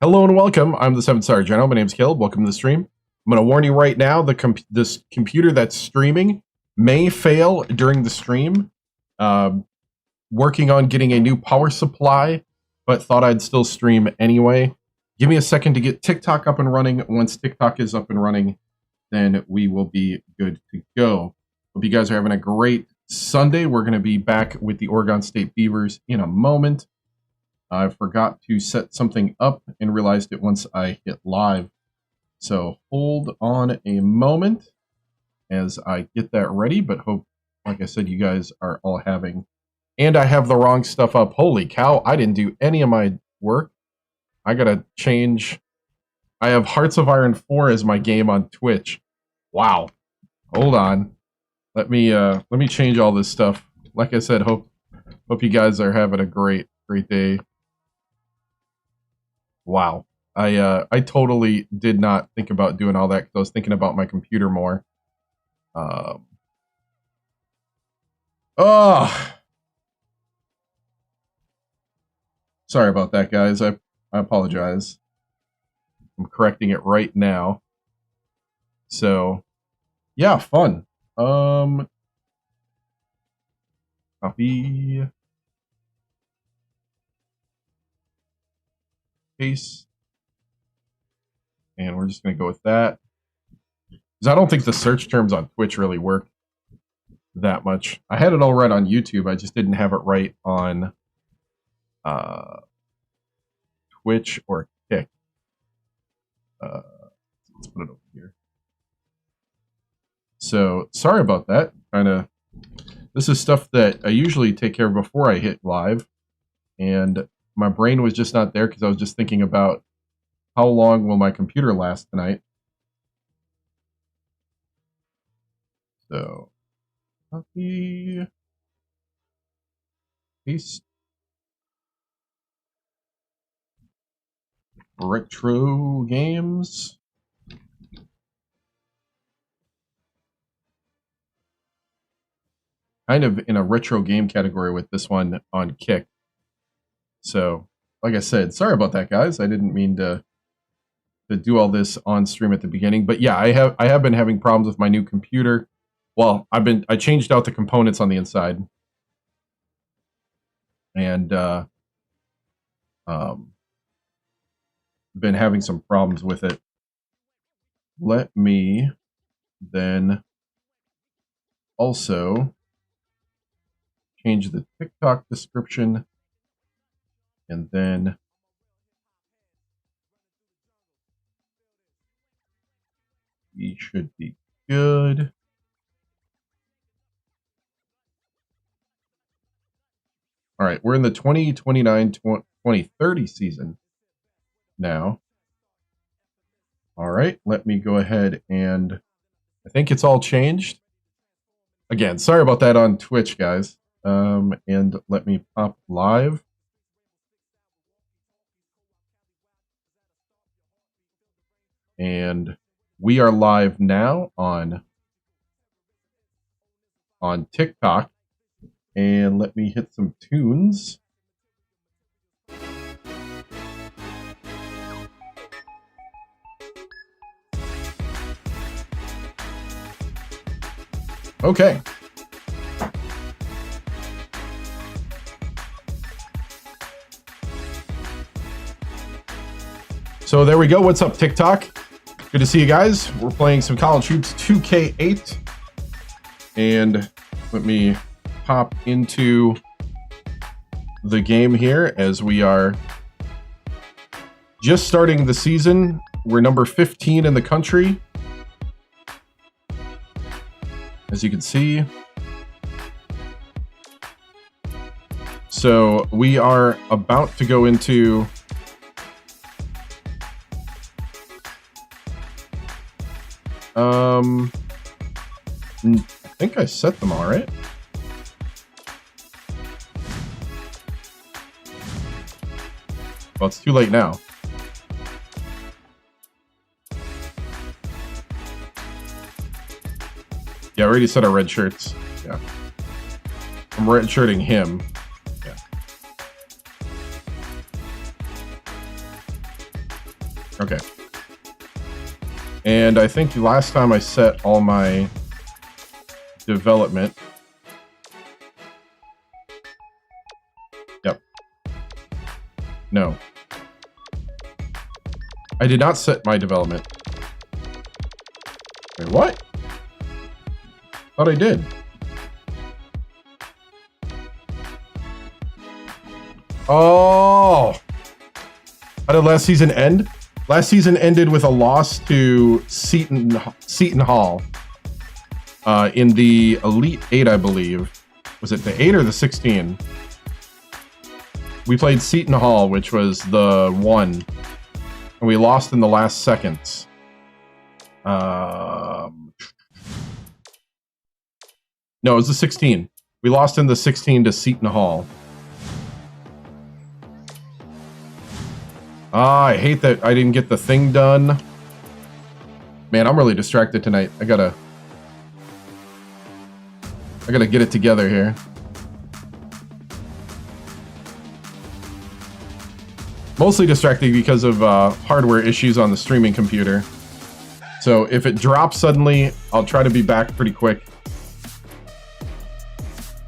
Hello and welcome. I'm the 7-Star General. My name's Caleb. Welcome to the stream. I'm going to warn you right now, this computer that's streaming may fail during the stream. Working on getting a new power supply, but thought I'd still stream anyway. Give me a second to get TikTok up and running. Once TikTok is up and running, then we will be good to go. Hope you guys are having a great Sunday. We're going to be back with the Oregon State Beavers in a moment. I forgot to set something up and realized it once I hit live. So hold on a moment as I get that ready, but hope, like I said, you guys are all having... And I have the wrong stuff up. Holy cow, I didn't do any of my work. I gotta change... I have Hearts of Iron 4 as my game on Twitch. Wow. Hold on. Let me change all this stuff. Like I said, hope you guys are having a great day. Wow. I totally did not think about doing all that because I was thinking about my computer more. Sorry about that, guys. I apologize. I'm correcting it right now. So, yeah, fun. Copy. Paste. And we're just going to go with that. Because I don't think the search terms on Twitch really work that much. I had it all right on YouTube. I just didn't have it right on Twitch or Kick. Let's put it over here. So, sorry about that. This is stuff that I usually take care of before I hit live. And my brain was just not there because I was just thinking about how long will my computer last tonight. So, copy, paste, retro games. Kind of in a retro game category with this one on Kick. So, like I said, sorry about that, guys. I didn't mean to do all this on stream at the beginning, but yeah, I have been having problems with my new computer. Well, I changed out the components on the inside, and been having some problems with it. Let me then also change the TikTok description. And then we should be good. All right, we're in the 2029-2030 season now. All right, let me go ahead and I think it's all changed. Again, sorry about that on Twitch, guys. And let me pop live. And we are live now on TikTok. And let me hit some tunes. Okay. So there we go. What's up, TikTok? Good to see you guys. We're playing some College Hoops 2K8. And let me pop into the game here as we are just starting the season. We're number 15 in the country, as you can see. So we are about to go into I think I set them all right. Well, it's too late now. Yeah, I already set our red shirts. Yeah. I'm red shirting him. Yeah. Okay. And I think last time I set all my development. Yep. No. I did not set my development. Wait, what? Thought I did. Oh! How did last season end? Last season ended with a loss to Seton Hall in the Elite 8, I believe. Was it the 8 or the 16? We played Seton Hall, which was the 1, and we lost in the last seconds. No, it was the 16. We lost in the 16 to Seton Hall. Ah, I hate that I didn't get the thing done. Man, I'm really distracted tonight. I gotta get it together here. Mostly distracted because of hardware issues on the streaming computer. So if it drops suddenly, I'll try to be back pretty quick.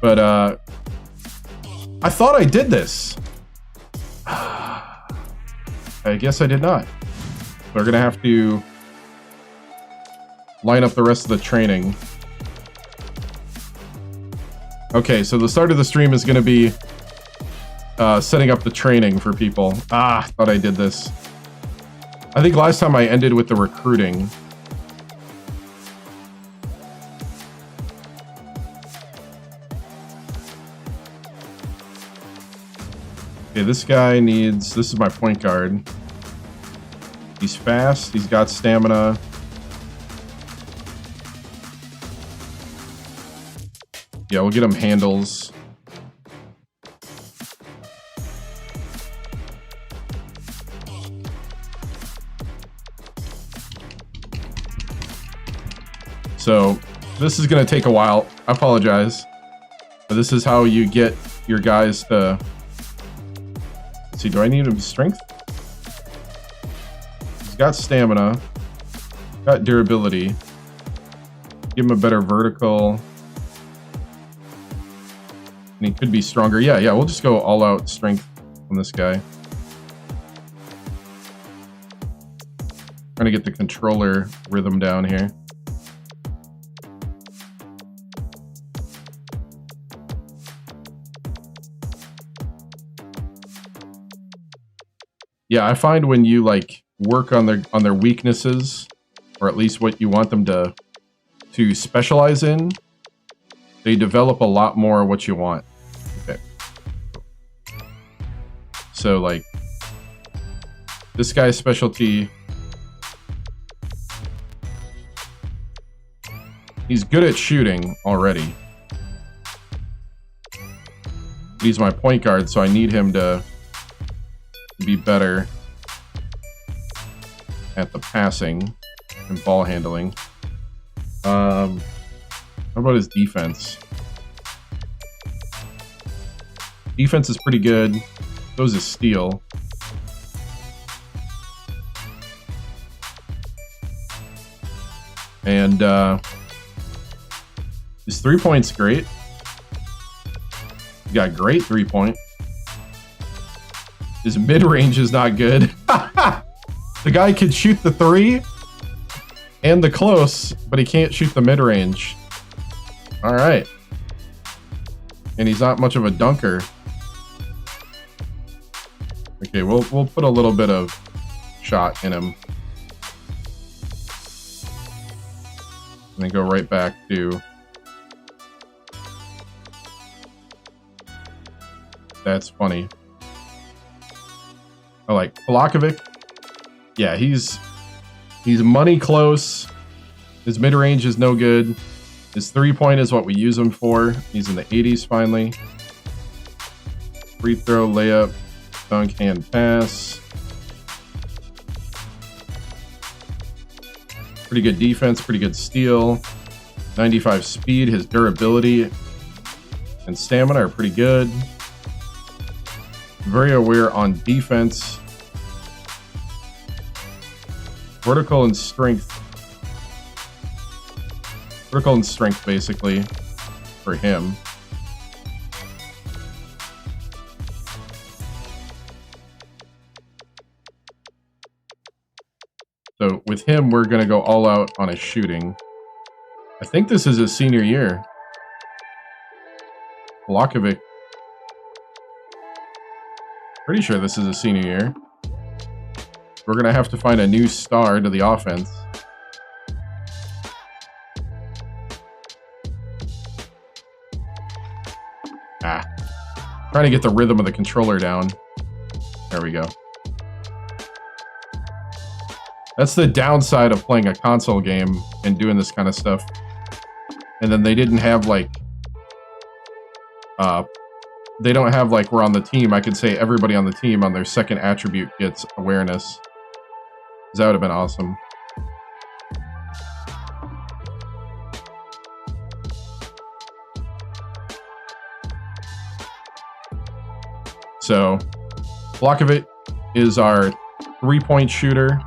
But I thought I did this. I guess I did not. We're gonna have to line up the rest of the training. Okay, so the start of the stream is gonna be setting up the training for people. Ah, thought I did this. I think last time I ended with the recruiting. Okay, this guy needs... This is my point guard. He's fast. He's got stamina. Yeah, we'll get him handles. So, this is going to take a while. I apologize. But this is how you get your guys to... Let's see, do I need him strength? He's got stamina. Got durability. Give him a better vertical. And he could be stronger. Yeah, we'll just go all out strength on this guy. Trying to get the controller rhythm down here. Yeah, I find when you like work on their weaknesses, or at least what you want them to specialize in, they develop a lot more what you want. Okay. So like this guy's specialty, he's good at shooting already. He's my point guard, so I need him to be better at the passing and ball handling. How about his defense? Defense is pretty good. So is his steal. And his 3-point's great. He got great 3-point. His mid-range is not good. The guy could shoot the 3 and the close, but he can't shoot the mid-range. All right. And he's not much of a dunker. Okay, we'll put a little bit of shot in him. And then go right back to... That's funny. I like Polakovic. Yeah, he's money close. His mid-range is no good. His 3-point is what we use him for. He's in the 80s finally. Free throw, layup, dunk, hand, pass. Pretty good defense, pretty good steal. 95 speed. His durability and stamina are pretty good. Very aware on defense. Vertical and strength. Vertical and strength, basically, for him. So with him, we're going to go all out on his shooting. I think this is his senior year. Vlahovic. Pretty sure this is his senior year. We're going to have to find a new star to the offense. Trying to get the rhythm of the controller down. There we go. That's the downside of playing a console game and doing this kind of stuff. And then they didn't have like... they don't have like we're on the team. I could say everybody on the team on their second attribute gets awareness. That would have been awesome. So, Vlahovic is our three-point shooter.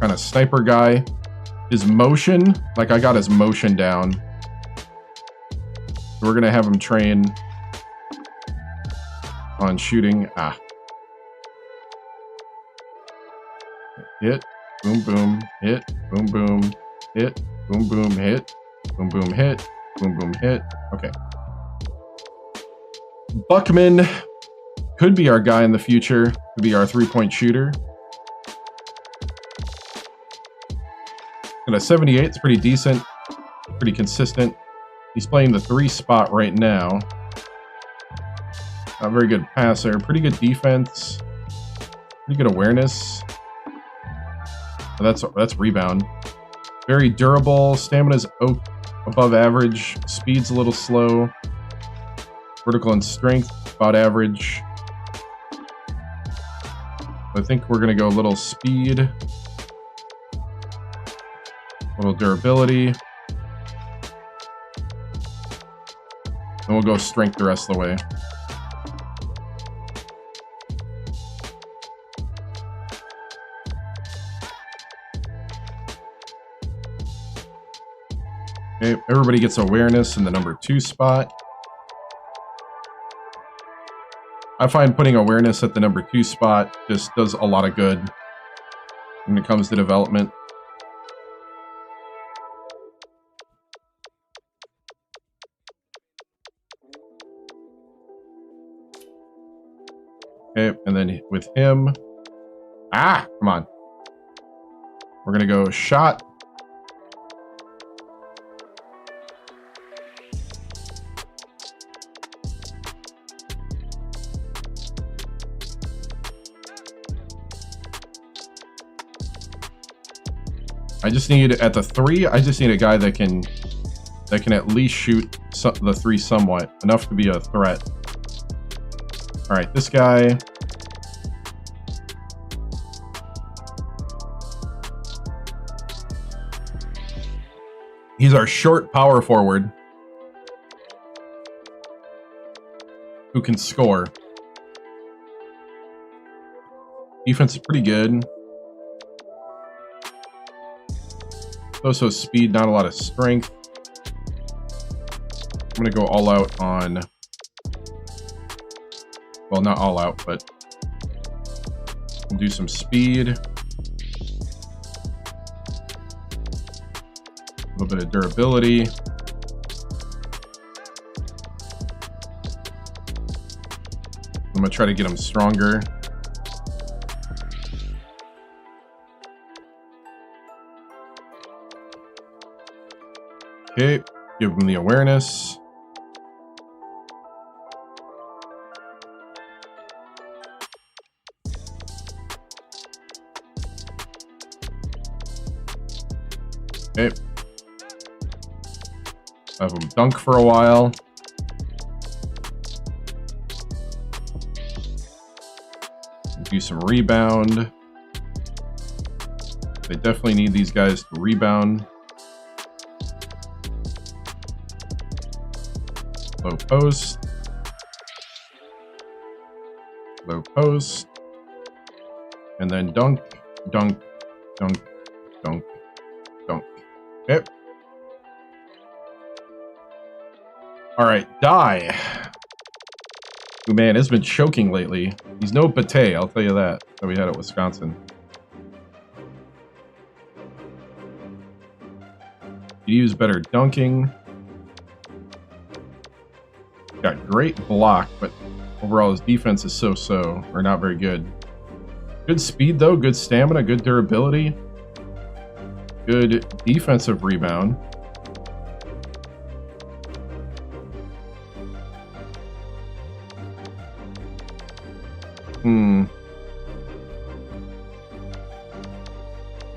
Kind of sniper guy. His motion, like I got his motion down. So we're going to have him train on shooting. Hit, boom, boom, hit, boom, boom, hit, boom, boom, hit, boom, boom, hit, boom, boom, hit. Okay. Buckman could be our guy in the future, to be our three-point shooter. And a 78 is pretty decent, pretty consistent. He's playing the 3 spot right now. Not very good passer, pretty good defense, pretty good awareness. That's rebound. Very durable. Stamina's above average. Speed's a little slow. Vertical and strength about average. I think we're gonna go a little speed, a little durability, and we'll go strength the rest of the way. Okay, everybody gets awareness in the number 2 spot. I find putting awareness at the number 2 spot just does a lot of good when it comes to development. Okay, and then with him... come on. We're going to go shot. I just need, at the 3, I just need a guy that can at least shoot the 3 somewhat, enough to be a threat. All right, this guy. He's our short power forward who can score. Defense is pretty good. So speed, not a lot of strength. I'm going to go all out on... Well, not all out, but... We'll do some speed. A little bit of durability. I'm going to try to get him stronger. Okay, give him the awareness. Okay. Have him dunk for a while. Do some rebound. They definitely need these guys to rebound. Low post. Low post. And then dunk. dunk, dunk, dunk, dunk. Okay. All right, die. Ooh, man, it's been choking lately. He's no Bate, I'll tell you that we had at Wisconsin. You use better dunking. Got great block, but overall his defense is so-so, or not very good. Good speed though, good stamina, good durability. Good defensive rebound. I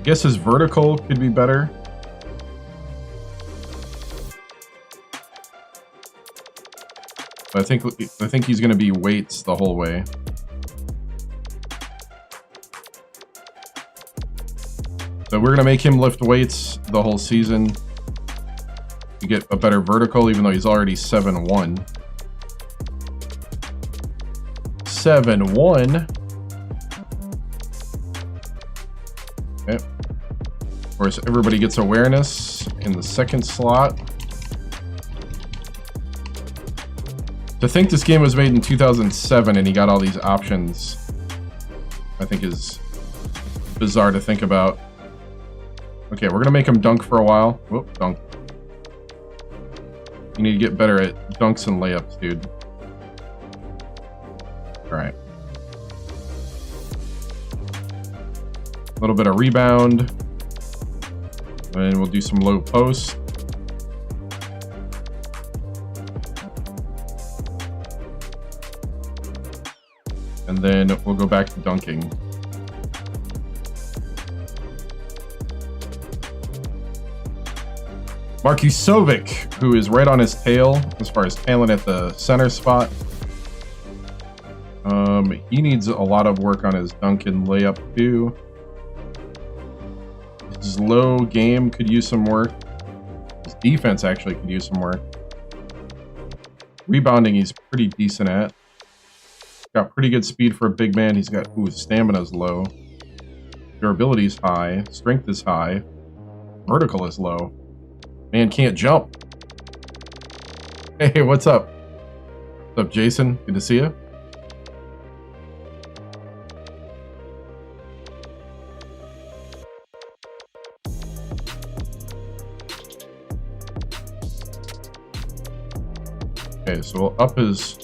guess his vertical could be better. But I think he's going to be weights the whole way. So we're going to make him lift weights the whole season to get a better vertical, even though he's already 7'1". 7'1". Okay. Of course, everybody gets awareness in the second slot. To think this game was made in 2007 and he got all these options, I think is bizarre to think about. Okay, we're gonna make him dunk for a while. Whoop, dunk. You need to get better at dunks and layups, dude. Alright. A little bit of rebound. And we'll do some low post. And then we'll go back to dunking. Markusovic, who is right on his tail as far as talent at the center spot. He needs a lot of work on his dunk and layup too. His low game could use some work. His defense actually could use some work. Rebounding he's pretty decent at. Got pretty good speed for a big man. He's got, ooh, stamina's low. Durability's high. Strength is high. Vertical is low. Man can't jump. Hey, what's up? What's up, Jason? Good to see you. Okay, so we'll up his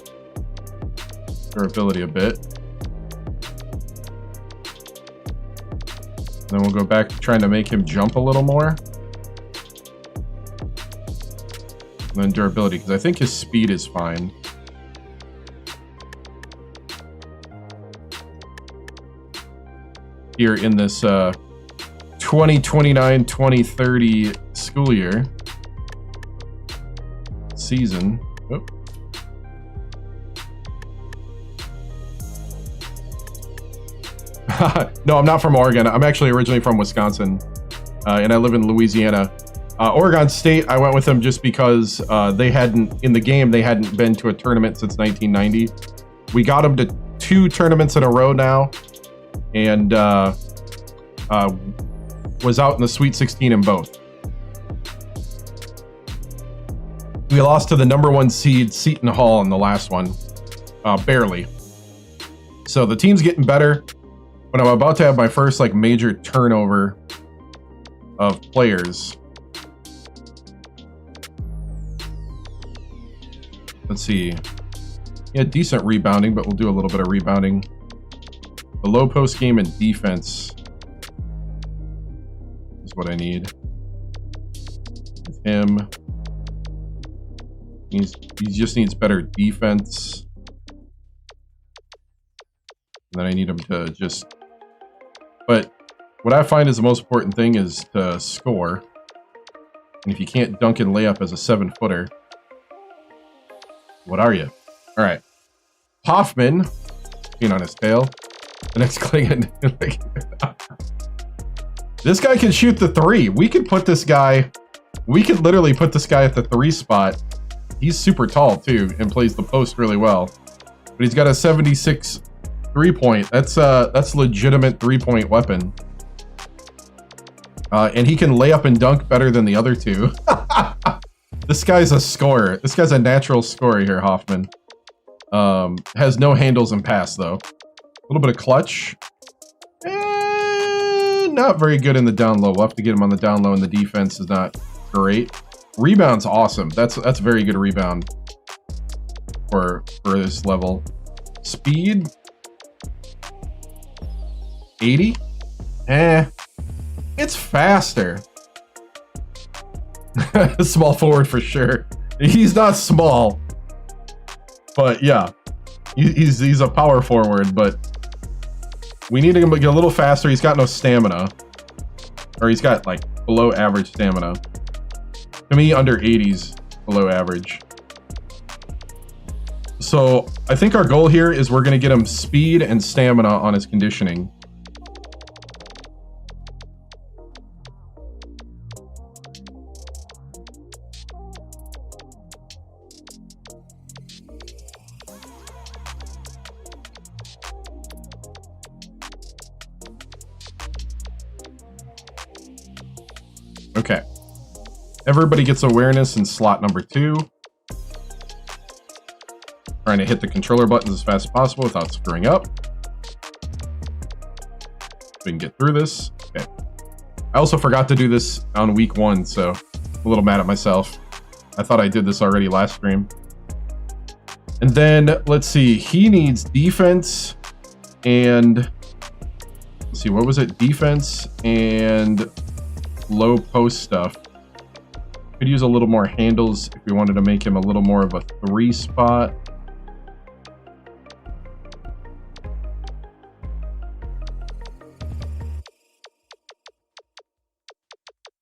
durability a bit. Then we'll go back to trying to make him jump a little more. And then durability, because I think his speed is fine. Here in this 2029-2030 school year. Season. Oh. No, I'm not from Oregon. I'm actually originally from Wisconsin, and I live in Louisiana. Oregon State, I went with them just because they hadn't, in the game, they hadn't been to a tournament since 1990. We got them to 2 tournaments in a row now, and was out in the Sweet 16 in both. We lost to the #1 seed, Seton Hall, in the last one. Barely. So the team's getting better. But I'm about to have my first like major turnover of players. Let's see. Yeah, decent rebounding, but we'll do a little bit of rebounding. The low post game and defense is what I need. With him. He just needs better defense. And then I need him to just... But what I find is the most important thing is to score. And if you can't dunk and lay up as a 7-footer, what are you? All right. Hoffman, being on his tail. The next Klingon. This guy can shoot the 3. We could put this guy... We could literally put this guy at the 3 spot. He's super tall, too, and plays the post really well. But he's got a 76... 3-point. That's legitimate 3-point weapon. And he can lay up and dunk better than the other two. This guy's a scorer. This guy's a natural scorer here, Hoffman. Has no handles and pass, though. A little bit of clutch. Not very good in the down low. We'll have to get him on the down low, and the defense is not great. Rebound's awesome. That's very good rebound for this level. Speed 80. It's faster. Small forward for sure. He's not small, but yeah, he's a power forward. But we need him to get a little faster. He's got no stamina, or he's got like below average stamina. To me, under 80's below average. So I think our goal here is we're going to get him speed and stamina on his conditioning. Okay. Everybody gets awareness in slot number 2. Trying to hit the controller buttons as fast as possible without screwing up. We can get through this. Okay. I also forgot to do this on week 1, so I'm a little mad at myself. I thought I did this already last stream. And then, let's see, he needs defense and... Let's see, what was it? Defense and low post stuff. Could use a little more handles if we wanted to make him a little more of a 3 spot.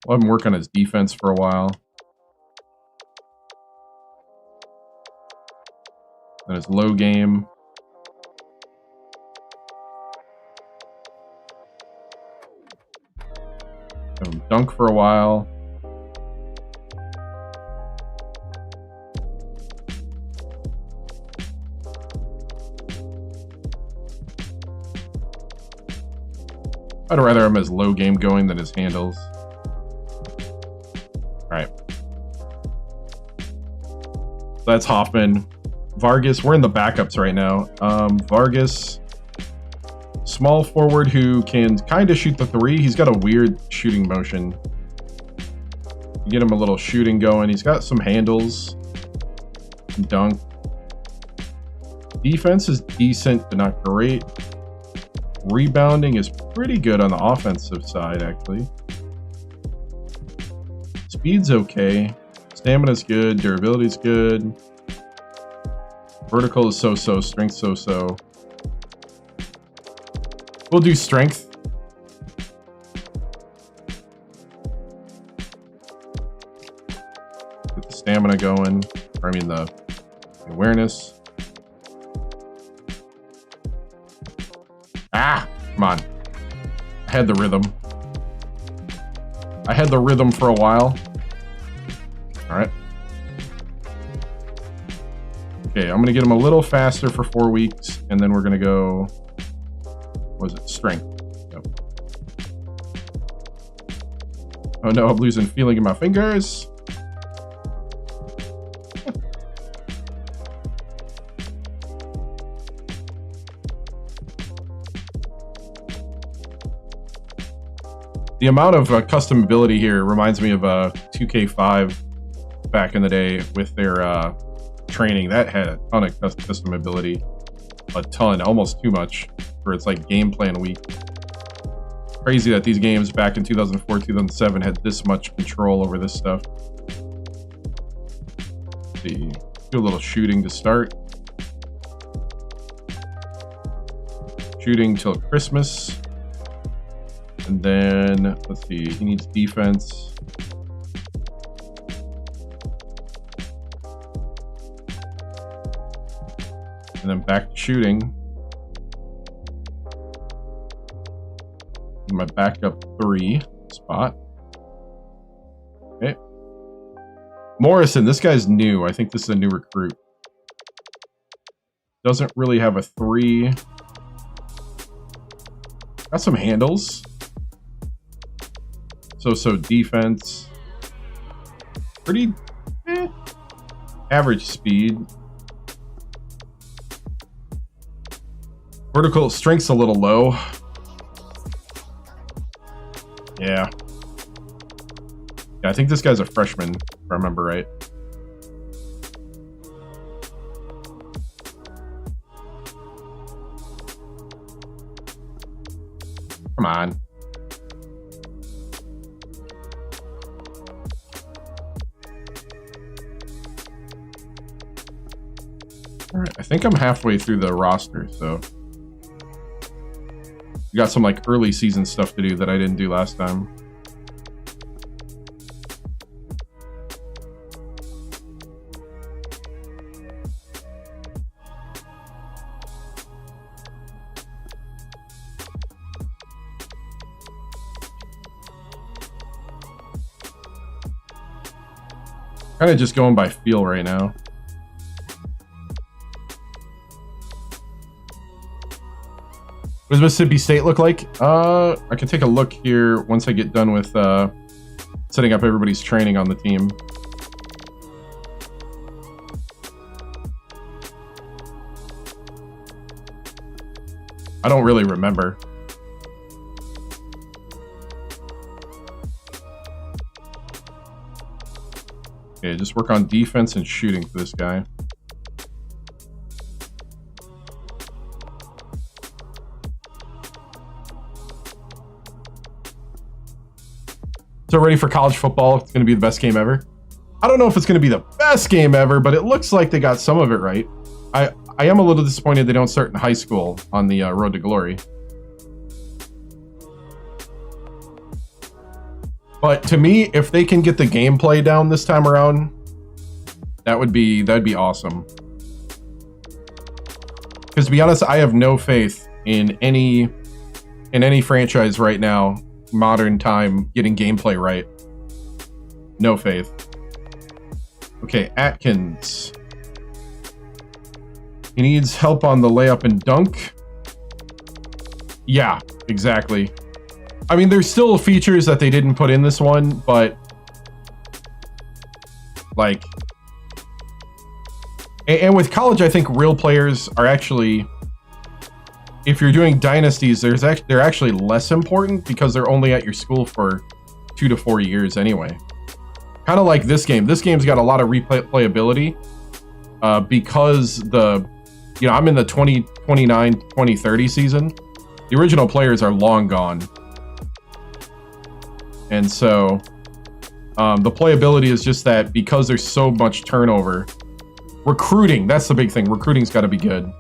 I'll have him work on his defense for a while. And his low game. Have him dunk for a while. I'd rather him as low game going than his handles. Alright. That's Hoffman. Vargas, we're in the backups right now. Vargas, small forward who can kind of shoot the 3. He's got a weird shooting motion. You get him a little shooting going. He's got some handles. Dunk. Defense is decent, but not great. Rebounding is pretty good on the offensive side, actually. Speed's okay. Stamina's good. Durability's good. Vertical is so-so. Strength so-so. We'll do strength. Get the stamina going. Or I mean the awareness. Ah! Come on. I had the rhythm. I had the rhythm for a while. Alright. Okay, I'm going to get him a little faster for 4 weeks, and then we're going to go... What was it? Strength. Yep. Oh no, I'm losing feeling in my fingers. The amount of custom ability here reminds me of 2K5 back in the day with their training. That had a ton of custom ability. A ton, almost too much for its like game plan week. Crazy that these games back in 2004, 2007 had this much control over this stuff. Let's see, do a little shooting to start. Shooting till Christmas. And then, let's see, he needs defense. And then back to shooting. My backup 3 spot. Okay. Morrison, this guy's new. I think this is a new recruit. Doesn't really have a 3. Got some handles. So defense. Pretty average speed. Vertical strength's a little low. Yeah. Yeah, I think this guy's a freshman, if I remember right. Come on. All right, I think I'm halfway through the roster, so we got some like early season stuff to do that I didn't do last time. Kind of just going by feel right now. What does Mississippi State look like? I can take a look here once I get done with setting up everybody's training on the team. I don't really remember. Okay, just work on defense and shooting for this guy. So ready for college football? It's going to be the best game ever. I don't know if it's going to be the best game ever, but it looks like they got some of it right. I am a little disappointed they don't start in high school on the road to glory. But to me, if they can get the gameplay down this time around, that'd be awesome. Because to be honest, I have no faith in any franchise right now, modern time, getting gameplay right. No faith. Okay, Atkins. He needs help on the layup and dunk. Yeah, exactly. I mean, there's still features that they didn't put in this one, but like, and with college, I think real players are actually, if you're doing dynasties, they're actually less important because they're only at your school for 2 to 4 years anyway. Kind of like this game. This game's got a lot of replayability because I'm in the 2029, 2030 season. The original players are long gone. And so the playability is just that because there's so much turnover. Recruiting, that's the big thing. Recruiting's got to be good.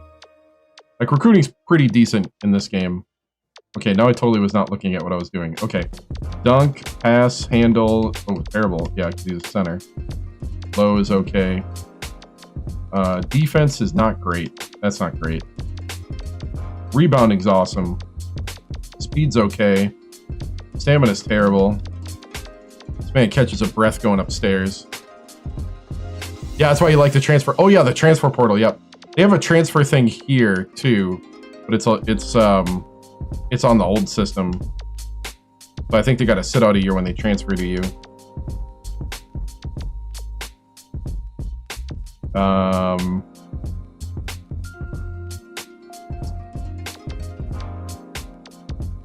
Like, recruiting's pretty decent in this game. Okay, now I totally was not looking at what I was doing. Okay. Dunk, pass, handle. Oh, terrible. Yeah, I can do the center. Low is okay. Defense is not great. That's not great. Rebounding's awesome. Speed's okay. Stamina's terrible. This man catches a breath going upstairs. Yeah, that's why you like the transfer. Oh yeah, the transfer portal. Yep, they have a transfer thing here too, but it's on the old system. But I think they got to sit out a year when they transfer to you.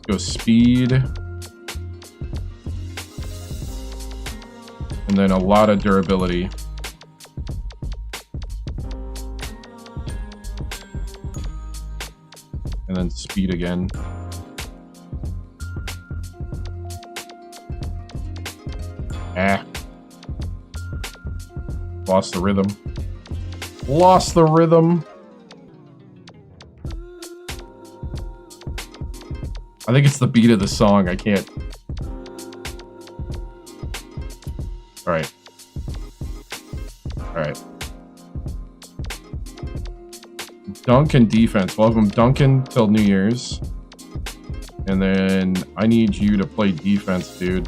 Go speed. And then a lot of durability. And then speed again. Lost the rhythm. Lost the rhythm. I think it's the beat of the song. I can't. All right. All right. Dunk and defense. We'll have them dunking till New Year's. And then I need you to play defense, dude.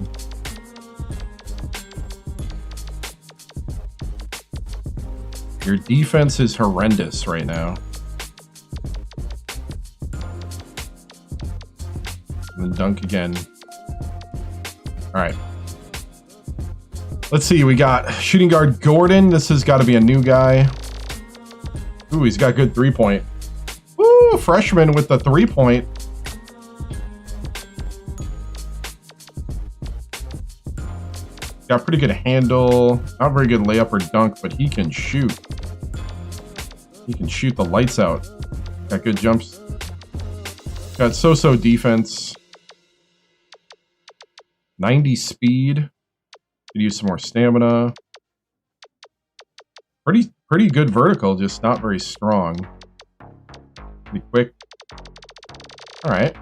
Your defense is horrendous right now. And then dunk again. All right. Let's see. We got shooting guard Gordon. This has got to be a new guy. Ooh, he's got good 3-point. Ooh, freshman with the 3-point. Got pretty good handle. Not very good layup or dunk, but he can shoot. He can shoot the lights out. Got good jumps. Got so-so defense. 90 speed. Could use some more stamina. Pretty good vertical, just not very strong. Pretty quick. All right.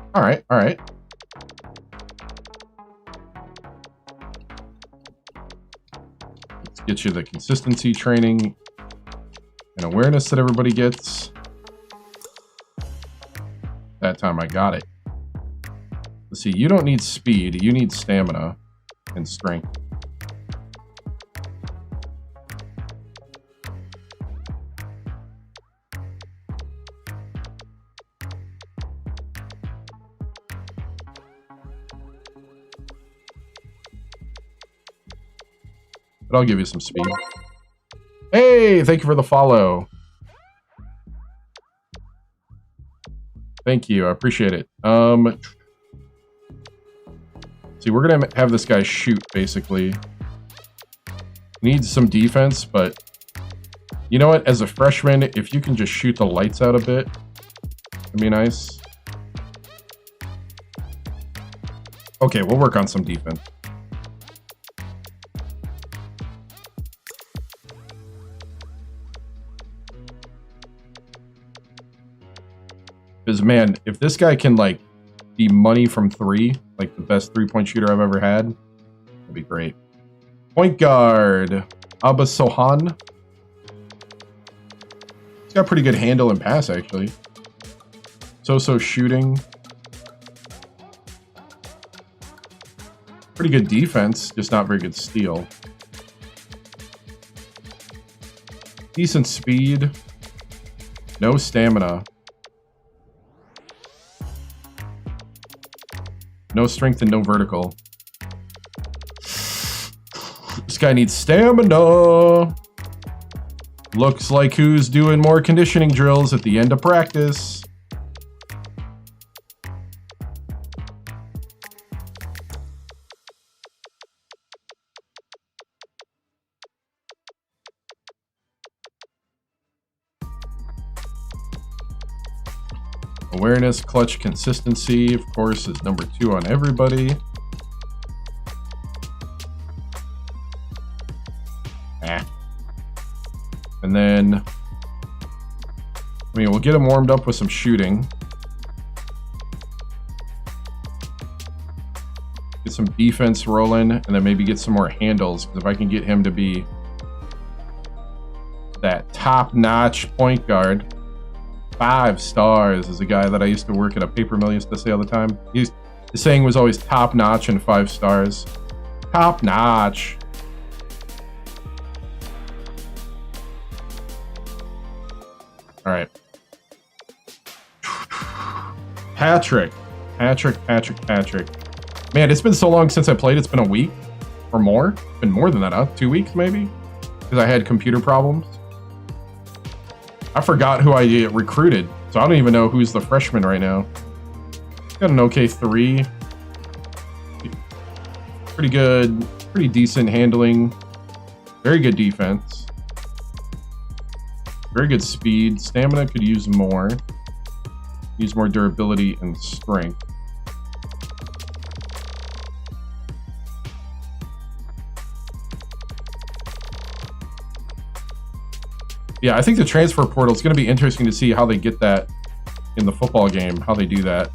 Let's get you the consistency training and awareness that everybody gets. That time I got it. Let's see, you don't need speed, you need stamina and strength. But I'll give you some speed. Hey, thank you for the follow. Thank you, I appreciate it. See, we're gonna have this guy shoot, basically. Needs some defense, but you know what? As a freshman, if you can just shoot the lights out a bit, it'd be nice. Okay, we'll work on some defense. Because, man, if this guy can, like, be money from 3, like the best 3-point shooter I've ever had, that'd be great. Point guard, Abba Sohan. He's got pretty good handle and pass, actually. So-so shooting. Pretty good defense, just not very good steal. Decent speed. No stamina. No strength and no vertical. This guy needs stamina. Looks like who's doing more conditioning drills at the end of practice. Awareness, clutch, consistency, of course, is number 2 on everybody. And then, I mean, we'll get him warmed up with some shooting. Get some defense rolling, and then maybe get some more handles. Because if I can get him to be that top-notch point guard, 5 stars is a guy that I used to work at a paper mill used to say all the time. His saying was always top notch and 5 stars. Top notch. All right. Patrick. Man, it's been so long since I played. It's been a week or more. It's been more than that, huh? 2 weeks maybe? Because I had computer problems. I forgot who I recruited, so I don't even know who's the freshman right now. Got an okay 3. Pretty good, pretty decent handling. Very good defense. Very good speed. Stamina could use more. Use more durability and strength. Yeah, I think the transfer portal is going to be interesting to see how they get that in the football game, how they do that.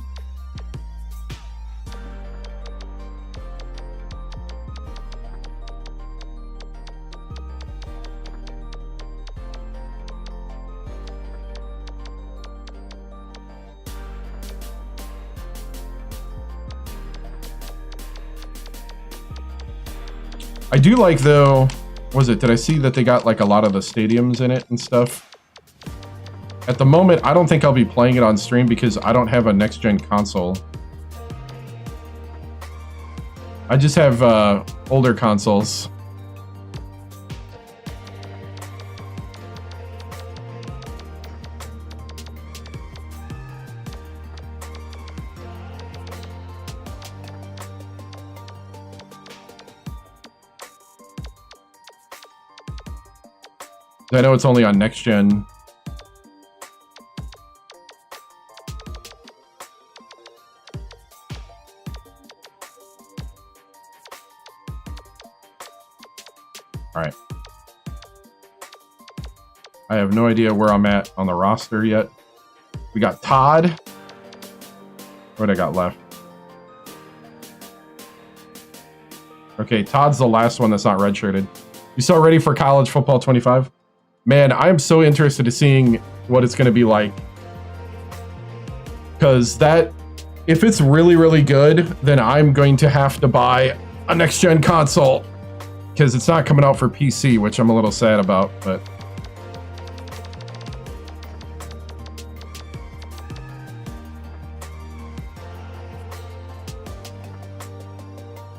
I do like, though, did I see that they got like a lot of the stadiums in it and stuff? At the moment, I don't think I'll be playing it on stream because I don't have a next-gen console. I just have older consoles. I know it's only on next gen. All right. I have no idea where I'm at on the roster yet. We got Todd. What I got left? Okay, Todd's the last one that's not redshirted. You still ready for college football 25? Man, I'm so interested in seeing what it's going to be like. Because that, if it's really, really good, then I'm going to have to buy a next-gen console. Because it's not coming out for PC, which I'm a little sad about, but...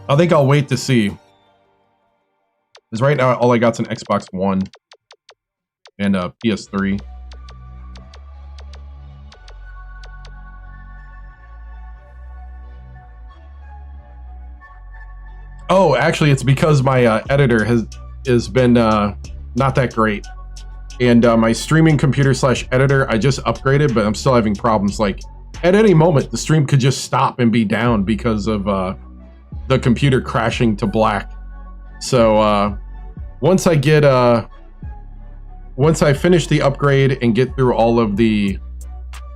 I think I'll wait to see. Because right now, all I got's an Xbox One. And a PS3. Oh, actually, it's because my editor has been not that great, and my streaming computer / editor I just upgraded, but I'm still having problems. Like at any moment, the stream could just stop and be down because of the computer crashing to black. So once I get once I finish the upgrade and get through all of the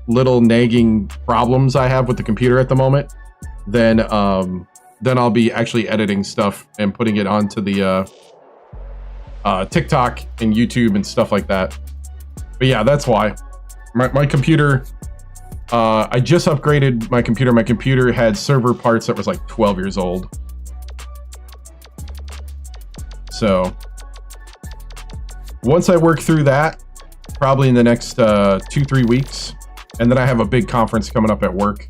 little nagging problems I have with the computer at the moment, then I'll be actually editing stuff and putting it onto the TikTok and YouTube and stuff like that. But yeah, that's why. My computer, I just upgraded my computer. My computer had server parts that was like 12 years old. So... once I work through that, probably in the next 2-3 weeks, and then I have a big conference coming up at work.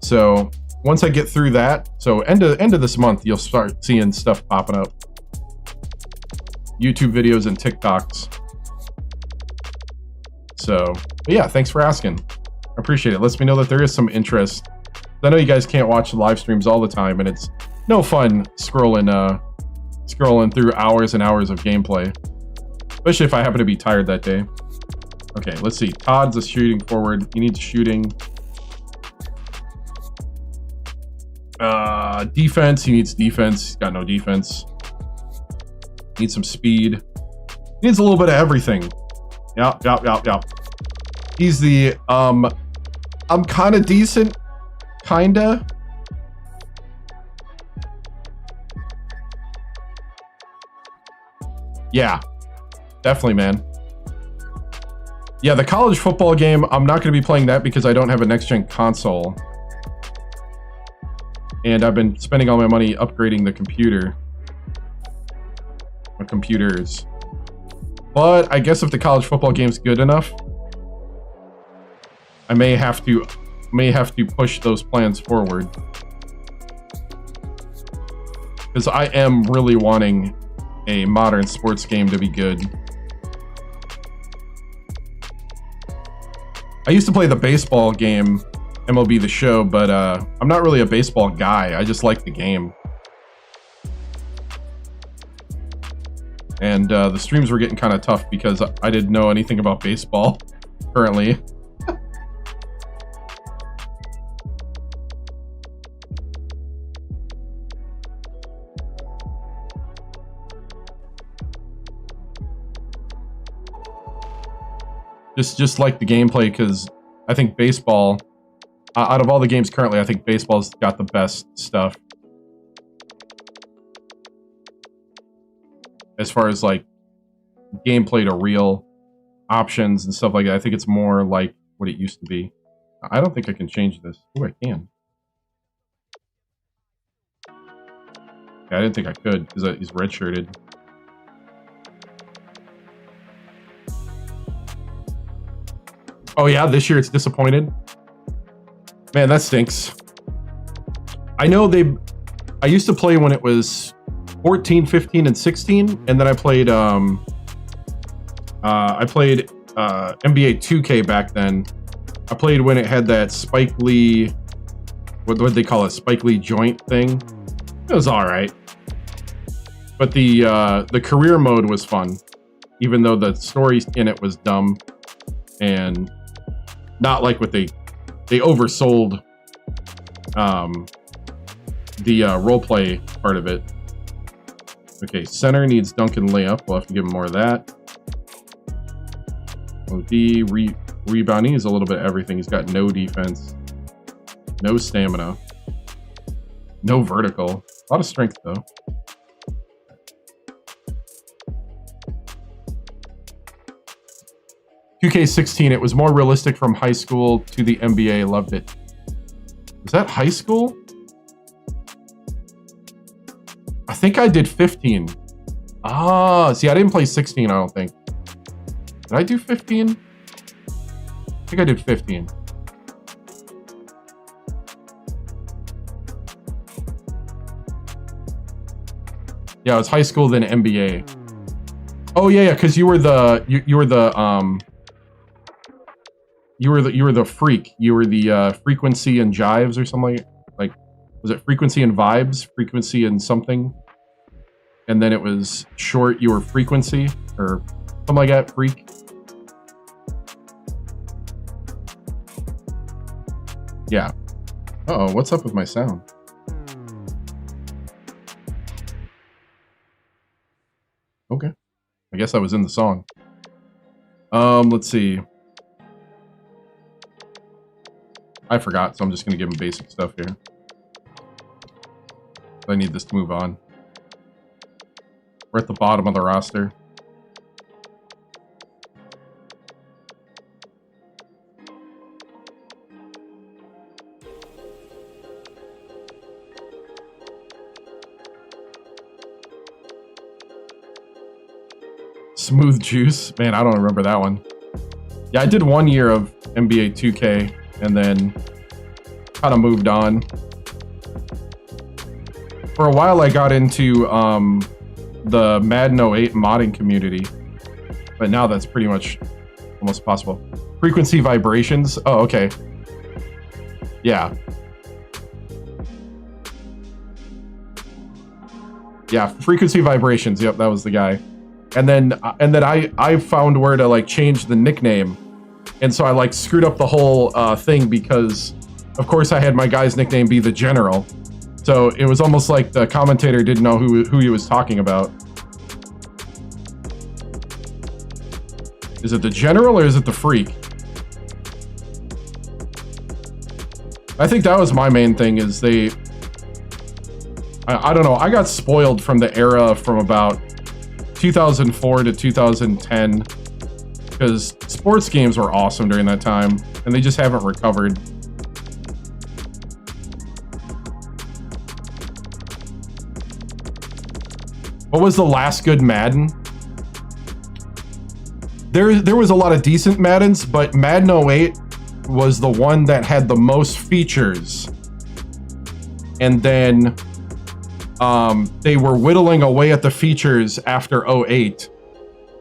So once I get through that, so end of this month, you'll start seeing stuff popping up. YouTube videos and TikToks. So, but yeah, thanks for asking. I appreciate it. Lets me know that there is some interest. I know you guys can't watch the live streams all the time, and it's no fun scrolling through hours and hours of gameplay. Especially if I happen to be tired that day. Okay, let's see. Todd's a shooting forward. He needs shooting. Defense. He needs defense. He's got no defense. Needs some speed. He needs a little bit of everything. Yep. He's the, I'm kind of decent. Kinda. Yeah. Definitely, man. Yeah, the college football game, I'm not going to be playing that because I don't have a next-gen console. And I've been spending all my money upgrading the computer. My computers. But I guess if the college football game's good enough, I may have to push those plans forward. Because I am really wanting a modern sports game to be good. I used to play the baseball game, MLB The Show, but I'm not really a baseball guy. I just like the game. And the streams were getting kind of tough because I didn't know anything about baseball currently. Just like the gameplay, because I think baseball, out of all the games currently, I think baseball's got the best stuff. As far as like gameplay to real options and stuff like that, I think it's more like what it used to be. I don't think I can change this. Oh, I can. Yeah, I didn't think I could because he's redshirted. Oh yeah, this year it's disappointed. Man, that stinks. I know I used to play when it was 14, 15, and 16, and then I played NBA 2K back then. I played when it had that Spike Lee, what did they call it? Spike Lee joint thing. It was all right, but the career mode was fun, even though the story in it was dumb and not like what they oversold the roleplay part of it. Okay, center needs Duncan layup. We'll have to give him more of that. D rebounding is a little bit of everything. He's got no defense, no stamina, no vertical. A lot of strength though. $2K16, it was more realistic from high school to the NBA. Loved it. Was that high school? I think I did 15. Ah, see, I didn't play 16, I don't think. Did I do 15? I think I did 15. Yeah, it was high school, then NBA. Oh yeah, because you were the you were the freak. You were the frequency and jives or something like was it frequency and vibes? Frequency and something. And then it was short, you were frequency or something like that, freak. Yeah. Uh-oh, what's up with my sound? Okay. I guess I was in the song. Let's see. I forgot, so I'm just gonna give him basic stuff here. I need this to move on. We're at the bottom of the roster. Smooth Juice. Man, I don't remember that one. Yeah, I did 1 year of NBA 2K and then kind of moved on. For a while, I got into the Madden 08 modding community, but now that's pretty much almost possible. Frequency vibrations. Oh, okay. Yeah. Yeah, frequency vibrations. Yep, that was the guy. And then I found where to like change the nickname, and so I like screwed up the whole thing because, of course, I had my guy's nickname be the General, so it was almost like the commentator didn't know who he was talking about. Is it the General or is it the Freak? I think that was my main thing. Is I don't know. I got spoiled from the era from about 2004 to 2010 because sports games were awesome during that time and they just haven't recovered. What was the last good Madden? There was a lot of decent Maddens, but Madden 08 was the one that had the most features. And then they were whittling away at the features after 08.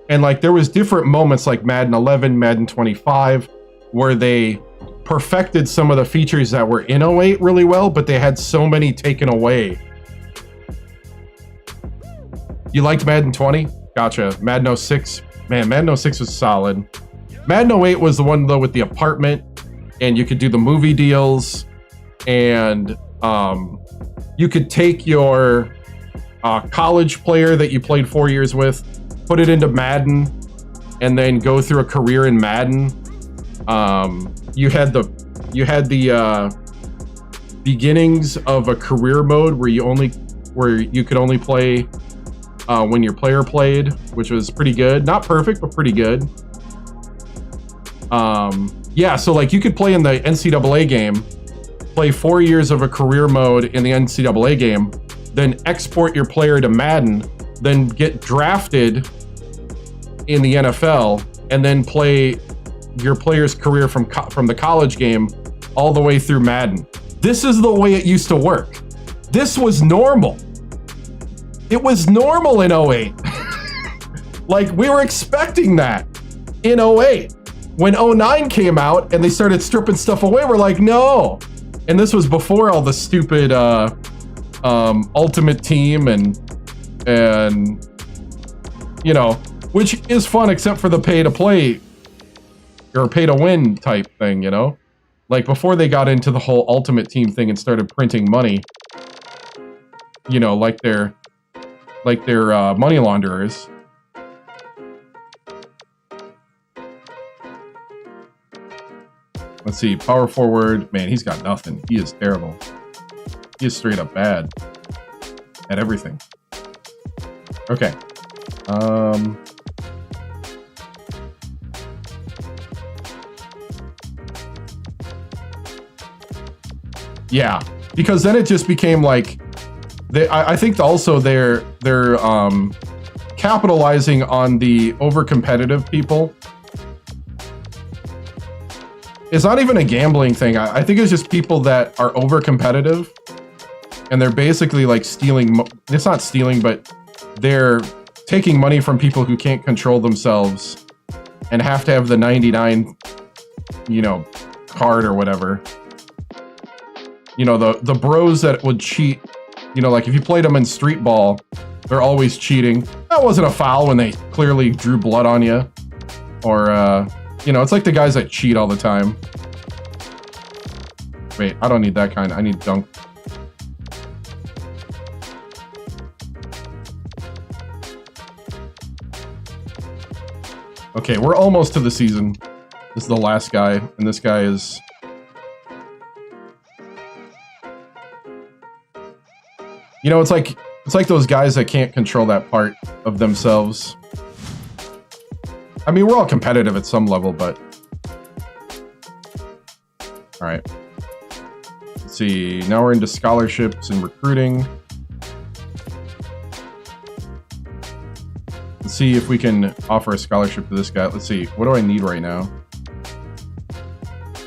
And like there was different moments like Madden 11, Madden 25, where they perfected some of the features that were in 08 really well, but they had so many taken away. You liked Madden 20? Gotcha. Madden 06? Man, Madden 06 was solid. Madden 08 was the one though with the apartment, and you could do the movie deals, and you could take your college player that you played 4 years with, put it into Madden, and then go through a career in Madden. You had the beginnings of a career mode where you could only play when your player played, which was pretty good. Not perfect, but pretty good. Yeah, so like you could play in the NCAA game, play 4 years of a career mode in the NCAA game, then export your player to Madden, then get drafted in the NFL, and then play your player's career from the college game all the way through Madden. This is the way it used to work. This was normal. It was normal in 08. Like, we were expecting that in 08. When 09 came out and they started stripping stuff away, we're like, no. And this was before all the stupid Ultimate Team and you know, which is fun except for the pay to play or pay to win type thing, you know? Like, before they got into the whole Ultimate Team thing and started printing money, you know, like they're money launderers. Let's see, power forward. Man, he's got nothing. He is terrible. He is straight up bad at everything. Okay. Yeah, because then it just became like, I think also they're capitalizing on the over-competitive people. It's not even a gambling thing. I think it's just people that are over-competitive, and they're basically like stealing. It's not stealing, but they're taking money from people who can't control themselves and have to have the 99, you know, card or whatever. You know, the bros that would cheat, you know, like if you played them in street ball, they're always cheating. That wasn't a foul when they clearly drew blood on you. Or, you know, it's like the guys that cheat all the time. Wait, I don't need that kind. I need dunk. Okay, we're almost to the season. This is the last guy, and this guy is... You know, it's like those guys that can't control that part of themselves. I mean, we're all competitive at some level, but... Alright. Let's see, now we're into scholarships and recruiting. Let's see if we can offer a scholarship to this guy. Let's see, what do I need right now?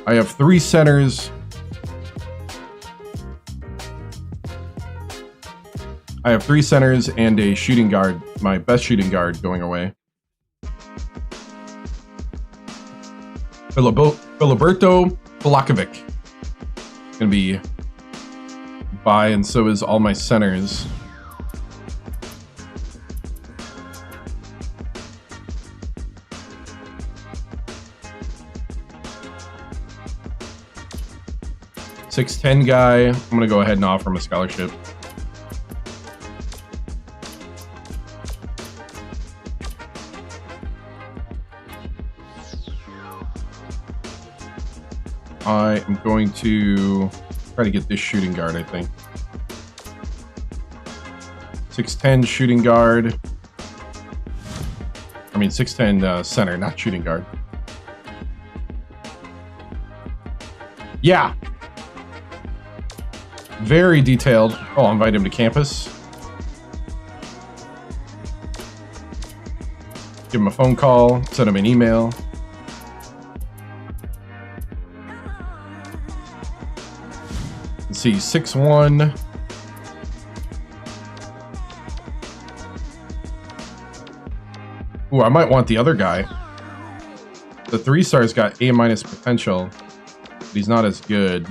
I have 3 centers. I have 3 centers and a shooting guard, my best shooting guard, going away. Filiberto Polakovic. Gonna be by, and so is all my centers. .6'10" guy. I'm gonna go ahead and offer him a scholarship. I am going to try to get this shooting guard, I think. 6'10" shooting guard. I mean, 6'10" center, not shooting guard. Yeah. Very detailed. Oh, I'll invite him to campus. Give him a phone call, send him an email. Let's see, 6'1". Ooh, I might want the other guy. The 3-star's got A- potential, but he's not as good.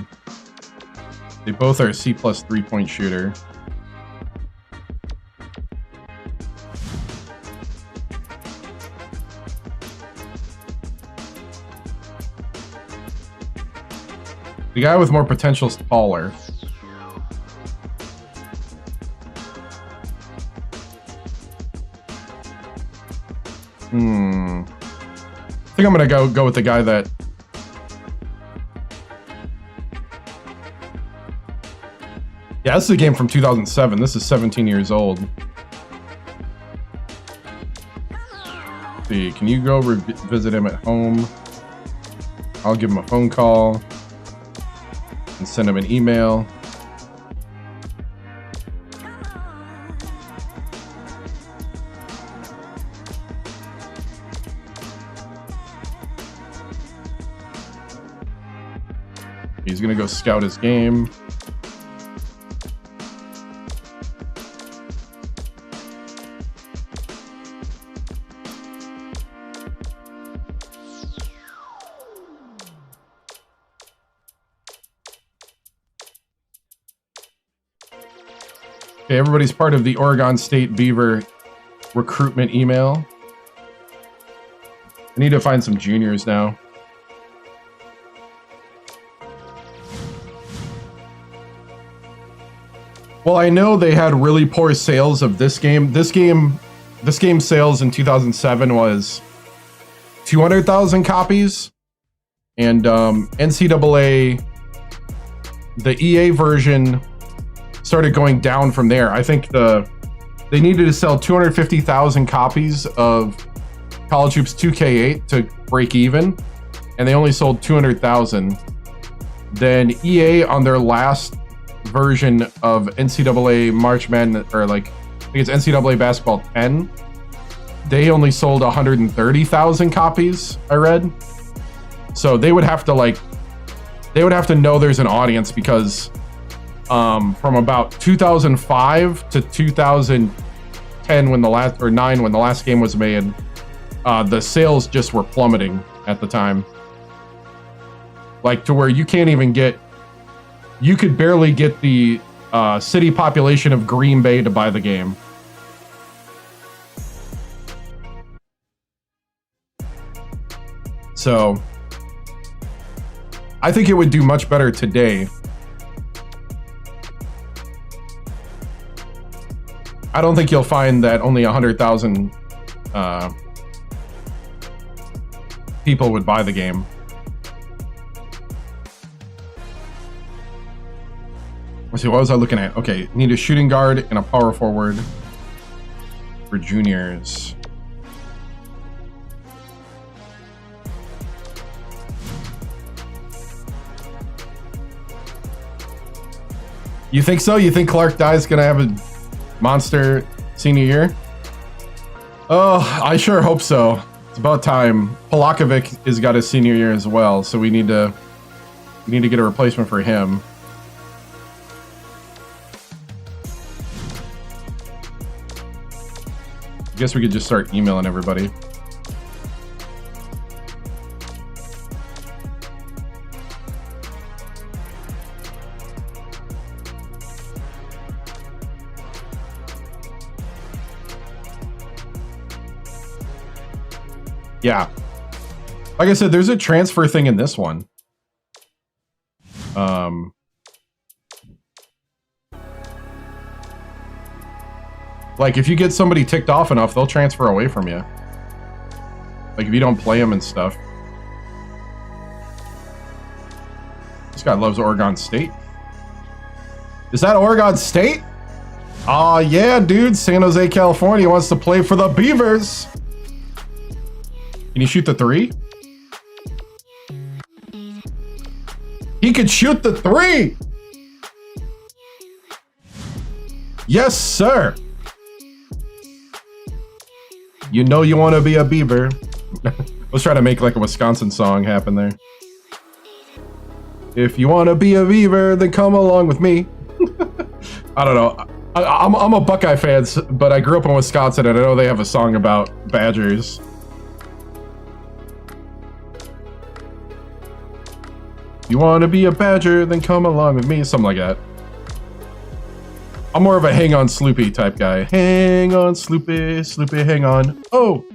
They both are C+ 3-point shooter. The guy with more potential is taller. I think I'm gonna go with the guy that... Yeah, this is a game from 2007. This is 17 years old. Let's see, can you go visit him at home? I'll give him a phone call and send him an email. He's gonna go scout his game. Okay, everybody's part of the Oregon State Beaver recruitment email. I need to find some juniors now. Well, I know they had really poor sales of this game. This game sales in 2007 was 200,000 copies, and NCAA, the EA version started going down from there. I think they needed to sell 250,000 copies of College Hoops 2K8 to break even, and they only sold 200,000. Then EA on their last version of NCAA March Madness, or like I think it's NCAA Basketball 10, they only sold 130,000 copies, I read. So they would have to know there's an audience, because from about 2005 to 2010 when the last game was made, the sales just were plummeting at the time. Like to where you could barely get the city population of Green Bay to buy the game. So I think it would do much better today. I don't think you'll find that only 100,000 people would buy the game. Let's see, what was I looking at? Okay, need a shooting guard and a power forward for juniors. You think so? You think Clark Dye's gonna have a monster senior year? Oh, I sure hope so. It's about time. Polakovic has got his senior year as well, so we need to get a replacement for him. I guess we could just start emailing everybody. Yeah. Like I said, there's a transfer thing in this one. Like, if you get somebody ticked off enough, they'll transfer away from you. Like, if you don't play them and stuff. This guy loves Oregon State. Is that Oregon State? Aw, yeah, dude. San Jose, California wants to play for the Beavers. Can you shoot the three? He could shoot the three! Yes, sir! You know you want to be a Beaver. Let's try to make like a Wisconsin song happen there. If you want to be a Beaver, then come along with me. I don't know. I'm a Buckeye fan, but I grew up in Wisconsin, and I know they have a song about Badgers. You want to be a Badger, then come along with me. Something like that. I'm more of a hang on Sloopy type guy. Hang on Sloopy, Sloopy, hang on. O-H-I-O.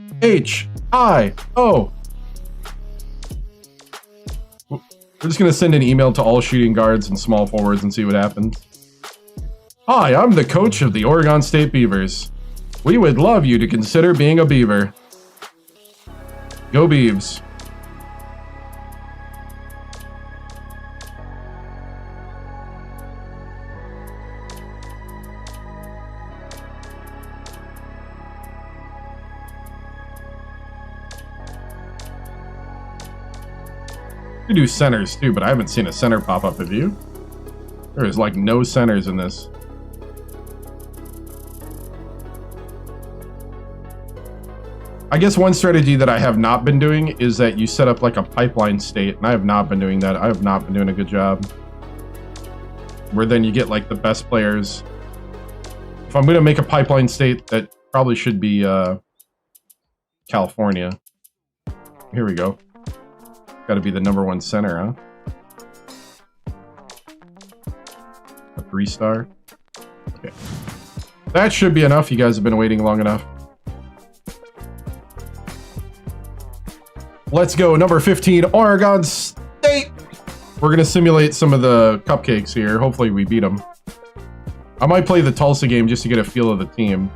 We're just going to send an email to all shooting guards and small forwards and see what happens. Hi, I'm the coach of the Oregon State Beavers. We would love you to consider being a Beaver. Go Beavs. You do centers too, but I haven't seen a center pop up. Have you? There is like no centers in this. I guess one strategy that I have not been doing is that you set up like a pipeline state, and I have not been doing that. I have not been doing a good job. Where then you get like the best players. If I'm going to make a pipeline state, that probably should be California. Here we go. Got to be the #1 center, huh? A 3-star. Okay. That should be enough. You guys have been waiting long enough. Let's go. Number 15, Oregon State. We're going to simulate some of the cupcakes here. Hopefully we beat them. I might play the Tulsa game just to get a feel of the team.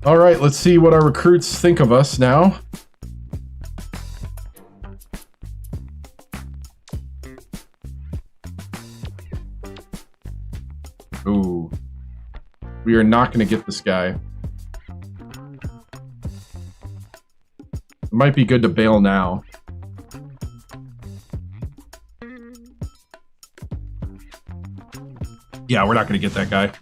All right, let's see what our recruits think of us now. Ooh. We are not going to get this guy. It might be good to bail now. Yeah, we're not going to get that guy.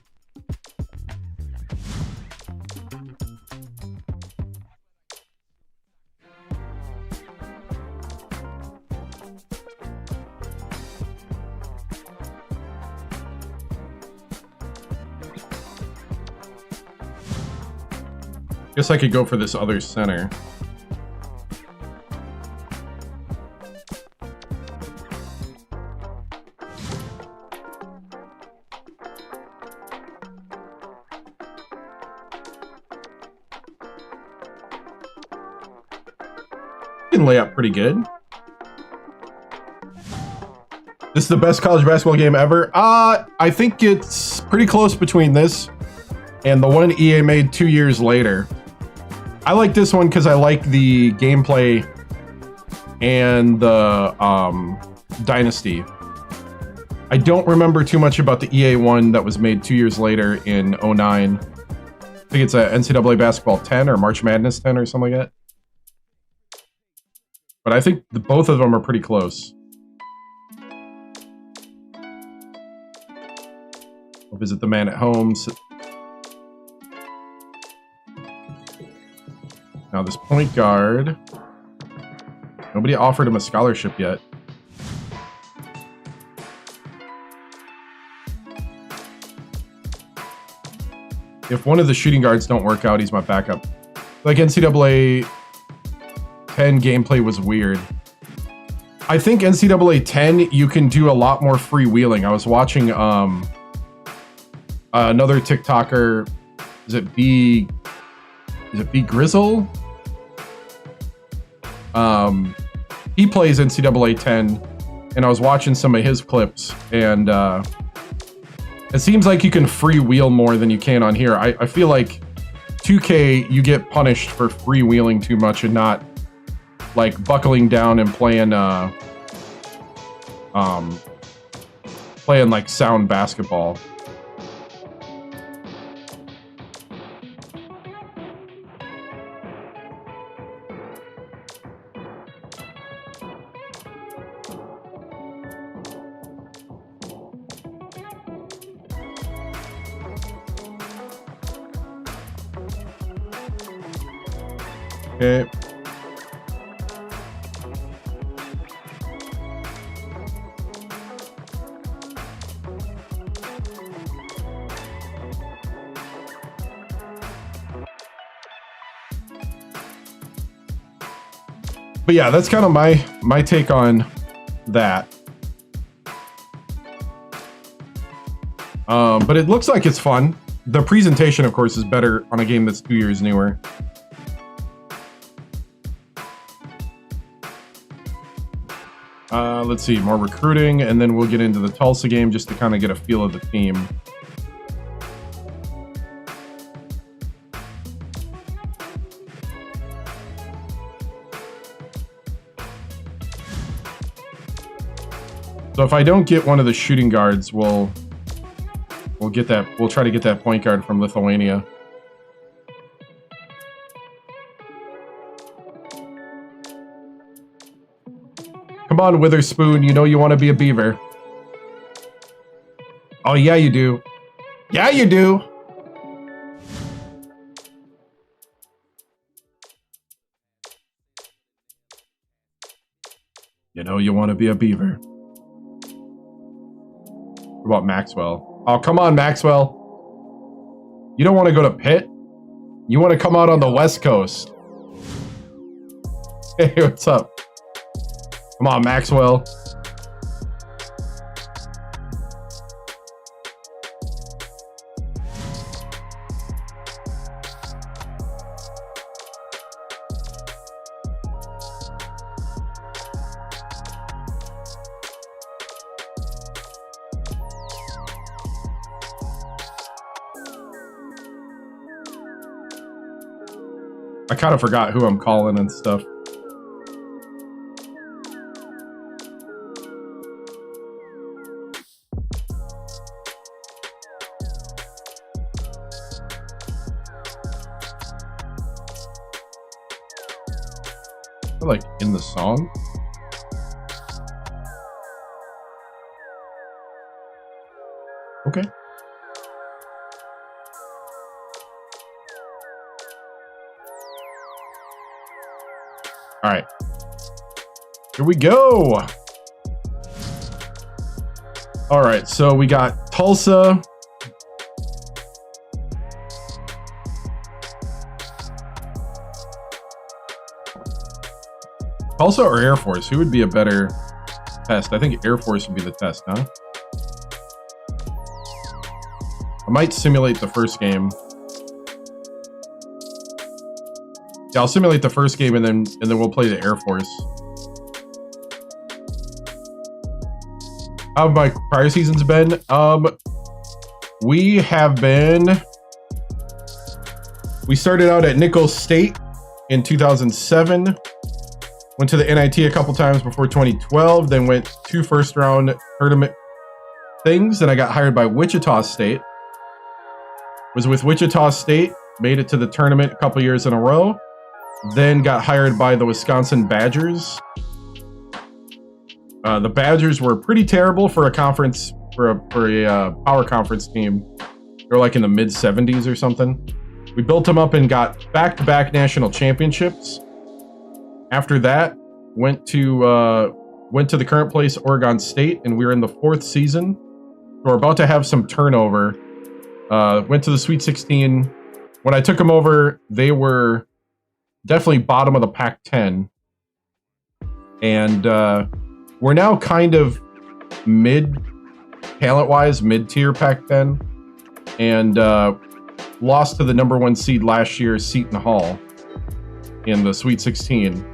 Guess I could go for this other center. Can lay up pretty good. This is the best college basketball game ever. I think it's pretty close between this and the one EA made 2 years later. I like this one because I like the gameplay and the Dynasty. I don't remember too much about the EA one that was made 2 years later in 09. I think it's a NCAA Basketball 10 or March Madness 10 or something like that. But I think both of them are pretty close. I'll visit the man at home. Now this point guard, nobody offered him a scholarship yet. If one of the shooting guards don't work out, he's my backup. Like NCAA 10 gameplay was weird. I think NCAA 10, you can do a lot more freewheeling. I was watching another TikToker, is it B Grizzle? He plays NCAA 10, and I was watching some of his clips, and it seems like you can freewheel more than you can on here. I feel like 2K, you get punished for freewheeling too much and not like buckling down and playing like sound basketball. Okay. But yeah, that's kind of my take on that. But it looks like it's fun. The presentation, of course, is better on a game that's 2 years newer. Let's see, more recruiting, and then we'll get into the Tulsa game just to kind of get a feel of the team. So if I don't get one of the shooting guards, we'll get that. We'll try to get that point guard from Lithuania. Come on, Witherspoon. You know you want to be a Beaver. Oh, yeah, you do. Yeah, you do. You know you want to be a Beaver. What about Maxwell? Oh, come on, Maxwell. You don't want to go to Pitt? You want to come out on the West Coast. Hey, what's up? Come on, Maxwell. I kind of forgot who I'm calling and stuff. Like in the song. Okay. All right. Here we go. All right, so we got Tulsa. Tulsa or Air Force? Who would be a better test? I think Air Force would be the test, huh? I might simulate the first game. Yeah, I'll simulate the first game and then we'll play the Air Force. How have my prior seasons been? We started out at Nichols State in 2007. Went to the NIT a couple times before 2012, then went 2 first-round tournament things. Then I got hired by Wichita State. Was with Wichita State, made it to the tournament a couple years in a row. Then got hired by the Wisconsin Badgers. The Badgers were pretty terrible for a conference, for a power conference team. They were like in the mid-70s or something. We built them up and got back-to-back national championships. After that, went to the current place, Oregon State, and we were in the 4th season. So we're about to have some turnover. Went to the Sweet 16. When I took them over, they were definitely bottom of the Pac-10. And we're now kind of talent-wise, mid-tier Pac-10. And lost to the #1 seed last year, Seton Hall, in the Sweet 16.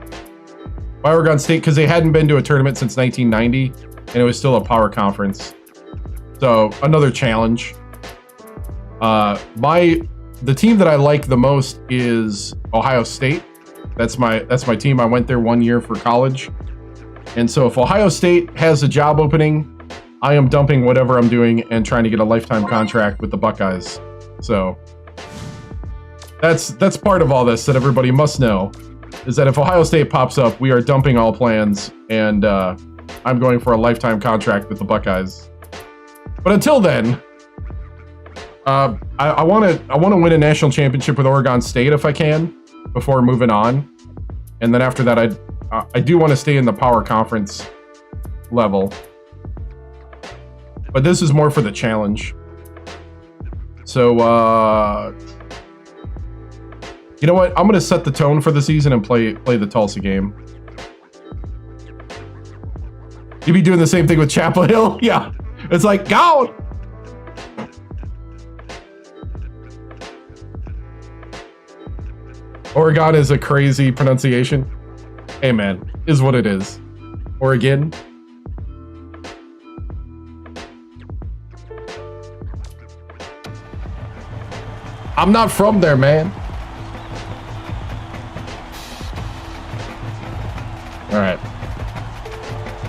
By Oregon State, because they hadn't been to a tournament since 1990, and it was still a power conference. So, another challenge. The team that I like the most is Ohio State. That's my team. I went there 1 year for college. And so if Ohio State has a job opening, I am dumping whatever I'm doing and trying to get a lifetime contract with the Buckeyes. So that's part of all this that everybody must know, is that if Ohio State pops up, we are dumping all plans, and I'm going for a lifetime contract with the Buckeyes. But until then, I want to win a national championship with Oregon State if I can, before moving on. And then after that, I do want to stay in the power conference level. But this is more for the challenge. So, you know what? I'm going to set the tone for the season and play the Tulsa game. You be doing the same thing with Chapel Hill? Yeah. It's like, go! Oregon is a crazy pronunciation. Hey, man, is what it is. Oregon. I'm not from there, man. All right.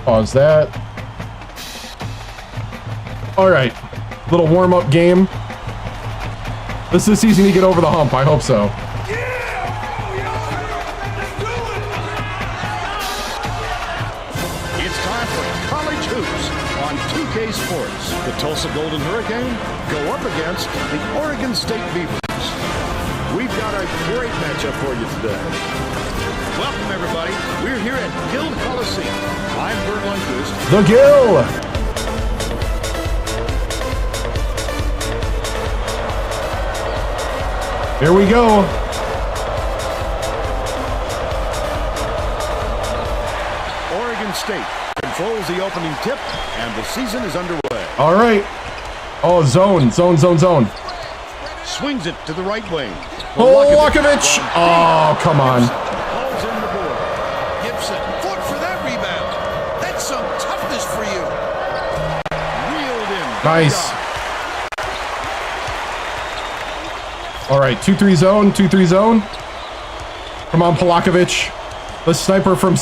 Pause that. All right. Little warm-up game. This is the season you get over the hump. I hope so. Sports. The Tulsa Golden Hurricane go up against the Oregon State Beavers. We've got a great matchup for you today. Welcome, everybody. We're here at Gill Coliseum. I'm Bert Lundquist. The Gill! Here we go. Oregon Oregon State controls the opening tip, and the season is underway. All right. Oh, zone. Swings it to the right wing. Polakovich. Oh, come on. Calls in the board. Gibson fought for that rebound. That's some toughness for you. Reeled in. Nice. All right, 2-3 zone. Come on, Polakovich. The sniper from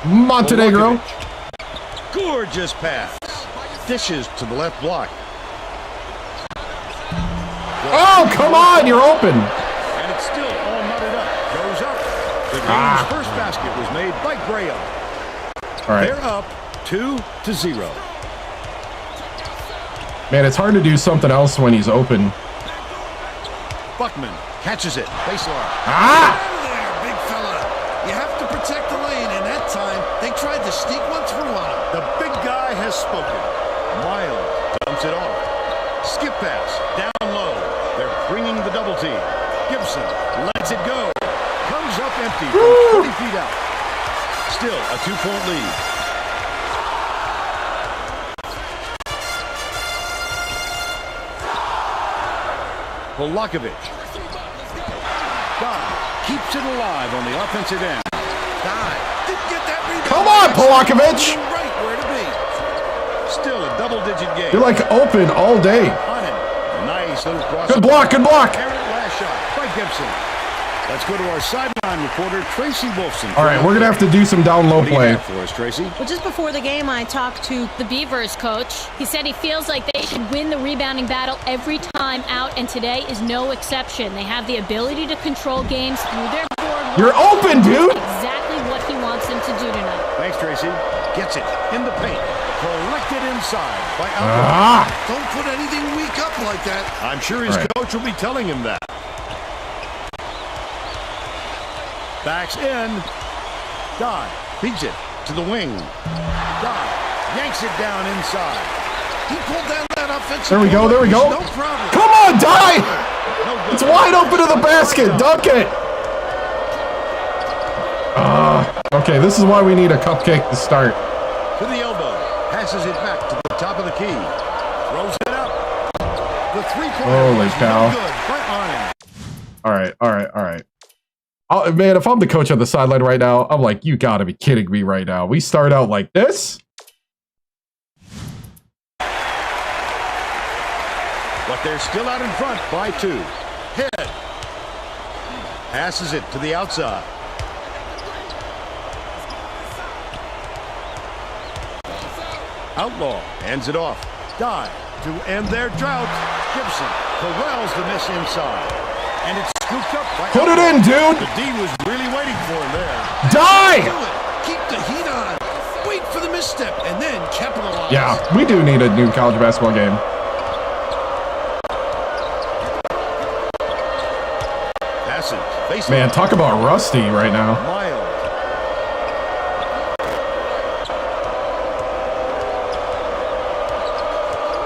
Montenegro. Gorgeous pass. Dishes to the left block. Oh, come on, you're open. And it's still all knotted up. Goes up. The game's first basket was made by Graham. All right. They're up 2-0. Man, it's hard to do something else when he's open. Buckman catches it. Baseline. Ah! There, big fella. You have to protect the lane, and that time they tried to sneak one through on him. The big guy has spoken. Miles dumps it off. Skip pass. Down low. They're bringing the double team. Gibson lets it go. Comes up empty from 20 feet out. Still a 2-point lead. Polakovich. God keeps it alive on the offensive end. Didn't get that rebound. Come on, Polakovich. Right where to be. Still a double-digit game. You're like open all day. On it. Nice little cross. Good block. Errant last shot by Gibson. Let's go to our sideline reporter, Tracy Wolfson. All right, we're going to have to do some down-low What do you play. have for us, Tracy? Well, just before the game, I talked to the Beavers coach. He said he feels like they should win the rebounding battle every time out, and today is no exception. They have the ability to control games through their board. You're open, dude. Exactly what he wants them to do tonight. Thanks, Tracy. Gets it in the paint. Collected inside by Alvarez. Don't put anything weak up like that. I'm sure his All right. coach will be telling him that. Backs in. Dodd feeds it to the wing. Dodd yanks it down inside. He pulled down that offensive. There we go. No problem. Come on, die. No good. It's wide open to the basket. Dunk it. Okay, this is why we need a cupcake to start. To the elbow. Passes it back to the top of the key. Throws it up. The three-pointer. Holy was cow. no good by Arnon. All right. Oh, man, if I'm the coach on the sideline right now, I'm like, you gotta be kidding me right now. We start out like this? But they're still out in front by 2. Head. Passes it to the outside. Outlaw ends it off. Dive to end their drought. Gibson corrals the miss inside. And it's scooped up by Put it in, dude. The D was really waiting for him there. Die! Do it. Keep the heat on. Wait for the misstep and then capitalize. Yeah, we do need a new college basketball game. Passing. Baseline. Man, talk about rusty right now. Miles.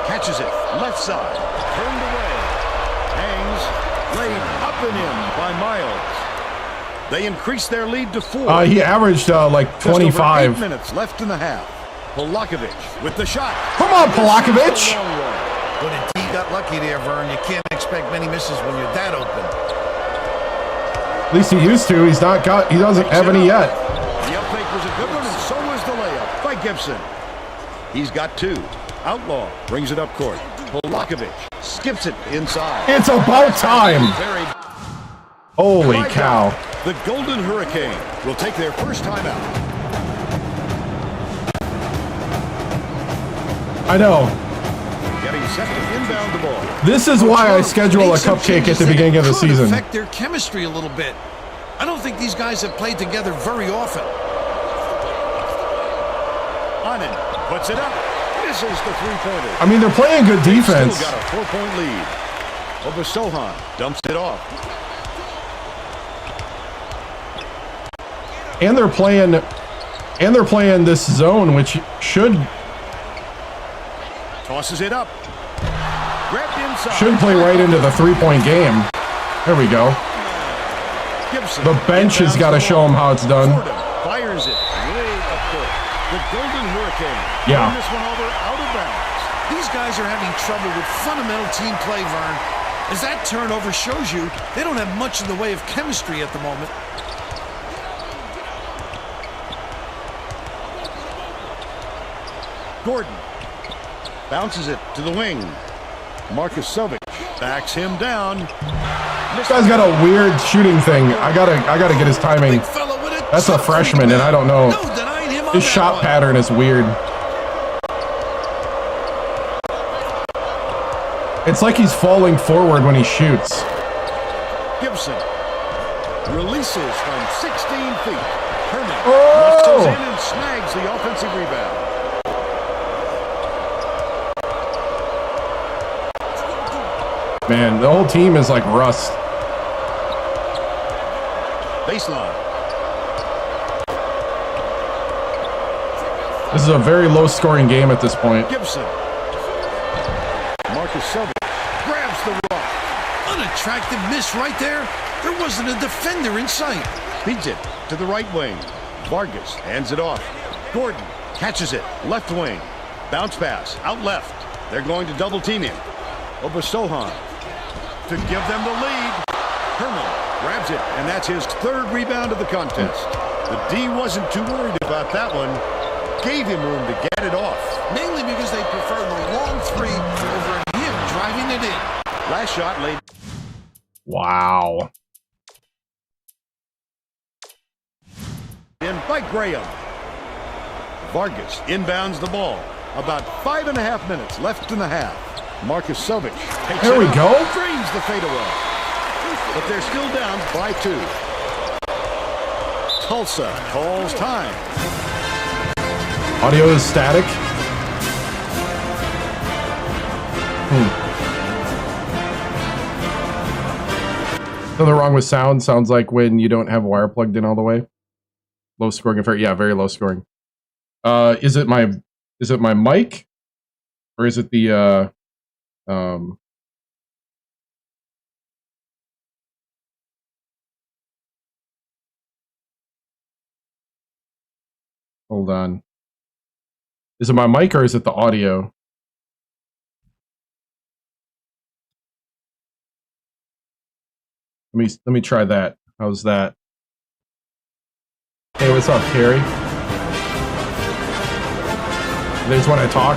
Catches it. Left side. Turned away. Hangs. Laid up and in by Miles. They increase their lead to 4. He averaged like Just over 25. 8 minutes left in the half. Polakovich with the shot. Come on, Polakovich! Long way. But he got lucky there, Vern. You can't expect many misses when you're that open. At least he used to. He doesn't have any yet. The up fake was a good one, and so was the layup by Gibson. He's got 2. Outlaw brings it up court. Polakovich skips it inside. It's about time. Very Holy by cow. God, the Golden Hurricane will take their first time out. I know. Getting set to inbound the ball. This is why I schedule a cupcake at the beginning of the season. Affect their chemistry a little bit. I don't think these guys have played together very often. Onen puts it up. Misses the three-pointer. I mean, they're playing good defense. Still got a 4-point lead. Obasohan dumps it off. And they're playing this zone, which should Tosses it up. Grabbed inside. should play right into the three-point game. There we go. Gibson The bench has inbounds got to the show ball. them how it's done. Fordham fires it way up court. The Golden Hurricane. Yeah. This one over out of bounds. These guys are having trouble with fundamental team play, Vern. As that turnover shows you, they don't have much in the way of chemistry at the moment. Gordon bounces it to the wing. Marcus Sovic backs him down. This guy's got a weird shooting thing. I gotta get his timing. Big fella with it. That's a freshman, and I don't know. No denying him on His that shot one. pattern is weird. It's like he's falling forward when he shoots. Gibson releases from 16 feet. Herman Oh! muscles in and snags the offensive rebound. Man, the whole team is like rust. Baseline. This is a very low-scoring game at this point. Gibson. Marcus Sovic grabs the rock. Unattractive miss right there. There wasn't a defender in sight. Feeds it to the right wing. Vargas hands it off. Gordon catches it. Left wing. Bounce pass. Out left. They're going to double team him. Over Sohan. To give them the lead. Herman grabs it, and that's his third rebound of the contest. The D wasn't too worried about that one. Gave him room to get it off. Mainly because they prefer the long three over him driving it in. Last shot laid. Wow. In by Graham. Vargas inbounds the ball. About 5.5 minutes left in the half. Marcus Sovic takes There it we up, go. drains the fadeaway. But they're still down by 2. Tulsa calls time. Audio is static. Nothing wrong with sound. Sounds like when you don't have wire plugged in all the way. Low scoring affair. Yeah, very low scoring. Is it my mic? Or is it the hold on. Is it my mic or is it the audio? Let me try that. How's that? Hey, what's up, Carrie? There's when I talk.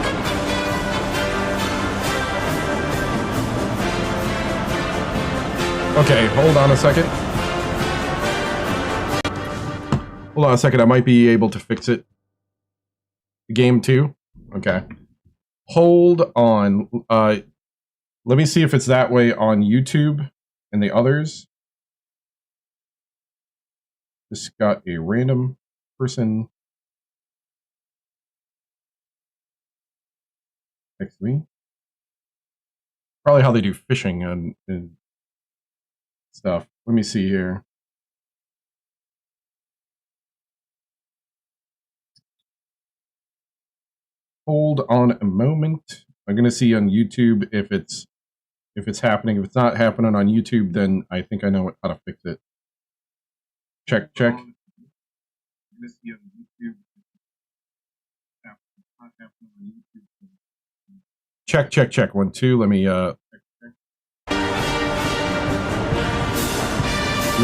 Okay, hold on a second. Hold on a second. I might be able to fix it. Game 2. Okay. Hold on. Let me see if it's that way on YouTube and the others. Just got a random person next to me. Probably how they do fishing and stuff. Let me see here. Hold on a moment. I'm gonna see on YouTube if it's happening. If it's not happening on YouTube, then I think I know how to fix it. Check. I'm gonna see on YouTube. Check. 1, 2. Let me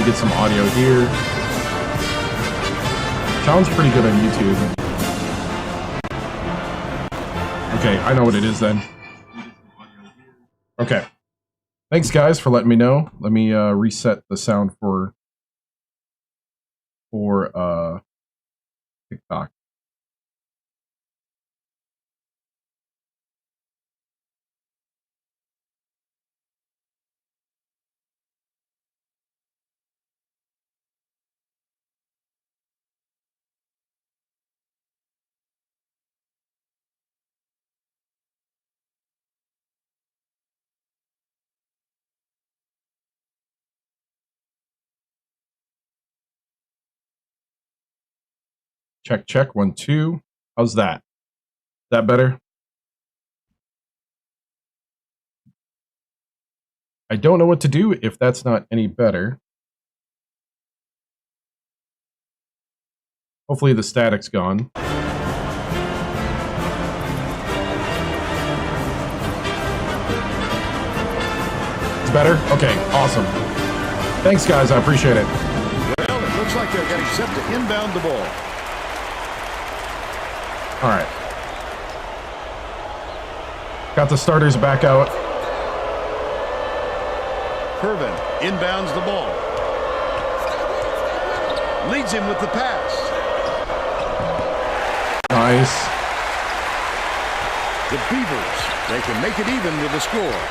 get some audio here. Sounds pretty good on YouTube. Okay, I know what it is then. Okay. Thanks, guys, for letting me know. Let me reset the sound for TikTok. Check. 1, 2. How's that? Is that better? I don't know what to do if that's not any better. Hopefully the static's gone. It's better? Okay, awesome. Thanks, guys. I appreciate it. Well, it looks like they're getting set to inbound the ball. All right. Got the starters back out. Hervin inbounds the ball. Leads him with the pass. Nice. The Beavers, they can make it even with the score.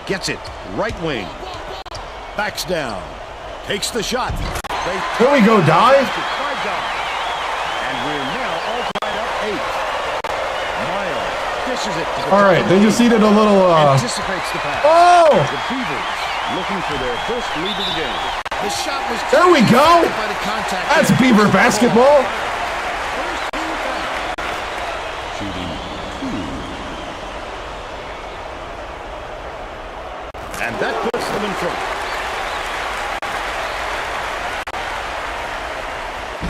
Gets it, right wing. Backs down. Takes the shot. Here we go, dive. And we're now all tied up 8. Miles dishes it to the All right, they just needed a little. Anticipates the pass. Oh! The Beavers looking for their first lead of the game. The shot was There we go. by the contact. That's there. Beaver basketball. Shooting 2. And that puts them in front.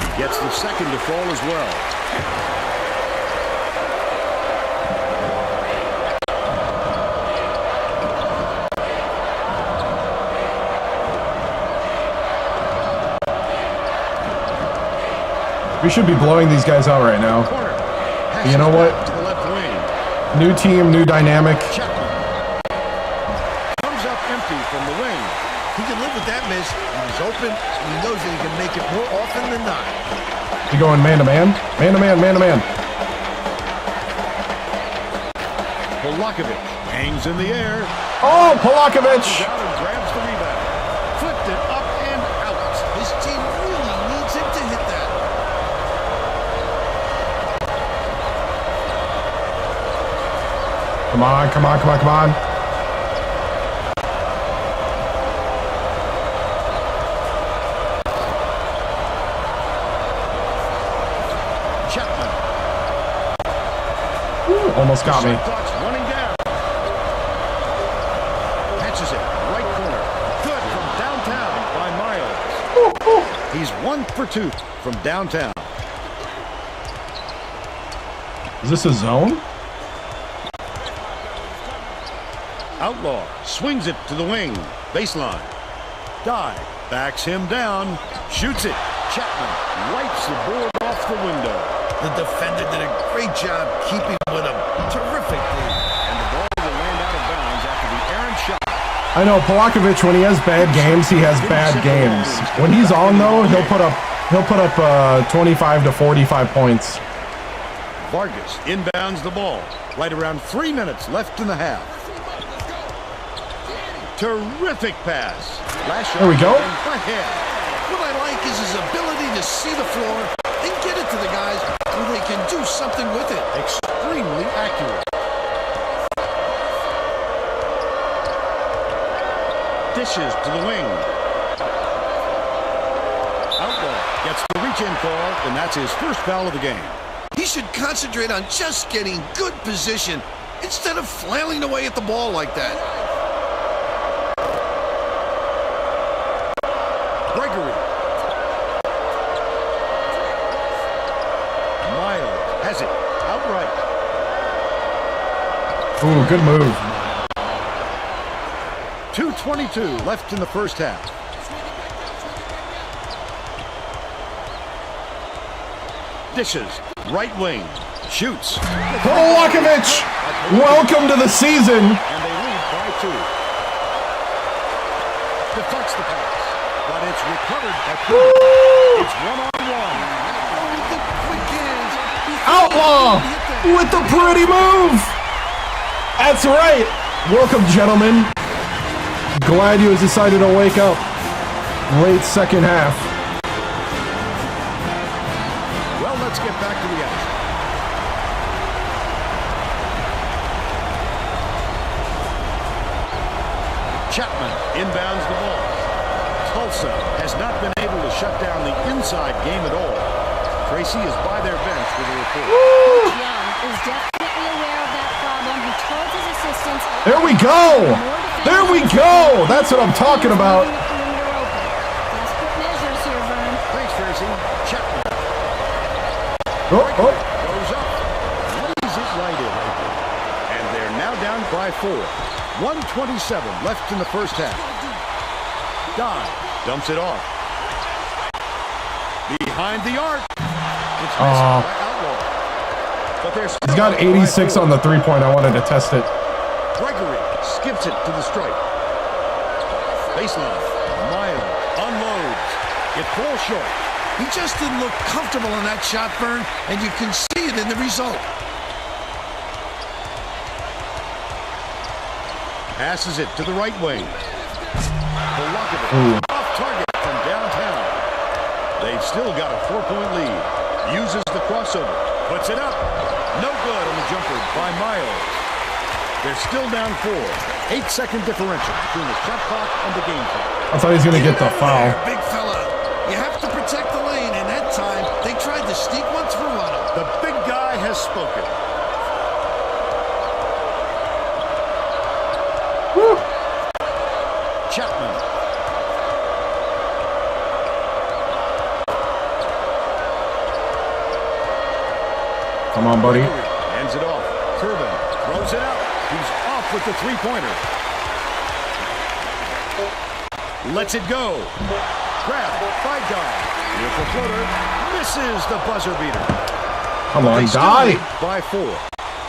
He gets the second to fall as well. We should be blowing these guys out right now. Corner. You know what? To the left wing. New team, new dynamic. Chapman. Comes up empty from the wing. He can live with that miss. He's open, and he knows that he can make it more often than not. You going man to man? Man to man, man to man. Polakovic hangs in the air. Oh, Polakovic! Out and grabs the rebound. Flipped it up and out. His team really needs him to hit that. Come on, come on, come on, come on. Chapman. Ooh, almost got me. Shot clock's running down. Catches it. Right corner. Good from downtown by Miles. He's 1 for 2 from downtown. Is this a zone? Outlaw swings it to the wing. Baseline. Dive. Backs him down. Shoots it. Chapman wipes the board off the window. The defender did a great job keeping with him. Terrific D. And the ball will land out of bounds after the errant shot. I know Polakovic, when he has bad games, he has bad games. When he's on though, he'll put up 25 to 45 points. Vargas inbounds the ball. Right around 3 minutes left in the half. Terrific pass. Last shot There we go. ahead. What I like is his ability to see the floor and get it to the guys where they can do something with it. Extremely accurate. Dishes to the wing. Outlaw gets the reach-in call, and that's his first foul of the game. He should concentrate on just getting good position instead of flailing away at the ball like that. Gregory. Miles has it outright. Ooh, good move. 2:22 left in the first half. Dishes, right wing, shoots. Polakovic, welcome to the season. And they lead by 2. Deflects the pass, but it's recovered at 3. It's 1-on-1. The quick hands. Outlaw with the pretty move. That's right. Welcome, gentlemen. Glad you decided to wake up. Late second half. Well, let's get back to the action. Chapman inbounds the ball. Tulsa has not been able to shut down the inside game at all. Tracy is by their bench with a report. Coach Young is definitely aware of that problem. He told his assistants. There we go. There we go. That's what I'm talking about. Desperate measures here, Vern. Thanks, Tracy. Chapman Oh, oh. goes up. 4. 1:27 left in the first half. Dive. Dumps it off. Behind the arc. It's missed by Outlaw. But there's He's got 86 on the three-point. I wanted to test it. Gregory skips it to the stripe. Baseline. Miles unloads. It falls short. He just didn't look comfortable in that shot, Vern, and you can see it in the result. Passes it to the right wing. Volkovich off target from downtown. They've still got a 4-point lead. Uses the crossover. Puts it up. No good on the jumper by Miles. They're still down 4. 8-second differential between the shot clock and the game clock. I thought he was going to get the foul. Big fella. You have to protect the lane, and that time they tried to sneak one through on him. The big guy has spoken. Woo. Chapman. Come on, buddy. Hands it off. Turbin throws it out. He's off with the three-pointer. Lets it go. Grab by Guy. Beautiful floater. Misses the buzzer beater. Come on, They still die. lead by 4.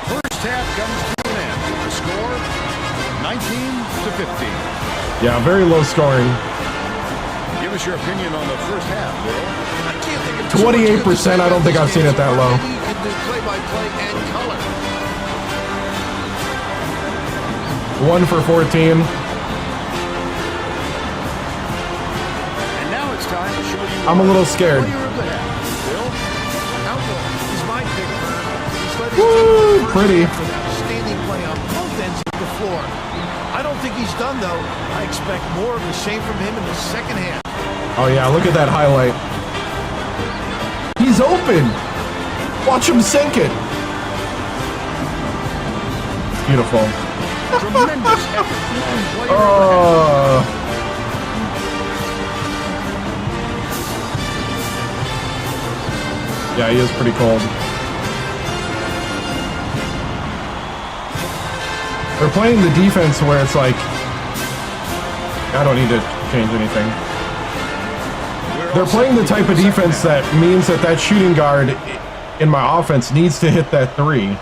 First half comes to an end with the score 19-15. Yeah, very low scoring. Give us your opinion on the first half, Bill. I can't think of too much good to 28%. say I don't about think this I've seen game it that so far. low. Maybe you can do play-by-play and color. 1 for 14. And now it's time to show you. I'm a little scared. Player of the half. Bill. Outlaw is my pick. He's led his Woo, team to pretty. first half with outstanding play on both ends of the floor. I don't think he's done, though. I expect more of the same from him in the second half. Oh, yeah, look at that highlight. He's open. Watch him sink it. Beautiful. Tremendous effort. Player of the half. Oh. Yeah, he is pretty cold. They're playing the defense where it's like, I don't need to change anything. They're playing the type of defense that means that that shooting guard in my offense needs to hit that 3.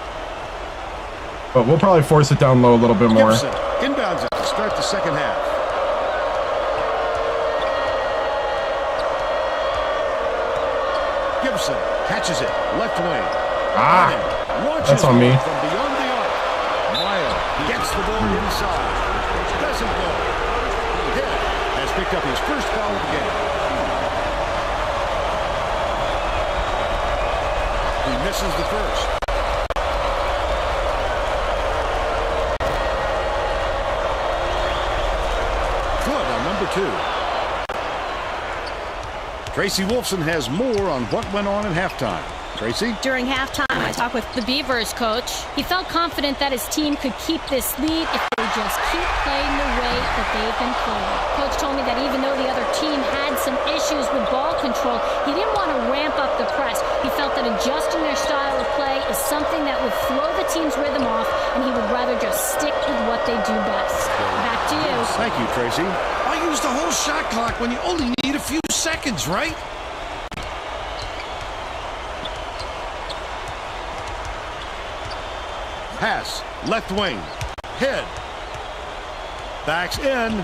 But we'll probably force it down low a little bit more. Gibson inbounds it to start the second half. Gibson catches it left wing. Ah, Launches that's on me. From beyond the arc. Mile gets the ball inside. Doesn't go. Hill has picked up his first foul of the game. He misses the first. Good on number 2. Tracy Wolfson has more on what went on at halftime. Tracy? During halftime, I talked with the Beavers coach. He felt confident that his team could keep this lead if they just keep playing the way that they've been playing. Coach told me that even though the other team had some issues with ball control, he didn't want to ramp up the press. He felt that adjusting their style of play is something that would throw the team's rhythm off, and he would rather just stick with what they do best. Back to you. Thank you, Tracy. Why use the whole shot clock when you only need a few seconds, right? Pass, left wing, head, backs in,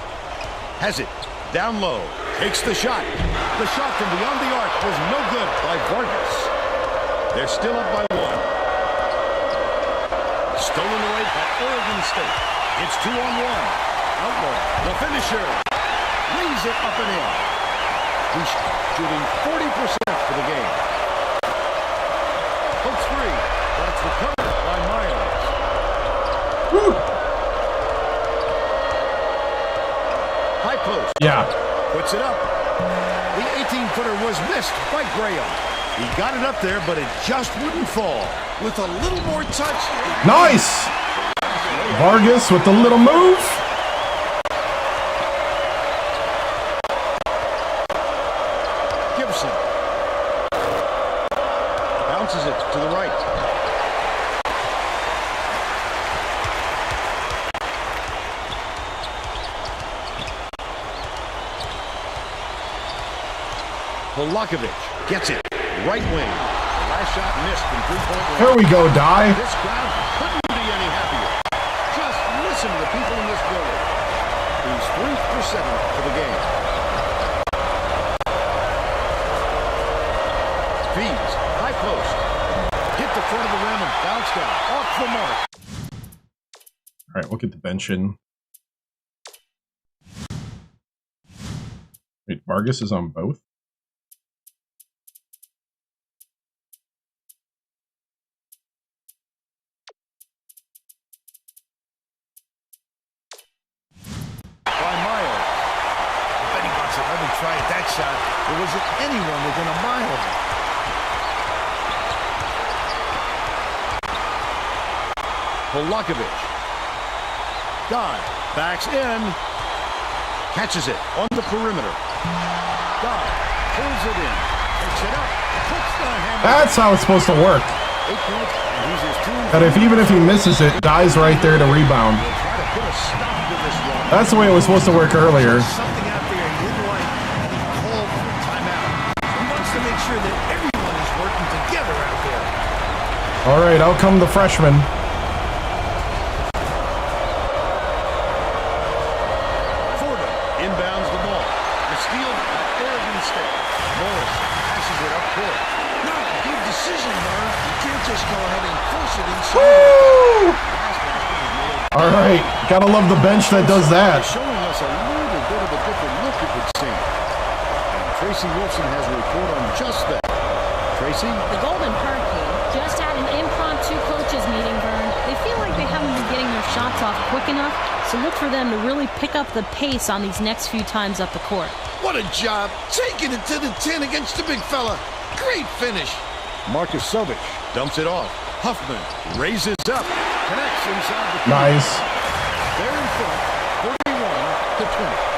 has it, down low, takes the shot. The shot from beyond the arc was no good by Vargas. They're still up by 1. Stolen away by Oregon State. It's 2-on-1. Outlaw, the finisher, lays it up and in. He's shooting 40% for the game. Hooks 3, that's recovered by Miles. Woo. High post. Yeah. Puts it up. The 18-footer was missed by Graham. He got it up there, but it just wouldn't fall. With a little more touch. Nice. Vargas with the little move. Gibson bounces it to the right. Polakovic gets it. Right wing. Last shot missed from three-point range. Here we go, Die. This crowd couldn't be any happier. Just listen to the people in this building. He's 3 for 7 for the game. Feeds. High post. Hit the front of the rim and bounced out. Off the mark. All right, we'll get the bench in. Wait, Vargas is on both? Tried that shot. There wasn't anyone within a mile of it. Polakovic. Dodd backs in. Catches it on the perimeter. Dodd pulls it in. Picks it up. Puts the hammer. That's how it's supposed to work. 8 points, and he's his 2. And even if he misses it, Die's right there to rebound. He'll try to put a stop to this run. That's the way it was supposed to work earlier. Something out there he didn't like, and he called for a timeout. He wants to make sure that everyone is working together out there. All right, out come the freshman. Fordham inbounds the ball. The steal by Oregon State. Morris passes it up court. Not a good decision, Murr. You can't just go ahead and force it inside. Woo! All right, gotta love the bench that does that. Showing us a little bit of a different look, it would seem. And Tracy Wilson has a report on just that. Tracy? The Golden Hurricane just had an impromptu coaches meeting, Vern. They feel like they haven't been getting their shots off quick enough, so look for them to really pick up the pace on these next few times up the court. What a job. Taking it to the 10 against the big fella. Great finish. Marcus Sovich dumps it off. Huffman raises up. Connects inside the paint. Nice. They're in front, 31-20.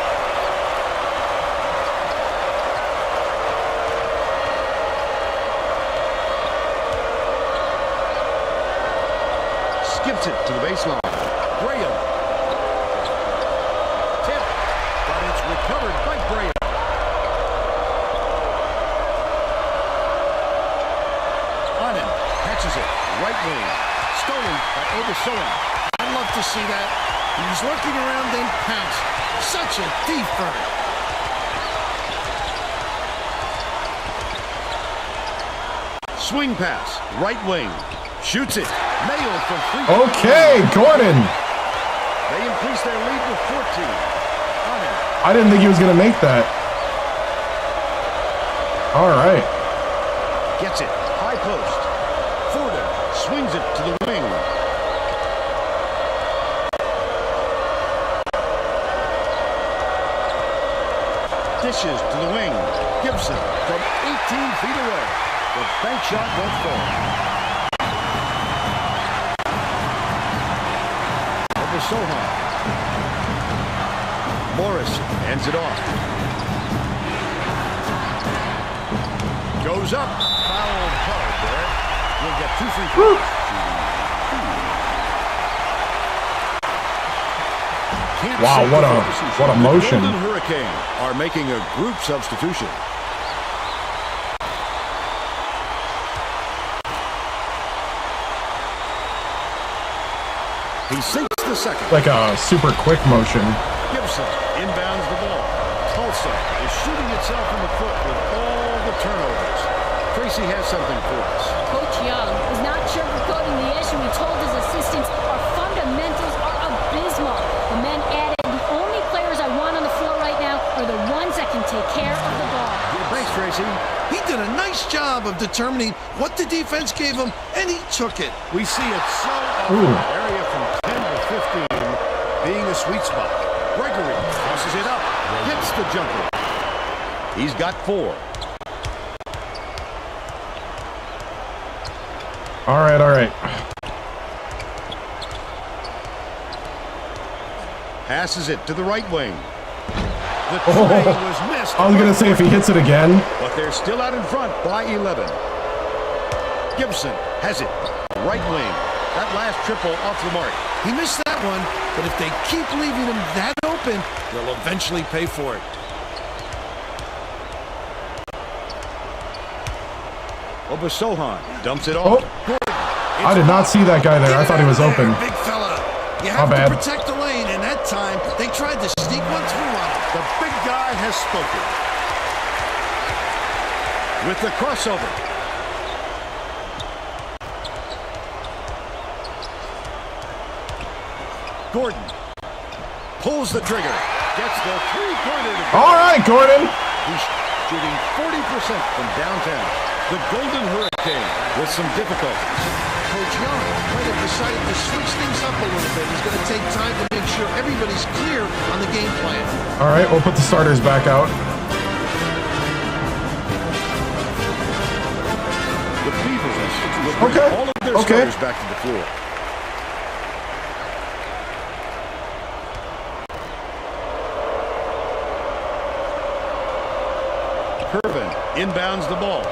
Skips it to the baseline. Graham. Tip. But it's recovered by Graham. Onen catches it. Right wing. Stolen by Obasola. I'd love to see that. He was looking around, then pounced. Such a thief, Vern. Swing pass. Right wing. Shoots it. Nailed from free. Okay, Gordon. They increase their lead to 14. Onen. I didn't think he was gonna make that. All right. Gets it. High post. Fordham swings it to the wing. Dishes to the wing. Gibson from 18 feet away. The bank shot won't fall. Over Sohan. Morris ends it off. Goes up. Fouled hard there. He'll get 2 free throws. Wow, what a motion. The Golden Hurricane are making a group substitution. He sinks the second. Like a super quick motion. Gibson inbounds the ball. Tulsa is shooting itself in the foot with all the turnovers. Tracy has something for us. Coach Young is not sugarcoating the issue. He told his assistants our fundamentals are abysmal. The men added, the only players I want on the floor right now are the ones that can take care of the ball. Thanks, Tracy. He did a nice job of determining what the defense gave him, and he took it. We see it so often. Area from 10 to 15 being a sweet spot. Gregory tosses it up, hits the jumper. He's got 4. All right, all right. Passes it to the right wing. The tray was missed. I was going to say if he hits it again. But they're still out in front by 11. Gibson has it. Right wing. That last triple off the mark. He missed that one, but if they keep leaving him that open, they'll eventually pay for it. Obasohan dumps it off. Oh. I did not see that guy there. I thought he was open. Big fella. You have to protect the lane, and that time they tried to sneak one through on him. The big guy has spoken. With the crossover. Gordon pulls the trigger. Gets the three-pointer. All right, Gordon. He's shooting 40% from downtown. The Golden Hurricane with some difficulties. Coach Young might have decided to switch things up a little bit. He's going to take time to make sure everybody's clear on the game plan. All right, we'll put the starters back out. The Beavers will bring all of their starters back to the floor. Curvin inbounds the ball.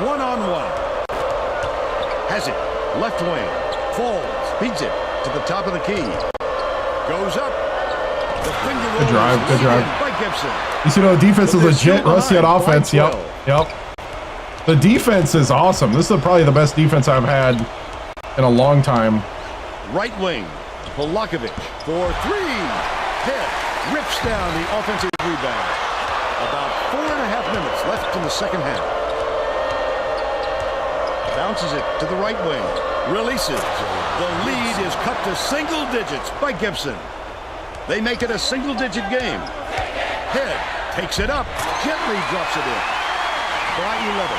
One-on-one. Has it. Left wing. Falls. Beats it to the top of the key. Goes up. The finger roll. Good drive. Good drive. By Gibson. You see, the defense is legit. Rusty on offense. Yep. Yep. The defense is awesome. This is probably the best defense I've had in a long time. Right wing. Polakovic for three. Head. Rips down the offensive rebound. About 4.5 minutes left in the second half. Bounces it to the right wing. Releases. The lead is cut to single digits by Gibson. They make it a single-digit game. Head takes it up. Gently drops it in. By 11.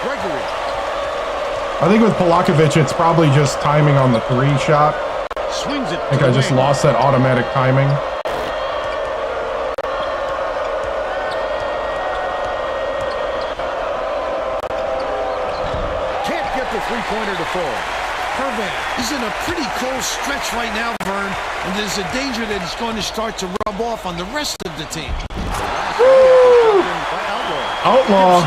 Gregory. I think with Polakovic, it's probably just timing on the three shot. Swings it. I think I just lost that automatic timing. Can't get the three-pointer to fall. Curvan is in a pretty cold stretch right now, Vern, and there's a danger that he's going to start to rub off on the rest of the team. Outlaw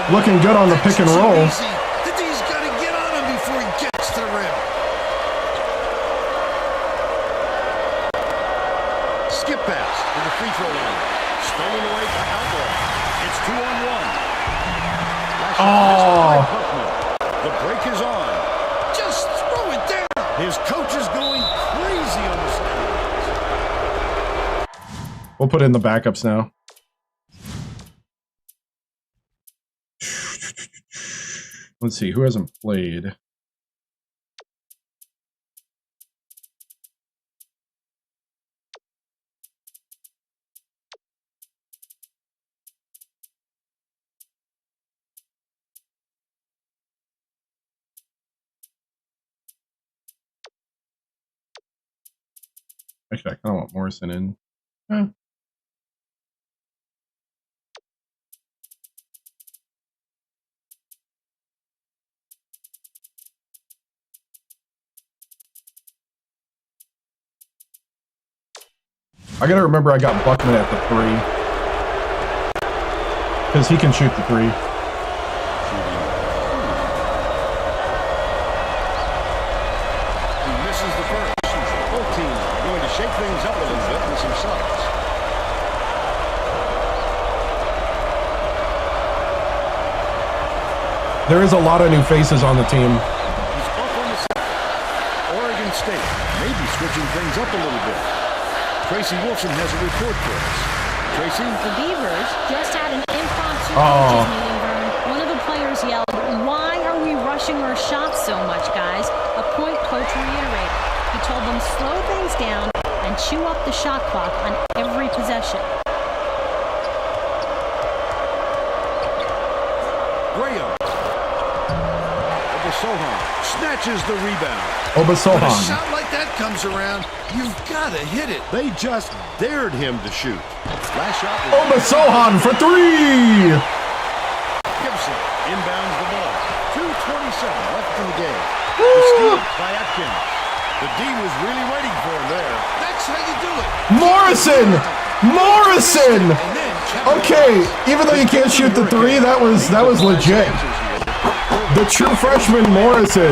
looking good on the pick and roll. The D's got to get on him before he gets to the rim. Skip pass to the free throw line. Stolen away by Outlaw. It's 2-on-1. Oh. The break is on. Just throw it down. His coach is going crazy on the sidelines. We'll put in the backups now. Let's see, who hasn't played? Actually, I kind of want Morrison in. I gotta remember I got Buckman at the 3. Because he can shoot the 3. He misses the first. Both teams are going to shake things up a little bit with some subs. There is a lot of new faces on the team. He's up on the set. Oregon State may be switching things up a little bit. Tracy Wilson has a report for us. Tracy? The Beavers just had an impromptu coaches meeting, Vern. One of the players yelled, "Why are we rushing our shots so much, guys?" A point coach reiterated. He told them slow things down and chew up the shot clock on every possession. Graham. Obasohan snatches the rebound. When a Obasohan. shot like that comes around, you've got to hit it. They just dared him to shoot. Last shot was Obasohan for 3! Gibson inbounds the ball. 2:27 left in the game. The steal by Atkins. The D was really waiting for him there. That's how you do it. Morrison! Morrison! And then Kevin Okay, even though you can't shoot the 3, that was legit. The true freshman Morrison.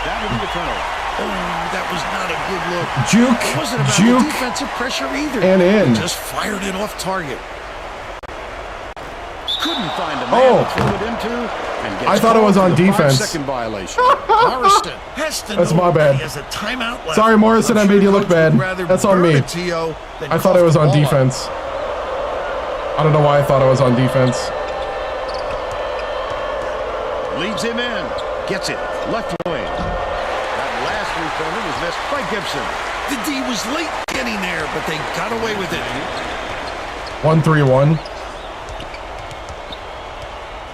That would be a turnover. Oh, that was not a good look. Juke, It wasn't about the juke, defensive pressure either. and in. Just fired it off target. Couldn't find a man to throw it into. And gets I thought it was called on for the defense. 5-second violation. Morrison has to That's know my bad. he has a timeout left. Sorry, Morrison, I I'm made you sure look coach bad. would rather That's on burn me. a TO than I thought it cough was the on ball up. defense. I don't know why I thought it was on defense. Leads him in. Gets it. Left wing. That last three-pointer was missed by Gibson. The D was late getting there, but they got away with it. 1-3-1.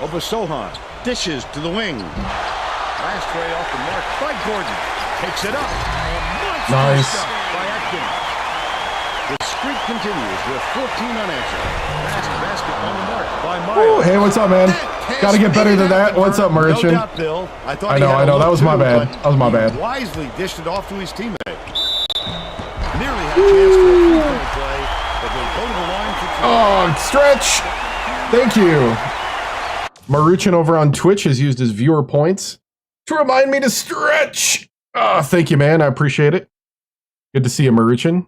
Obasohan dishes to the wing. Last tray off the mark by Gordon. Takes it up. Nice. By Atkins. The streak continues with 14 unanswered. Last basket on the mark by Ooh, Miles. hey, what's up, man? Got to get better than that. What's up, No Merchant? doubt, Bill. I thought I he know, had I a know. look That was my too, bad. but That was my he bad. wisely dished it off to his teammate. Nearly had a chance for a three-point play, but they go to the line for three. Oh, stretch. Thank you. Maruchan over on Twitch has used his viewer points to remind me to stretch. Oh, thank you, man. I appreciate it. Good to see you, Maruchan.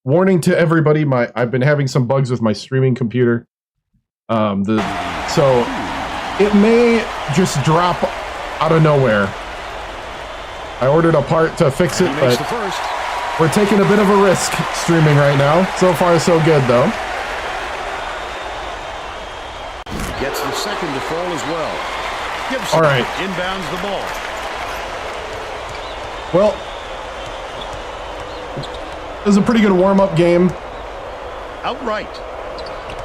Warning to everybody, I've been having some bugs with my streaming computer. So it may just drop out of nowhere. I ordered a part to fix it, He makes but the first. we're taking a bit of a risk streaming right now. So far, so good, though. Gets the second to fall as well. Gibson All right. inbounds the ball. Well, it was a pretty good warm-up game. Outright.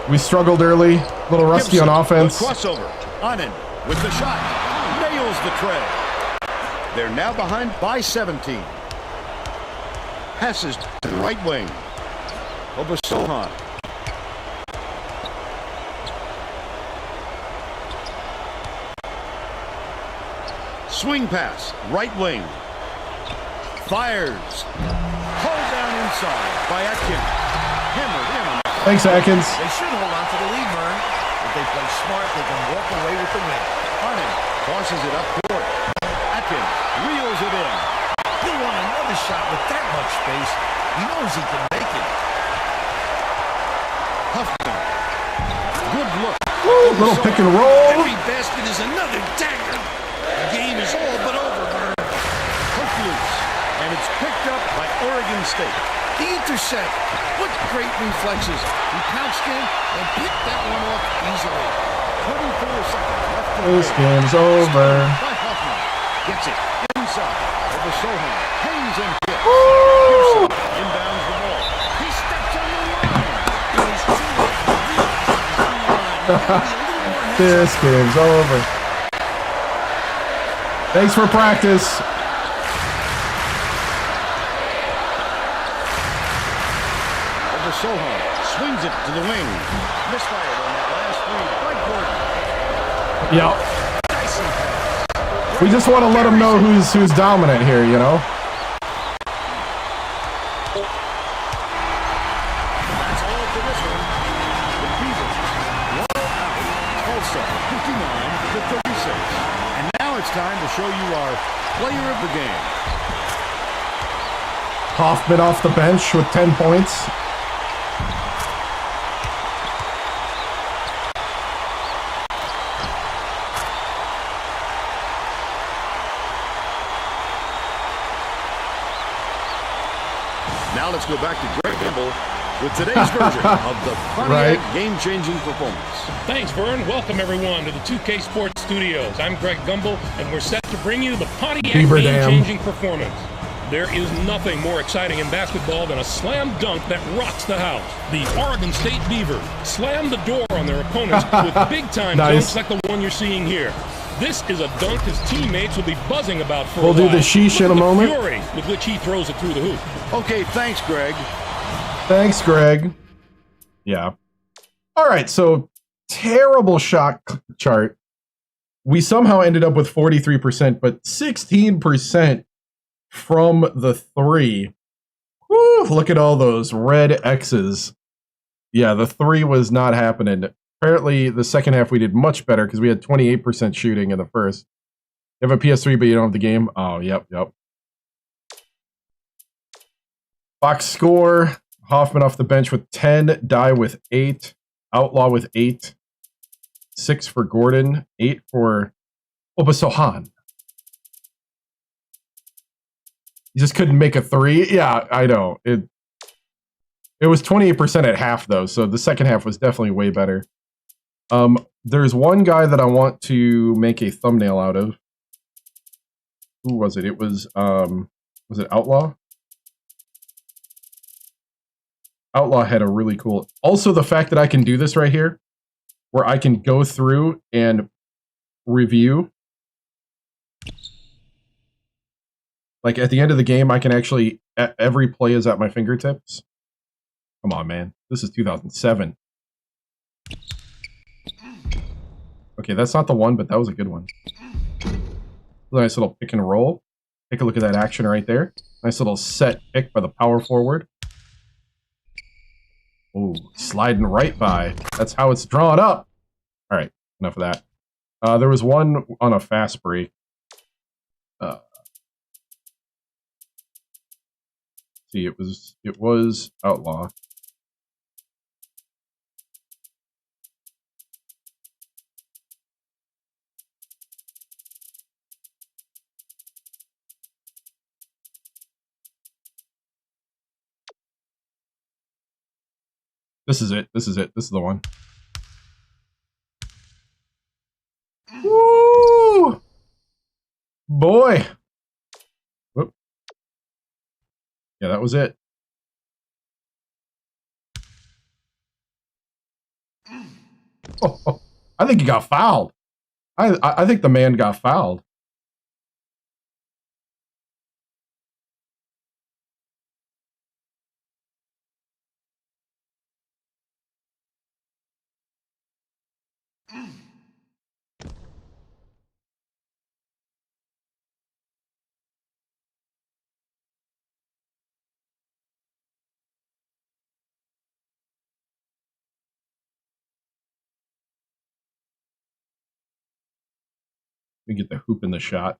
We struggled early, a little rusty Gibson, on offense. The crossover. Onen with the shot. Nails the tray. They're now behind by 17. Passes to the right wing. Obasohan. Swing pass. Right wing. Fires. Pulled down inside by Atkins. Hammered in on the Thanks, Atkins. They should hold on to the lead, Vern. If they play smart, they can walk away with the win. Onen tosses it up court. Atkins reels it in. He'll want another shot with that much space. He knows he can make it. Huffman. Good look. Woo, little pick and roll. Every basket is another dagger. The game is all but over, Vern. Hook loose. And it's picked up by Oregon State. The intercept. What great reflexes. He pounced in and picked that one off easily. 24 seconds left to This play. game's over. By Huffman. Gets it. Inside. Obasohan. Hangs and hits. Gibson inbounds the ball. He steps on the line. It was too late to realize he was on the line. He had to be a little more hesitant. This game's over. Thanks for practice. Obasohan swings it to the wing. Misfired on that last three by Gordon. Yep. Dyson pass. We just want to let them know who's dominant here, you know? That's all for this one. The Beavers blow out Tulsa 59-36. And now it's time to show you our player of the game. Hoffman off the bench with 10 points. Now let's go back to Greg Gamble with today's version of the Pontiac game-changing performance. Thanks, Vern. Welcome, everyone, to the 2K Sports Studios. I'm Greg Gumbel, and we're set to bring you the Pontiac Beaver Dam. game-changing performance. There is nothing more exciting in basketball than a slam dunk that rocks the house. The Oregon State Beavers slam the door on their opponents with big-time Nice. dunks like the one you're seeing here. This is a dunk his teammates will be buzzing about for We'll a do while. the sheesh Look in a at the moment. fury with which he throws it through the hoop. Okay, thanks, Greg. Thanks, Greg. Yeah. All right, so terrible shot chart. We somehow ended up with 43%, but 16% from the three. Whew, look at all those red X's. Yeah, the three was not happening. Apparently, the second half we did much better because we had 28% shooting in the first. You have a PS3, but you don't have the game? Oh, yep. Box score. Hoffman off the bench with 10. Dye with 8. Outlaw with 8. 6 for Gordon. 8 for Obasohan. You just couldn't make a 3? Yeah, I know. It was 28% at half, though, so the second half was definitely way better. There's one guy that I want to make a thumbnail out of. Who was it? It was it Outlaw? Outlaw had a really cool... Also, the fact that I can do this right here, where I can go through and review. Like, at the end of the game, I can actually... Every play is at my fingertips. Come on, man. This is 2007. Okay, that's not the one, but that was a good one. Nice little pick and roll. Take a look at that action right there. Nice little set pick by the power forward. Ooh, sliding right by. That's how it's drawn up. All right, enough of that. There was one on a fast break. See, it was Outlaw. This is it. This is it. This is the one. Woo! Boy! Whoop. Yeah, that was it. Oh, I think he got fouled. I think the man got fouled. We get the hoop in the shot.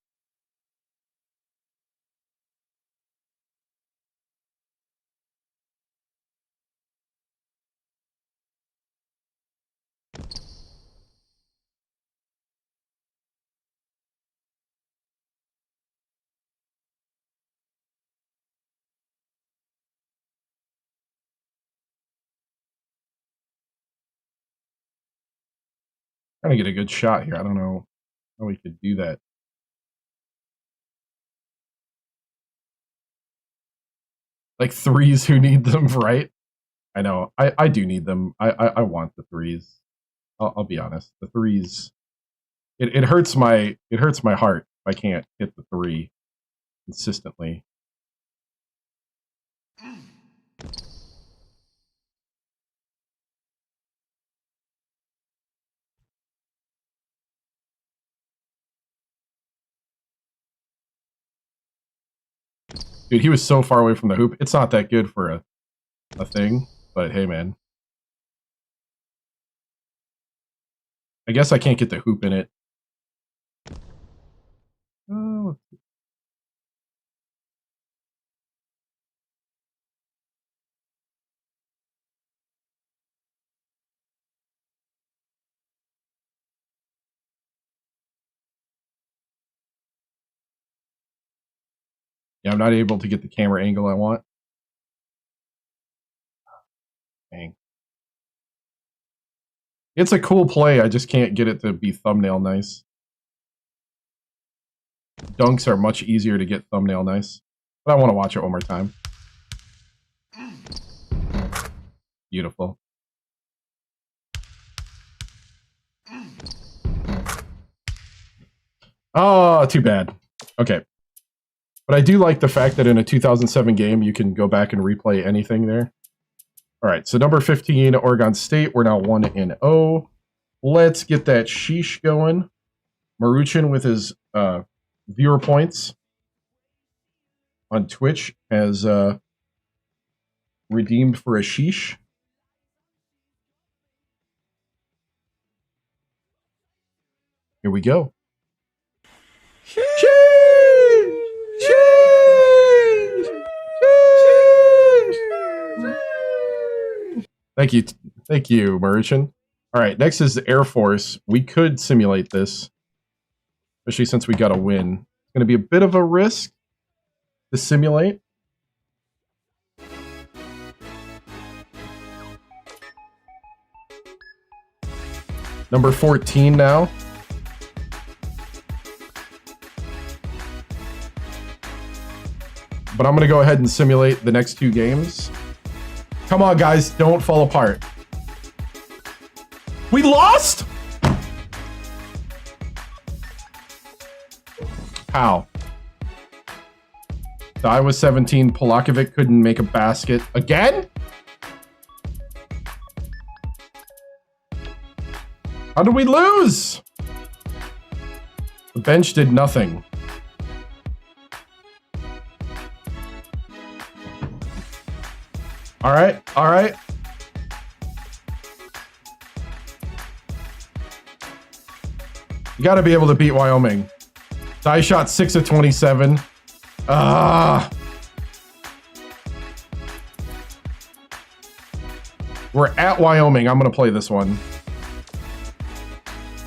Trying to get a good shot here. I don't know how we could do that. Like threes, who need them, right? I know. I do need them. I want the threes. I'll be honest. The threes. It hurts my heart if I can't hit the 3 consistently. Dude, he was so far away from the hoop. It's not that good for a thing, but hey, man. I guess I can't get the hoop in it. Oh. Yeah, I'm not able to get the camera angle I want. Dang. It's a cool play, I just can't get it to be thumbnail nice. Dunks are much easier to get thumbnail nice. But I want to watch it one more time. Beautiful. Oh, too bad. Okay. But I do like the fact that in a 2007 game, you can go back and replay anything there. All right, so number 15, Oregon State. We're now 1-0. Let's get that sheesh going. Maruchin with his viewer points on Twitch has redeemed for a sheesh. Here we go. Sheesh! Sheesh! Sheesh! Thank you. Thank you, Merchant. All right, next is the Air Force. We could simulate this, especially since we got a win. It's going to be a bit of a risk to simulate. Number 14 now. But I'm going to go ahead and simulate the next 2 games. Come on, guys. Don't fall apart. We lost? How? I was 17. Polakovic couldn't make a basket. Again? How did we lose? The bench did nothing. All right, all right. You got to be able to beat Wyoming. I shot 6 of 27. We're at Wyoming. I'm going to play this one.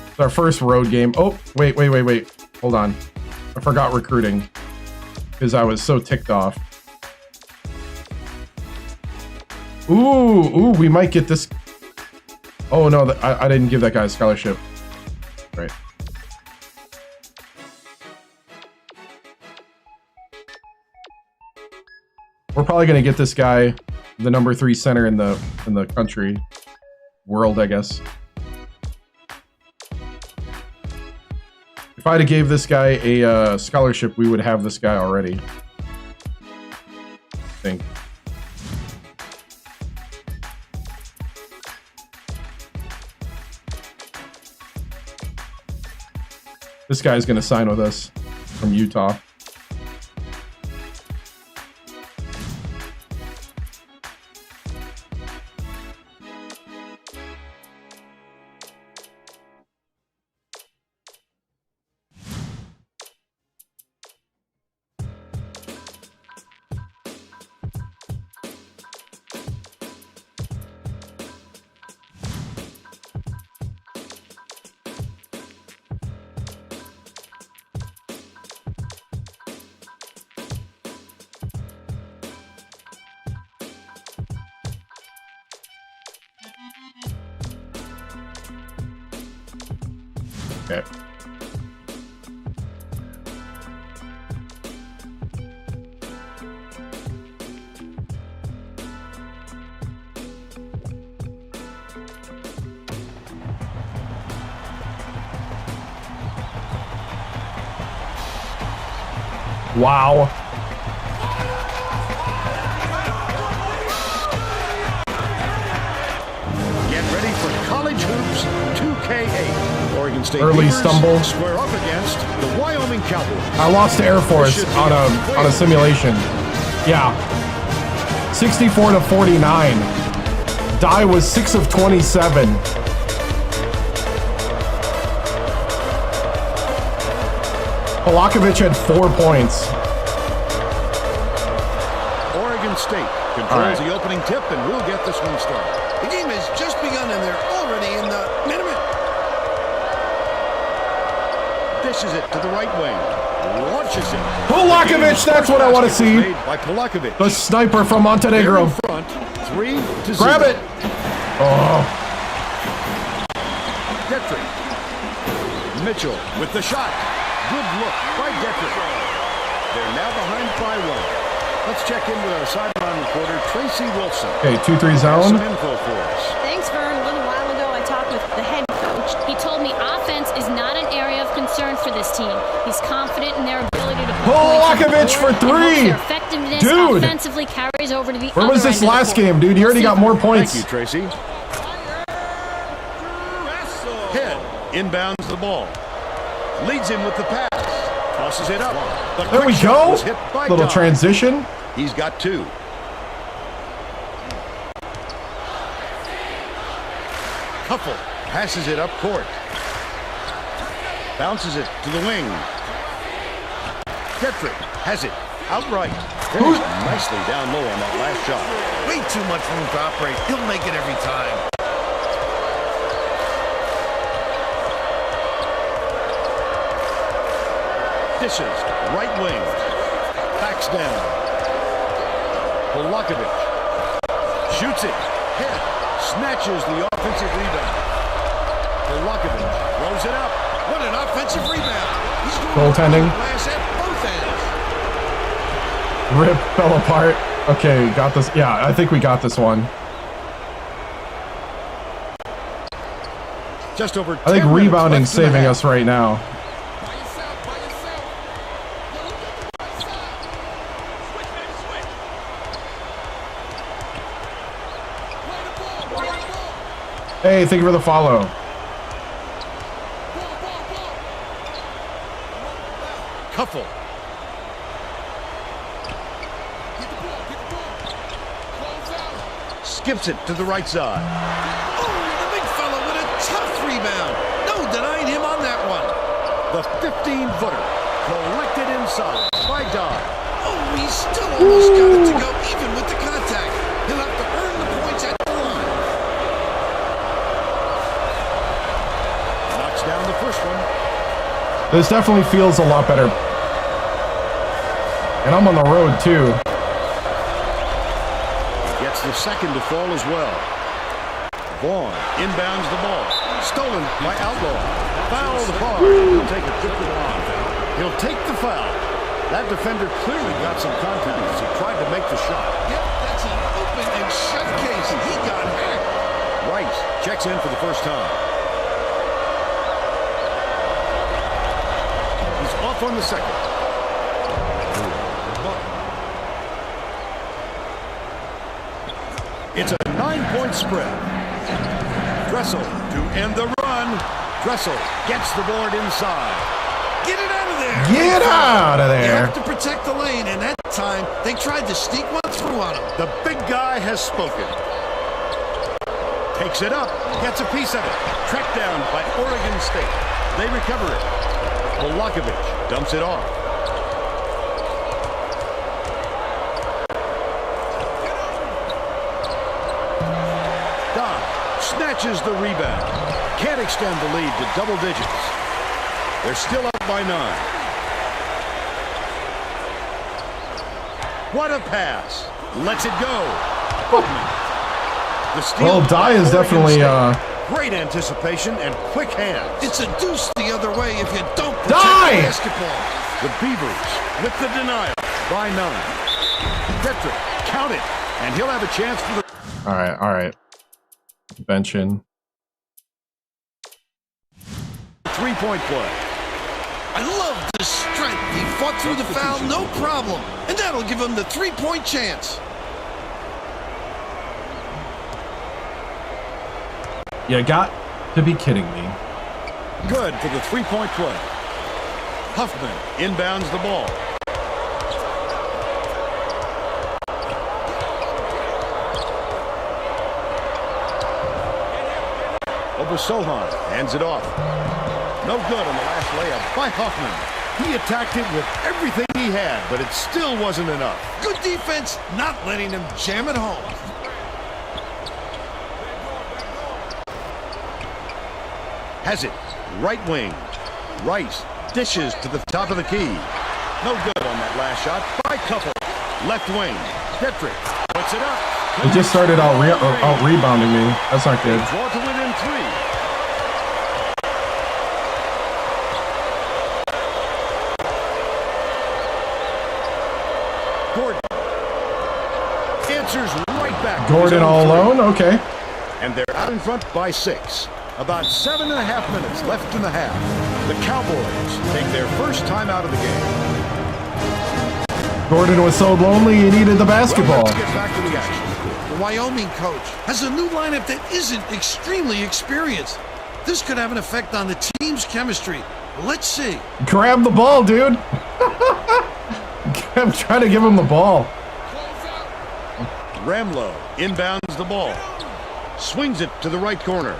It's our first road game. Oh, wait. Hold on. I forgot recruiting because I was so ticked off. Ooh, we might get this. Oh, no, I didn't give that guy a scholarship. Right. We're probably going to get this guy the number 3 center in the country. World, I guess. If I'd have gave this guy a scholarship, we would have this guy already. I think. This guy's going to sign with us from Utah. Okay. Wow. Get ready for College Hoops 2K8. Oregon State Early Beavers stumble. square up against the Wyoming Cowboys. I lost to Air Force on a simulation. Yeah. 64 to 49. Dye was 6 of 27. Polakovic had 4 points. Oregon State controls the opening tip, and we'll get this one started. The game has just begun, and they're already in the minimum. Dishes it to the right wing. Launches it. Polakovic, that's what I want to see. Made by Polakovic. The sniper from Montenegro. Front, 3-0. Grab it. Oh. Detrick. Mitchell with the shot. Good look by Detrick. They're now behind by 1. Let's check in with our sideline reporter, Tracy Wilson. Okay, 2-3 zone. Some info for us. Thanks, Vern. A little while ago, I talked with the head coach. He told me offense is not an area of concern for this team. He's confident in their ability to put Polakovic for 3. Their effectiveness Dude. offensively carries over to the Where was this last game, dude? You already got more points. Thank you, Tracy. Head inbounds the ball. Leads him with the pass. Tosses it up. The There we quick shot go. was hit by Little Dye. transition. He's got 2. Huffle passes it up court. Bounces it to the wing. Detrick has it. outright. Finished nicely down low on that last shot. Way too much room to operate. He'll make it every time. Dishes, right wing. Backs down. Polakovic shoots it. Hit. Snatches the offensive rebound. Polakovic throws it up. What an offensive rebound. He's doing goaltending. glass at both ends. Rip fell apart. Okay, got this. Yeah, I think we got this one. Just over. I think rebounding's saving us right now. Hey, thank you for the follow. Couple. Skips it to the right side. Oh, the big fella with a tough rebound. No denying him on that one. The 15-footer collected inside by Dodd. Oh, he's still almost got it to go even with the contact. He'll have to earn the points at the line. Knocks down the first one. This definitely feels a lot better. And I'm on the road too. Gets the second to fall as well. Vaughn inbounds the ball. Stolen by Outlaw. Fouled hard. He'll take a trip to the line. He'll take the foul. That defender clearly got some contact as he tried to make the shot. Yep, that's an open and shut case. He got hacked. Rice checks in for the first time. He's off on the second. It's a 9-point spread. Dressel to end the run. Dressel gets the board inside. Get it out of there. Get out of You there. have to protect the lane, and that time they tried to sneak one through on him. The big guy has spoken. Takes it up, gets a piece of it. Tracked down by Oregon State. They recover it. Polakovic dumps it off. Dodd snatches the rebound. Can't extend the lead to double digits. They're still up by 9. What a pass. Lets it go. The steal. Well, Dye is definitely Great anticipation and quick hands. It's a deuce the other way if you don't protect Die! the basketball. The Beavers with the denial by 9. Petrick, count it, and he'll have a chance for the... all right. Benching. 3-point play. I love the strength. He fought through the foul, no problem. And that'll give him the 3-point chance. You got to be kidding me. Good for the 3-point play. Huffman inbounds the ball. Sohan hands it off. No good on the last layup by Huffman. He attacked it with everything he had, but it still wasn't enough. Good defense, not letting him jam it home. Has it. Right wing. Rice dishes to the top of the key. No good on that last shot by Couple. Left wing. Petrick puts it up. He just started out rebounding me. That's not good. Draw to within 3. Gordon answers right back. Gordon all alone? Okay. And they're out in front by 6. About 7.5 minutes left in the half. The Cowboys take their first time out of the game. Gordon was so lonely he needed the basketball. Well, let's get back to the action. The Wyoming coach has a new lineup that isn't extremely experienced. This could have an effect on the team's chemistry. Let's see. Grab the ball, dude. I'm trying to give him the ball. Ramlow inbounds the ball. Swings it to the right corner.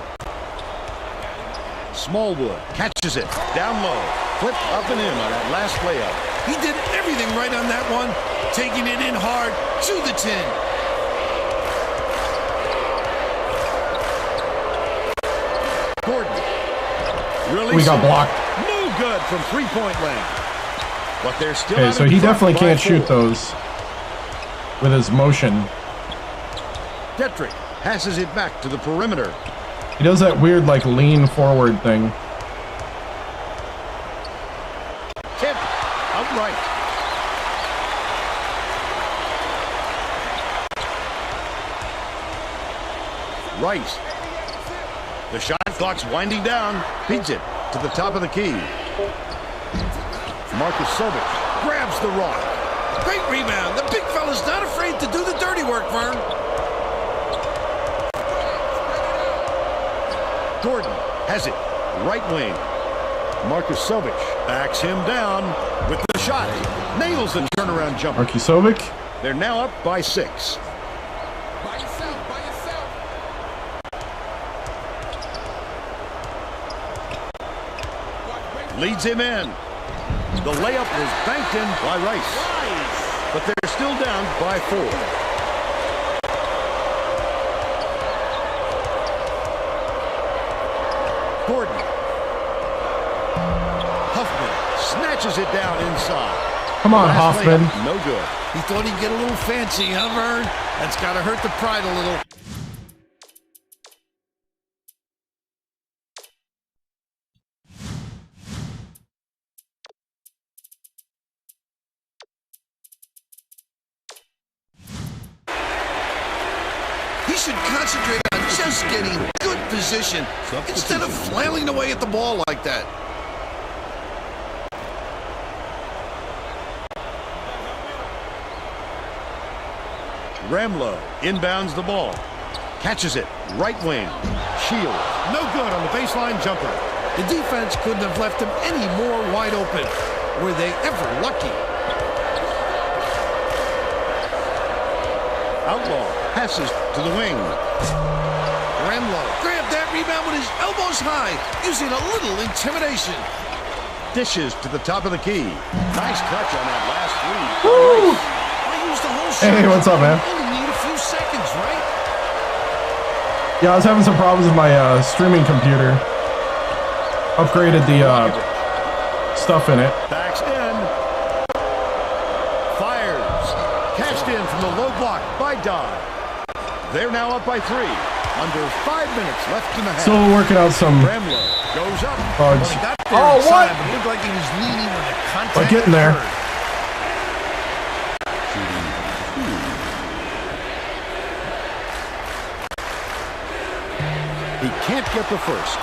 Smallwood catches it down low. Flip up and in on that last layup. He did everything right on that one, taking it in hard to the tin. Gordon. Really We got blocked. No good from three-point land. But they're still Okay, out so in he front definitely by can't 4. shoot those with his motion. Detrick passes it back to the perimeter. He does that weird, like, lean forward thing. Tip outright. Rice. The shot clock's winding down. Beats it to the top of the key. Marcus Sobich grabs the rock. Great rebound. The big fella's not afraid to do the dirty work, Vern. Gordon has it. Right wing. Marcus Sobich backs him down with the shot. Nails the turnaround jumper. Markisovic. They're now up by 6. Leads him in. The layup was banked in by Rice. But they're still down by 4. Gordon. Huffman snatches it down inside. Come on, Last Hoffman. layup, no good. He thought he'd get a little fancy, huh, Vern? That's got to hurt the pride a little. He should concentrate on just getting good position instead of flailing away at the ball like that. Ramlow inbounds the ball. Catches it. Right wing. Shield. No good on the baseline jumper. The defense couldn't have left him any more wide open. Were they ever lucky? Outlaw passes to the wing. Ramlow grabbed that rebound with his elbows high, using a little intimidation. Dishes to the top of the key. Nice touch on that last three. Woo! I used the whole Hey, shot. what's up, man? Only need a few seconds, right? Yeah, I was having some problems with my streaming computer. Upgraded the stuff in it. Backs in. Fires. Cashed in from the low block by Dodd. They're now up by 3. Under 5 minutes left in the half. Still working out some Ramlow goes up. bugs. Oh, what? It looked like he was leaning when the contact We're getting there. occurred. He can't get the first.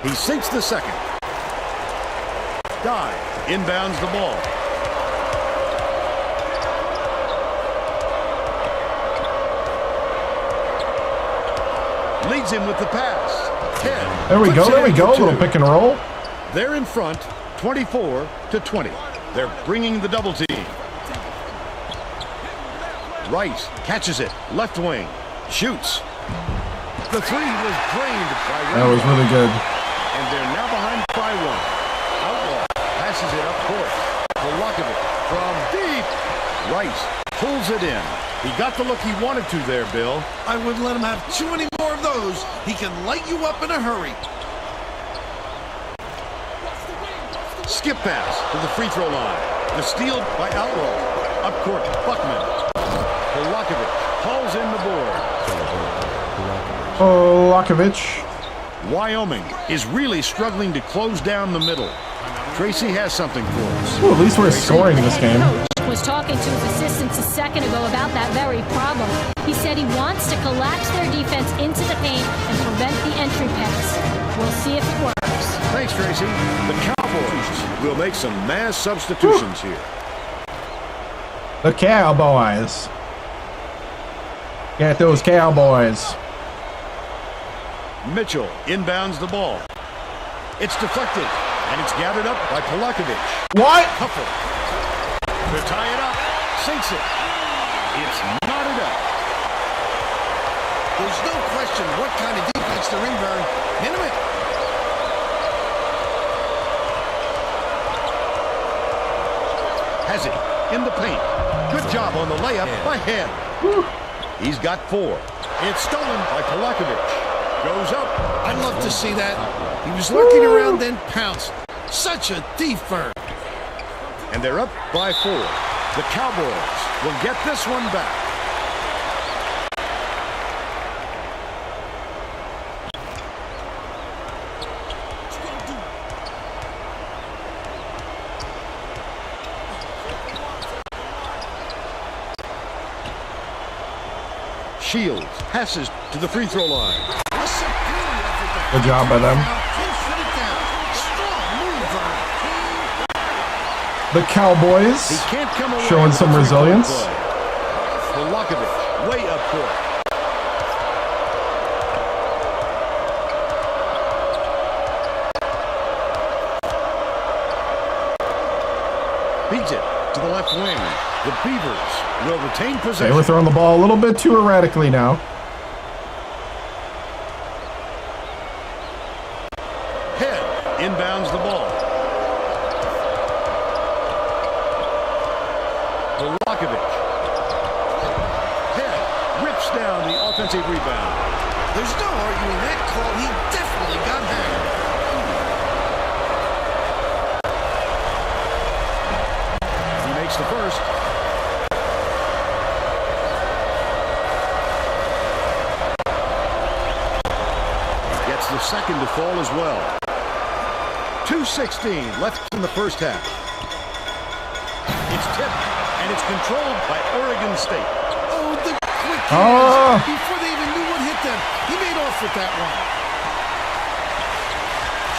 He sinks the second. Dive. Inbounds the ball. Leads him with the pass. 10. There we go, Puts there it we in go. A for little 2. pick and roll. They're in front, 24-20. They're bringing the double team. Rice catches it, left wing, shoots. The three was drained by That was really good. and they're now behind by 1. Outlaw passes it up court. Polakovic from deep. Rice pulls it in. He got the look he wanted to there, Bill. I wouldn't let him have too many more of those. He can light you up in a hurry. Skip pass to the free throw line. The steal by Outlaw. Up court, Buckman. Polakovic hauls in the board. Lakovic. Wyoming is really struggling to close down the middle. Tracy has something for us. Ooh, at least we're scoring this game. Was talking to his assistants a second ago about that very problem. He said he wants to collapse their defense into the paint and prevent the entry pass. We'll see if it works. Thanks, Tracy. The Cowboys will make some mass substitutions here. The Cowboys. Get those Cowboys. Mitchell inbounds the ball. It's deflected, and it's gathered up by Polakovic. What? Huffle. To tie it up, sinks it. It's knotted up. There's no question what kind of defense they're in, Vern. Hit him it. Has it in the paint. Good job on the layup by Head. He's got 4. It's stolen by Polakovic. Goes up. I'd love to see that. He was lurking around, then pounced. Such a thief, Vern. And they're up by 4. The Cowboys will get this one back. Shields passes to the free throw line. Good job by them. The Cowboys He can't come away showing with some a three-point resilience. play. Polakovic way up court. Beats it to the left wing. The Beavers will retain possession. They were throwing the ball a little bit too erratically now. Head inbounds the ball. Polakovic. Head rips down the offensive rebound. There's no arguing that call. He definitely got hammered. He makes the first. Gets the second to fall as well. 2:16 left in the first half. It's tipped, and it's controlled by Oregon State. Oh, the quick hands. Before they even knew what hit them, he made off with that one.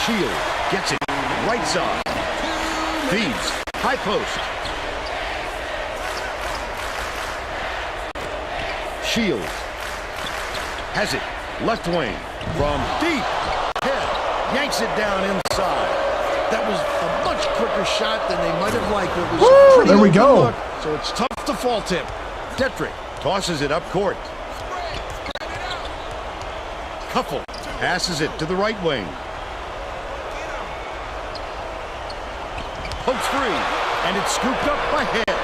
Shield gets it right side. Feeds. High post. Shield has it. Left wing. From deep. Head. Yanks it down inside. That was a much quicker shot than they might have liked. It was Woo, pretty there we open go. look, so it's tough to fault him. Detrick tosses it up court. Couple passes it to the right wing. Pokes free, and it's scooped up by Head.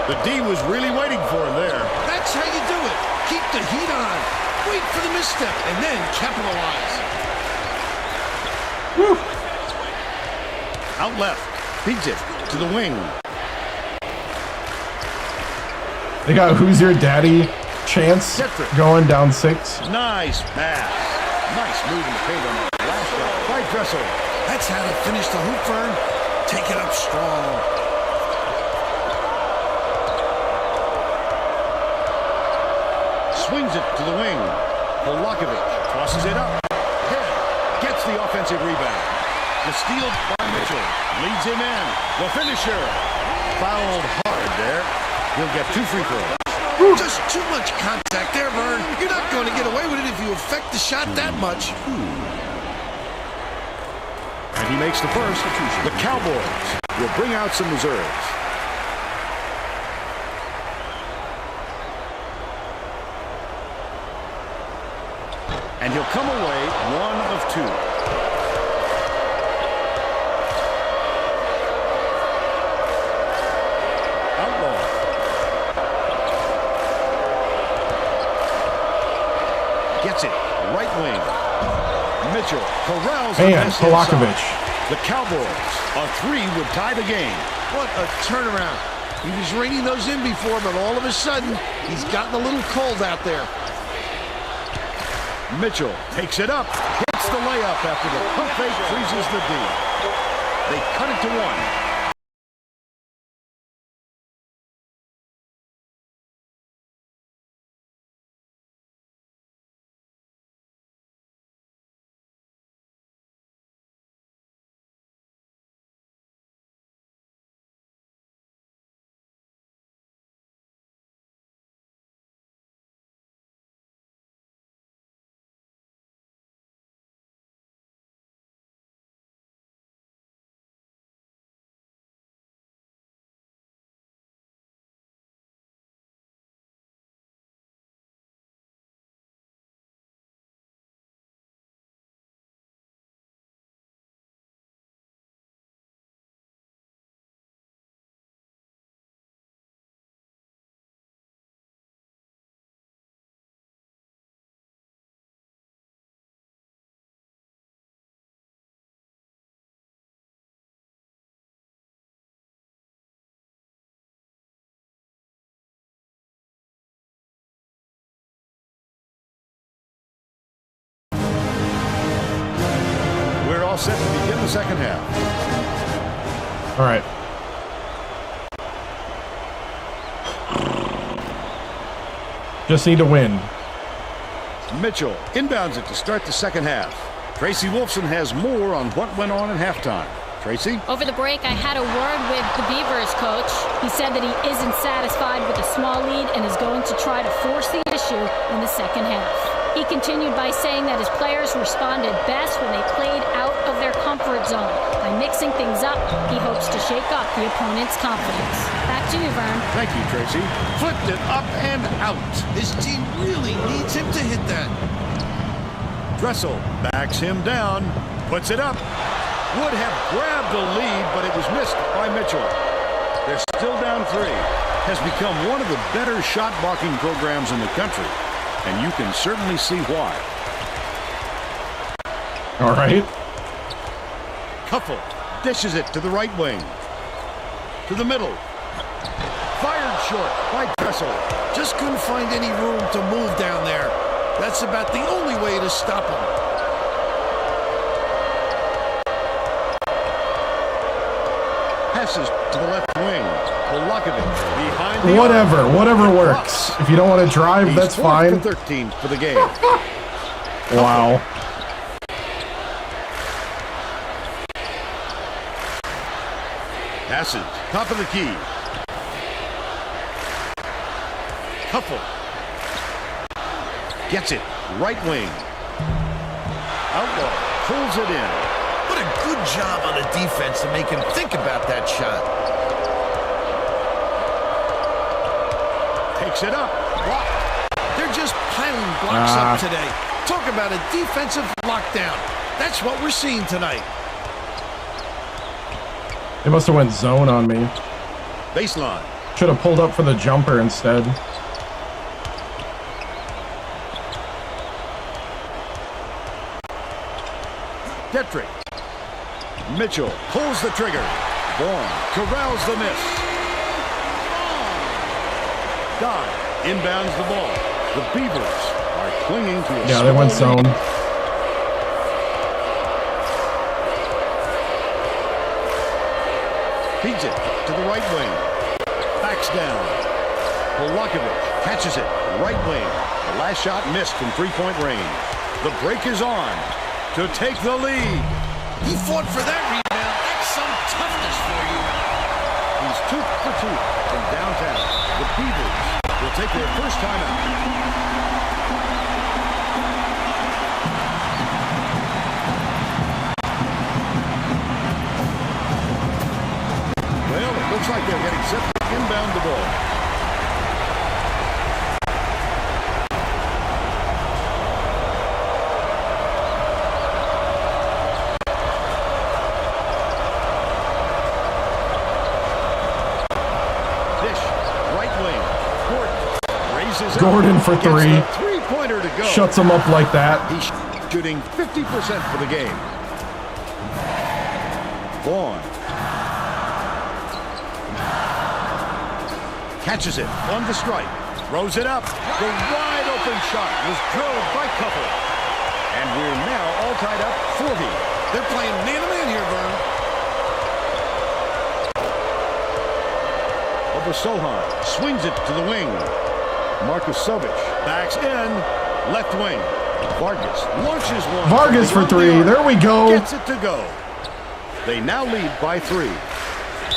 The D was really waiting for him there. That's how you do it. Keep the heat on. Wait for the misstep, and then capitalize. Woo. Out left, feeds it to the wing. They got Who's Your Daddy chance going down 6. Nice pass. Nice move in the paint on that last shot by Dressel. That's how to finish the hoop, Vern. Take it up strong. Swings it to the wing. Polakovic tosses it up. Head gets the offensive rebound. The steal by Mitchell leads him in. The finisher fouled hard there. He'll get 2 free throws. Just too much contact there, Vern. You're not going to get away with it if you affect the shot that much. And he makes the first. The Cowboys will bring out some reserves. And he'll come away 1 of 2. Outlaw. Gets it. Right wing. Mitchell corrals the And miss Polakovic. inside. The Cowboys, a 3 would tie the game. What a turnaround. He was reining those in before, but all of a sudden, he's gotten a little cold out there. Mitchell takes it up, hits the layup after the pump fake freezes the D. They cut it to 1. all set to begin the second half. All right. Just need to win. Mitchell inbounds it to start the second half. Tracy Wolfson has more on what went on at halftime. Tracy? Over the break, I had a word with the Beavers coach. He said that he isn't satisfied with a small lead and is going to try to force the issue in the second half. He continued by saying that his players responded best when they played out of their comfort zone. By mixing things up, he hopes to shake up the opponent's confidence. Back to you, Vern. Thank you, Tracy. Flipped it up and out. His team really needs him to hit that. Dressel backs him down, puts it up. Would have grabbed the lead, but it was missed by Mitchell. They're still down 3. Has become one of the better shot blocking programs in the country, and you can certainly see why. All right. Kuffel dishes it to the right wing. To the middle. Fired short by Dressel. Just couldn't find any room to move down there. That's about the only way to stop him. Passes to the left wing. Volakovic behind the Whatever works. If you don't want to drive, He's that's 4th fine. to 13 for the game. Wow. Passes, top of the key. Kuffel. Gets it, right wing. Outlaw pulls it in. What a good job on the defense to make him think about that shot. Takes it up, blocked. They're just piling blocks up today. Talk about a defensive lockdown. That's what we're seeing tonight. They must have went zone on me. Baseline. Should have pulled up for the jumper instead. Detrick. Mitchell pulls the trigger. Vaughn corrals the miss. Dodd inbounds the ball. The Beavers are clinging to a Yeah, they went small lead. zone. Feeds it to the right wing. Backs down. Volakovic catches it. Right wing. The last shot missed from three-point range. The break is on to take the lead. He fought for that rebound. That's some toughness for you. He's 2 for 2 from downtown. The Beavers will take their first time out. Well, it looks like they're getting set to inbound the ball. Gordon for 3. Three-pointer to go. Shuts him up like that. He's shooting 50% for the game. Vaughn. Catches it on the strike. Throws it up. The wide open shot was drilled by Kuffel. And we're now all tied up 40. They're playing man-to-man here, Vern. Over Sohan. Swings it to the wing. Marcus Sovic backs in, left wing. Vargas launches one. Vargas for 3. There we go. Gets it to go. They now lead by 3.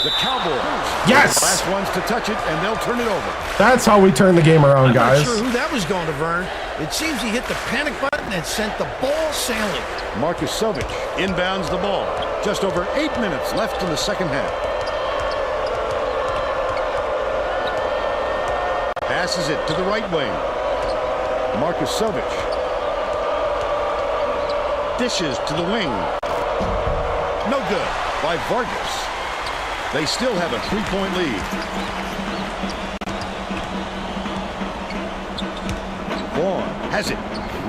The Cowboys. Yes. Last ones to touch it, and they'll turn it over. That's how we turn the game around, I'm guys. not sure who that was going to, Vern. It seems he hit the panic button and sent the ball sailing. Marcus Sovic inbounds the ball. Just over 8 minutes left in the second half. Passes it to the right wing. Marcus Sovic. Dishes to the wing. No good by Vargas. They still have a 3-point lead. Vaughn has it.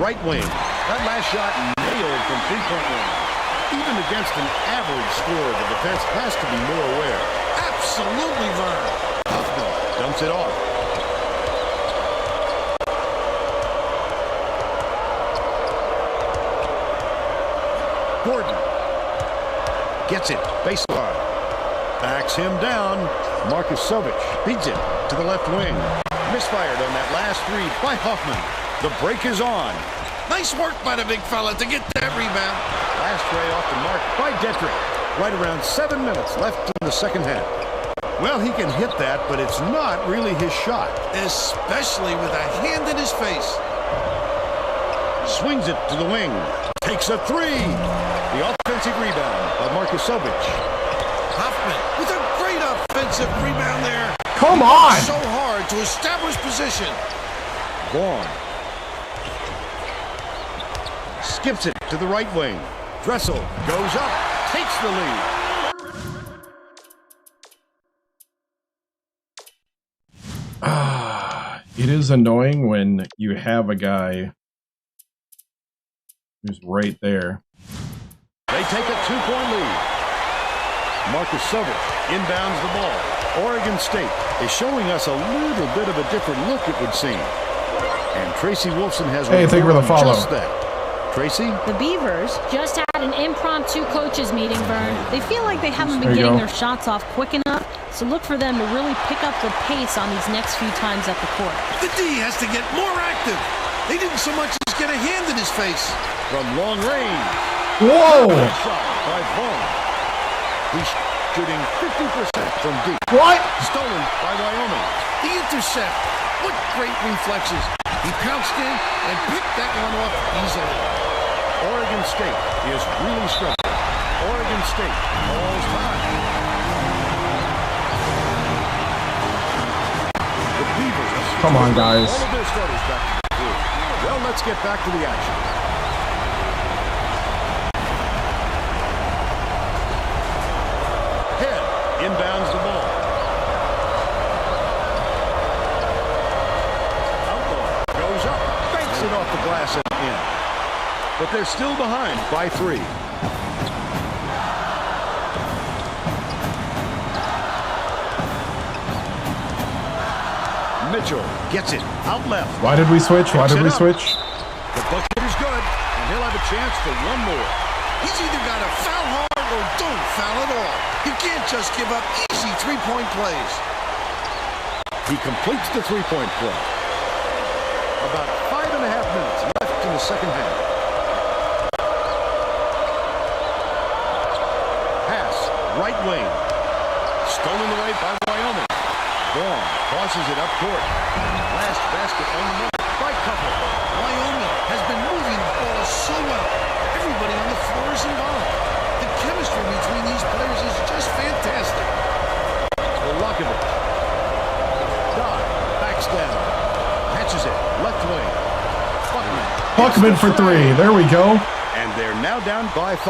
Right wing. That last shot nailed from 3-point range. Even against an average score, the defense has to be more aware. Absolutely, Vern. Huffman dumps it off. Gordon gets it, baseline. Backs him down. Marcus Sovic beats it to the left wing. Misfired on that last read by Hoffman. The break is on. Nice work by the big fella to get that rebound. Last tray off the mark by Detrick. Right around 7 minutes left in the second half. Well, he can hit that, but it's not really his shot. Especially with a hand in his face. Swings it to the wing. Takes a three. The offensive rebound by Marcus Sovic. Hoffman with a great offensive rebound there. Come on! So hard to establish position. Vaughn. Skips it to the right wing. Dressel goes up. Takes the lead. It is annoying when you have a guy who's right there. They take a 2-point lead. Marcus Sovic inbounds the ball. Oregon State is showing us a little bit of a different look, it would seem. And Tracy Wolfson has Hey, thank you for the follow. just that. Tracy? The Beavers just had an impromptu coaches meeting, Vern. They feel like they haven't been There you getting go. their shots off quick enough, so look for them to really pick up the pace on these next few times at the court. The D has to get more active. They didn't so much as get a hand in his face. From long range. Whoa! Good shot by Vaughn. He's shooting 50% from deep. What? Stolen by Wyoming. The intercept. What great reflexes. He pounced in and picked that one off easily. Oregon State is really struggling. Oregon State falls high. The Beavers are Come on, guys. all of their starters back to the field. Well, let's get back to the action. Head inbounds the ball. Outlaw goes up, banks it off the glass and in. But they're still behind by 3. Mitchell gets it out left. Why did we switch? Why did we switch? The bucket is good, and he'll have a chance for one more. He's either got to foul hard or don't foul at all. You can't just give up easy three-point plays. He completes the three-point play. About 5.5 minutes left in the second half. Pass, right wing. Stolen away by Wyoming. Vaughn tosses it up court. Last basket on the mark by Couple. Wyoming has been moving the ball so well. Everybody on the floor is involved. The chemistry between these players is just fantastic. Volakovic. Dodd backs down. Catches it. Left wing. Buckman for 3. There we go. And they're now down by 5.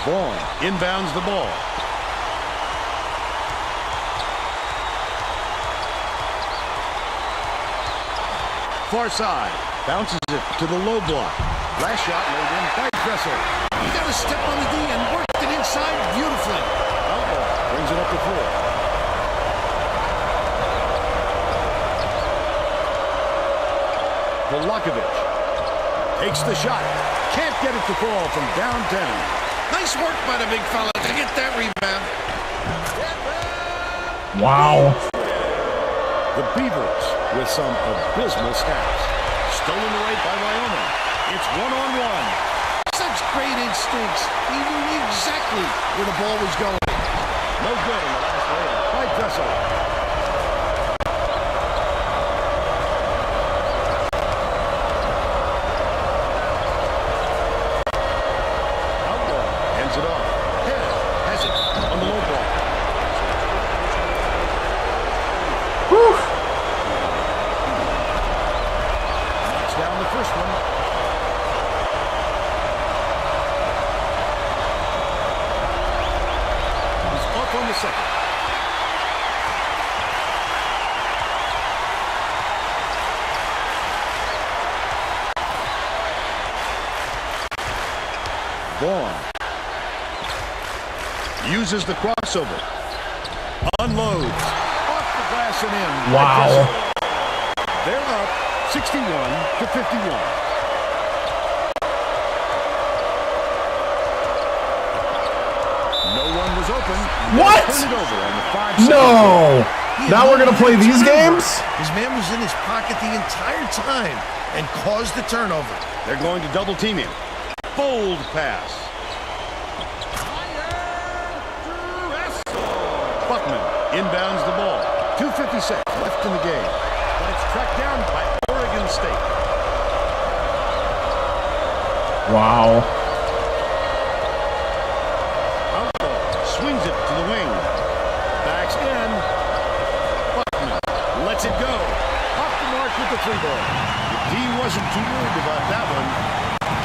Vaughn inbounds the ball. Far side. Bounces it to the low block. Last shot laid in by Dressel. He got a step on the D and worked it inside beautifully. Outlaw brings it up the floor. Volakovic takes the shot. Can't get it to fall from downtown. Nice work by the big fella to get that rebound. Wow. The Beavers with some abysmal stats. Stolen away by Wyoming. It's one-on-one. Such great instincts. He knew exactly where the ball was going. No good in the last layup by Dressel. Outlaw hands it off. Head has it on the low block. Whew. Knocks down the first one. He's off on the second. Vaughn uses the crossover. Unloads. Off the glass and in. Wow. They're up 61-51. What? Turn it over on the 5-second No! Now we're going to play these games? His man was in his pocket the entire time and caused the turnover. They're going to double team him. Bold pass. Buckman inbounds the ball. 2:56 left in the game. But it's tracked down by Oregon State. Wow. Outlaw swings it to the wing. Backs in. Buckman lets it go. Off the mark with the 3-ball. The D wasn't too worried about that one.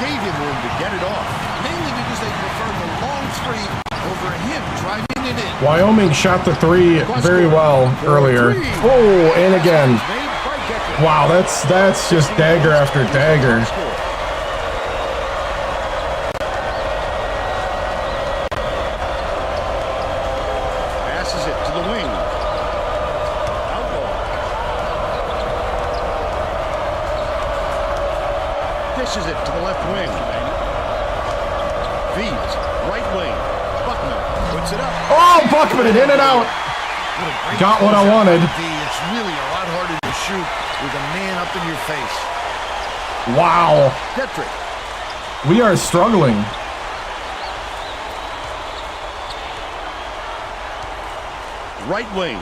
Gave him room to get it off. Mainly because they preferred the long three over him driving it in. Wyoming shot the 3 very well earlier. Oh, and again. Wow, that's just dagger after dagger. Passes it to the wing. Outlaw. Dishes it to the left wing. Feeds right wing. Buckman puts it up. Oh, Buckman, in and out. Got what I wanted. It's really a lot harder to shoot with a man up in your face. Wow. Detrick. We are struggling. Right wing.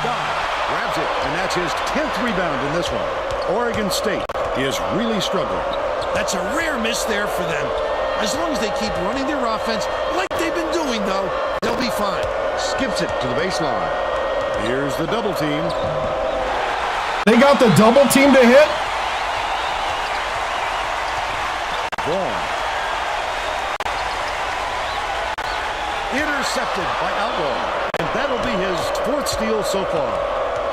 Dodd grabs it, and that's his 10th rebound in this one. Oregon State is really struggling. That's a rare miss there for them. As long as they keep running their offense like they've been doing, though, they'll be fine. Skips it to the baseline. Here's the double team. They got the double team to hit? Vaughn. Intercepted by Outlaw. And that'll be his 4th steal so far.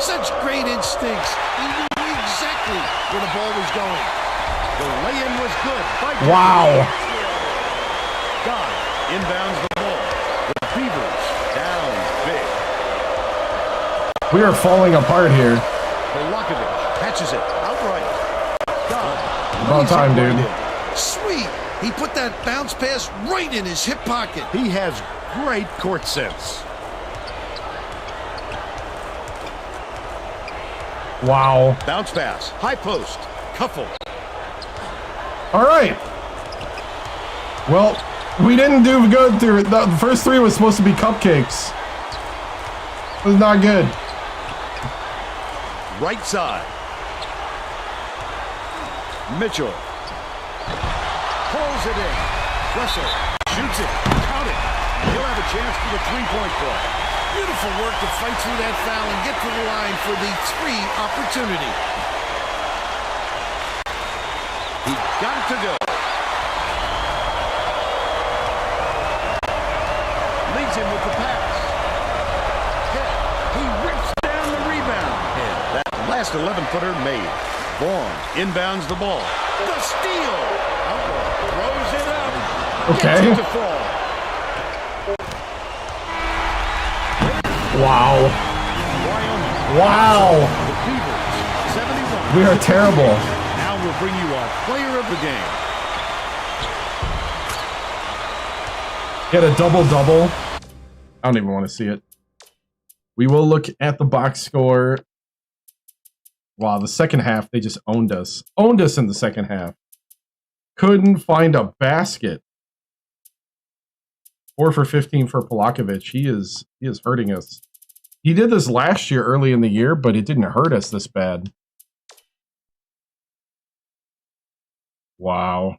Such great instincts. He knew exactly where the ball was going. The lay-in was good. Wow. Dodd inbounds the ball. The Beavers down big. We are falling apart here. Bolakovic catches it outright. Dodd. About time, dude. Sweet. He put that bounce pass right in his hip pocket. He has great court sense. Wow. Bounce pass. High post. Cuffle. All right. Well, we didn't do good through it. The first 3 was supposed to be cupcakes. It was not good. Right side. Mitchell. Pulls it in. Russell shoots it. Count it. He'll have a chance for the 3-point play. Beautiful work to fight through that foul and get to the line for the 3 opportunity. He got it to go. Leads him with the pass. He rips down the rebound. And that last 11-footer made. Vaughn inbounds the ball. The steal. Outlaw throws it up. Okay. Gets it to fall. Wow. Wyoming. Wow. The Beavers, 71. We are terrible. Now we'll bring you our player of the game. Get a double-double. I don't even want to see it. We will look at the box score. Wow, the second half, they just owned us. Owned us in the second half. Couldn't find a basket. 4 for 15 for Bolakovic. He is hurting us. He did this last year early in the year, but it didn't hurt us this bad. Wow.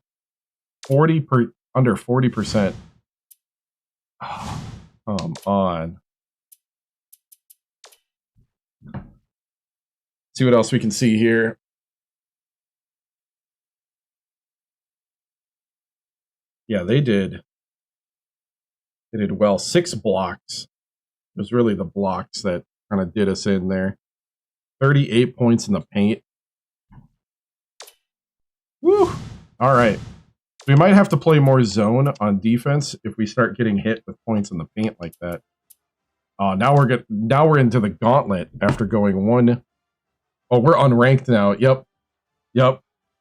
Under 40%. Oh, come on. See what else we can see here. Yeah, they did. They did well. 6 blocks. It was really the blocks that kind of did us in there. 38 points in the paint. Woo! All right. We might have to play more zone on defense if we start getting hit with points in the paint like that. Now we're into the gauntlet after going 1. Oh, we're unranked now. Yep.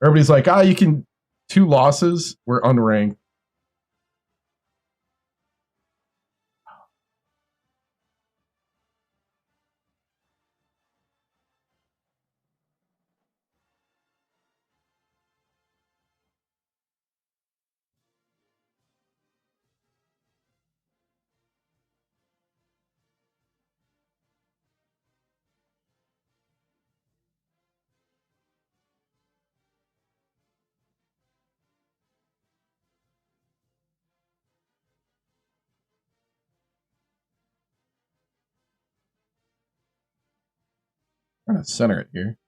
Everybody's like, you can 2 losses. We're unranked. I'm going to center it here.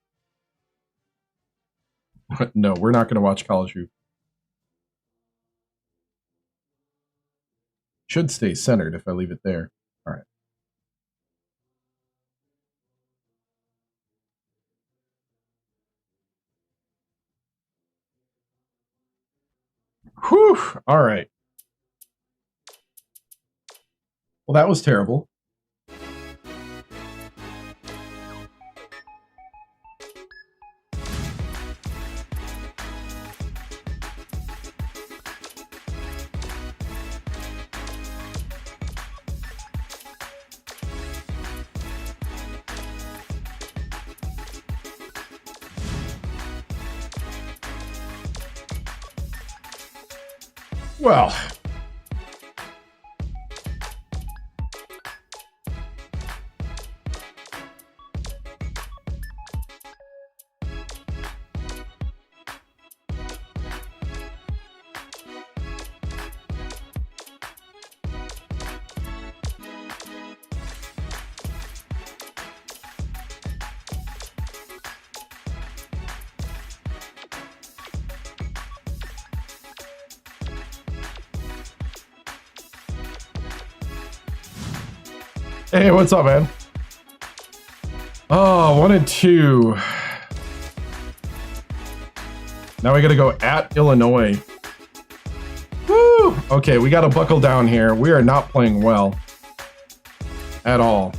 No, we're not going to watch college hoop. Should stay centered if I leave it there. All right. Whew. All right. Well, that was terrible. Well, hey, what's up, man? Oh, 1 and 2. Now we got to go at Illinois. Woo! Okay, we got to buckle down here. We are not playing well at all.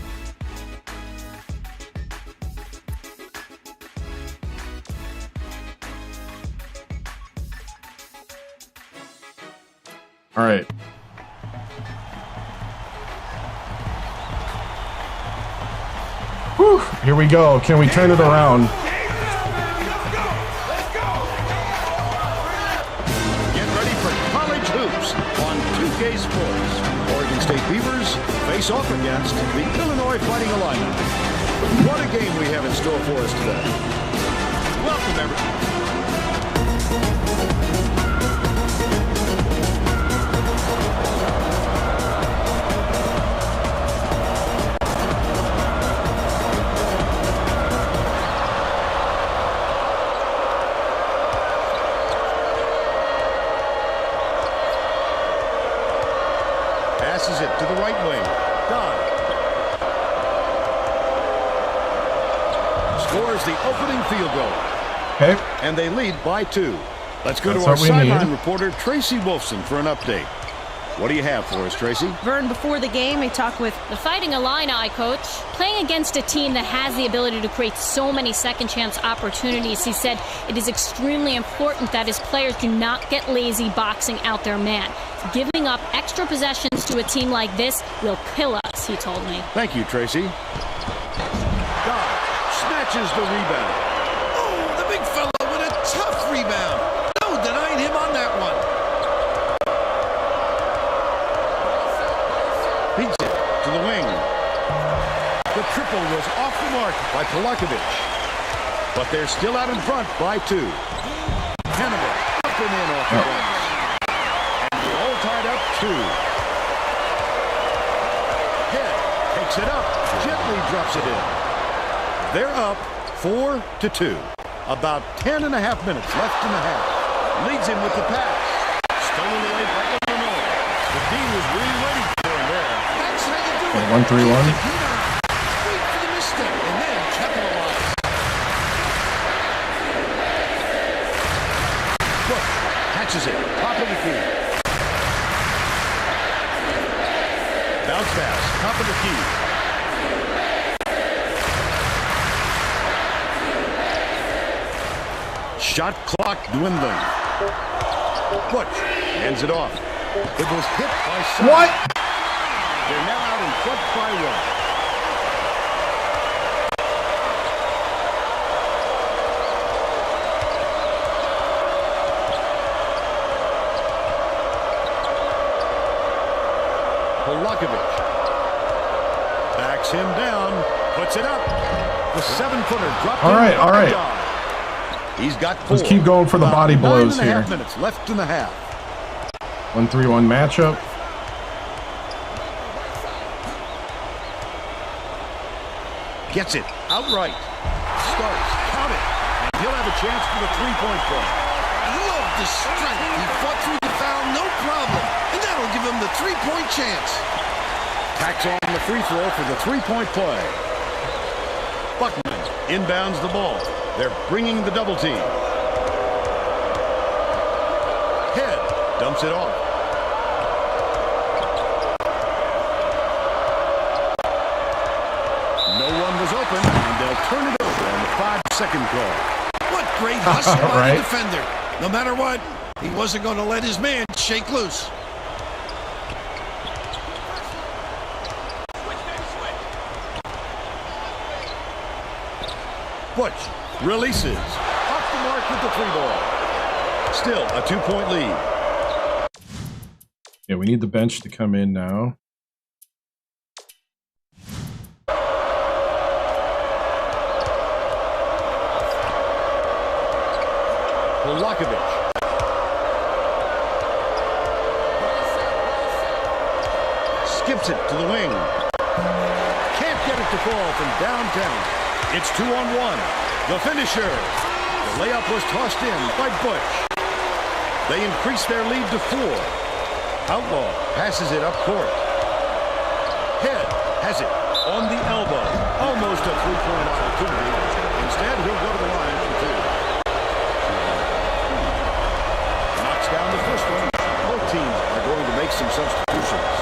All right. Whew, here we go. Can we turn it around? Get ready for college hoops on 2K Sports. Oregon State Beavers face off against the Illinois Fighting Illini. What a game we have in store for us today. Welcome, everyone. Passes it to the right wing. Don scores the opening field goal. Okay. And they lead by 2. Let's go That's to our what we sideline need. reporter, Tracy Wolfson, for an update. What do you have for us, Tracy? Vern, before the game, I talked with The Fighting Illini, coach. Playing against a team that has the ability to create so many second chance opportunities, he said it is extremely important that his players do not get lazy boxing out their man. Giving up extra possessions to a team like this will kill us, he told me. Thank you, Tracy. God snatches the rebound. Oh, the big fella with a tough rebound. No denying him on that one. Beats it to the wing. The triple was off the mark by Polakovic. But they're still out in front by 2. Hannibal up and in off the bench. And they're all tied up 2. Head takes it up, gently drops it in. They're up 4-2. About 10.5 minutes left in the half. Leads him with the pass. Stolen away by Illinois. The D was really waiting for him there. That's how you do it. 1-3-1. Wait for the misstep and then capitalize. Cook catches it. Top of the key. Bounce pass. Top of the key. Shot clock dwindling. Butch hands it off. It was hit by Sun. What? They're now out in front by 1. Polakovic backs him down, puts it up. The 7-footer dropped All right, in. all right. John. He's got 4. Let's keep going for the body blows here. 9.5 minutes left in the half. 1-3-1 matchup. Gets it outright. starts. Count it. And he'll have a chance for the three-point play. I love the strength. He fought through the foul, no problem. And that'll give him the three-point chance. Tacks on the free throw for the three-point play. Buckman inbounds the ball. They're bringing the double team. Head dumps it off. No one was open, and they'll turn it over on the 5-second call. What great hustle by Right. the defender. No matter what, he wasn't going to let his man shake loose. Butch releases. Off the mark with the free ball. Still a 2-point lead. Yeah, we need the bench to come in now. Polakovic. Skips it to the wing. Can't get it to fall from downtown. It's 2-on-1. The finisher. The layup was tossed in by Butch. They increase their lead to 4. Outlaw passes it up court. Head has it on the elbow. Almost a three-point opportunity. Instead, he'll go to the line for 2. Knocks down the first one. Both teams are going to make some substitutions.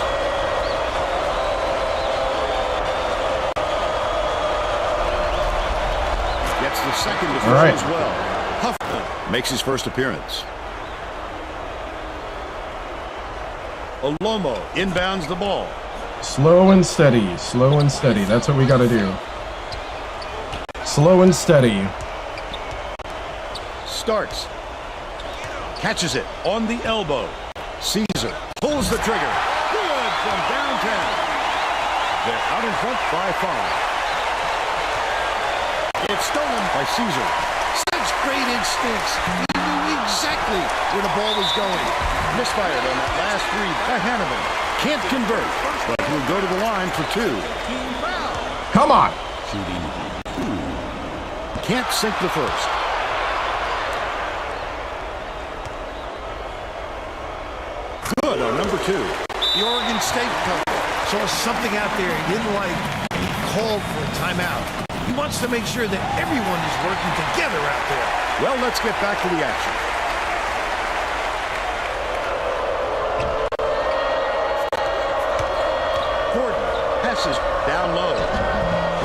Gets the second defense as well. Huffman makes his first appearance. Olomo inbounds the ball. Slow and steady. Slow and steady. That's what we got to do. Slow and steady. Starts. Catches it on the elbow. Caesar pulls the trigger. Good from downtown. They're out in front by 5. It's stolen by Caesar. Such great instincts. He knew exactly where the ball was going. Misfired on that last three by Hanneman. Can't convert, but he'll go to the line for 2. Come on. Can't sink the first. Good on number 2. The Oregon State coach saw something out there he didn't like, and he called for a timeout. He wants to make sure that everyone is working together out there. Well, let's get back to the action. Gordon passes down low.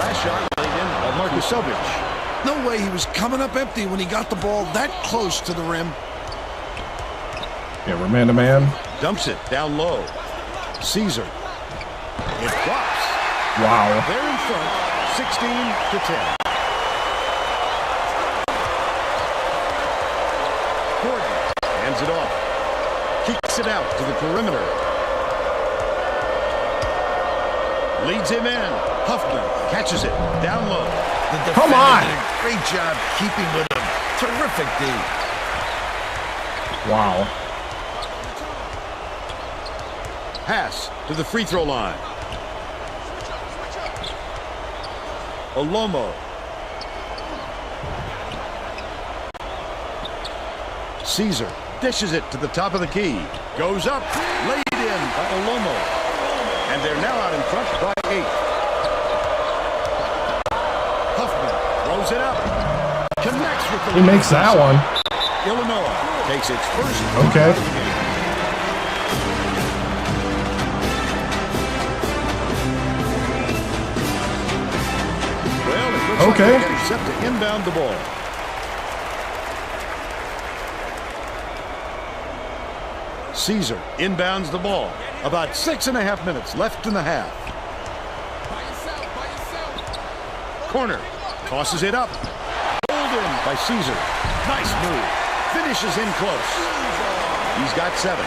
Last shot laid in by Markusovic. No way he was coming up empty when he got the ball that close to the rim. Yeah, we're man-to-man. Dumps it down low. Caesar. It drops. Wow. They're in front, 16-10. Gordon hands it off. Kicks it out to the perimeter. Leads him in. Huffman catches it down low. The defender Come on. did a great job keeping with him. Terrific D. Wow. Pass to the free throw line. Olomo. Caesar dishes it to the top of the key. Goes up, laid in by Olomo. And they're now out in front by 8. Huffman throws it up. Connects with the He makes that one. Illinois takes its first Okay. out of the game. Well, it looks like Okay. they're getting set to inbound the ball. Caesar inbounds the ball. About 6.5 minutes left in the half. Corner. Tosses it up. Pulled in by Caesar. Nice move. Finishes in close. He's got 7.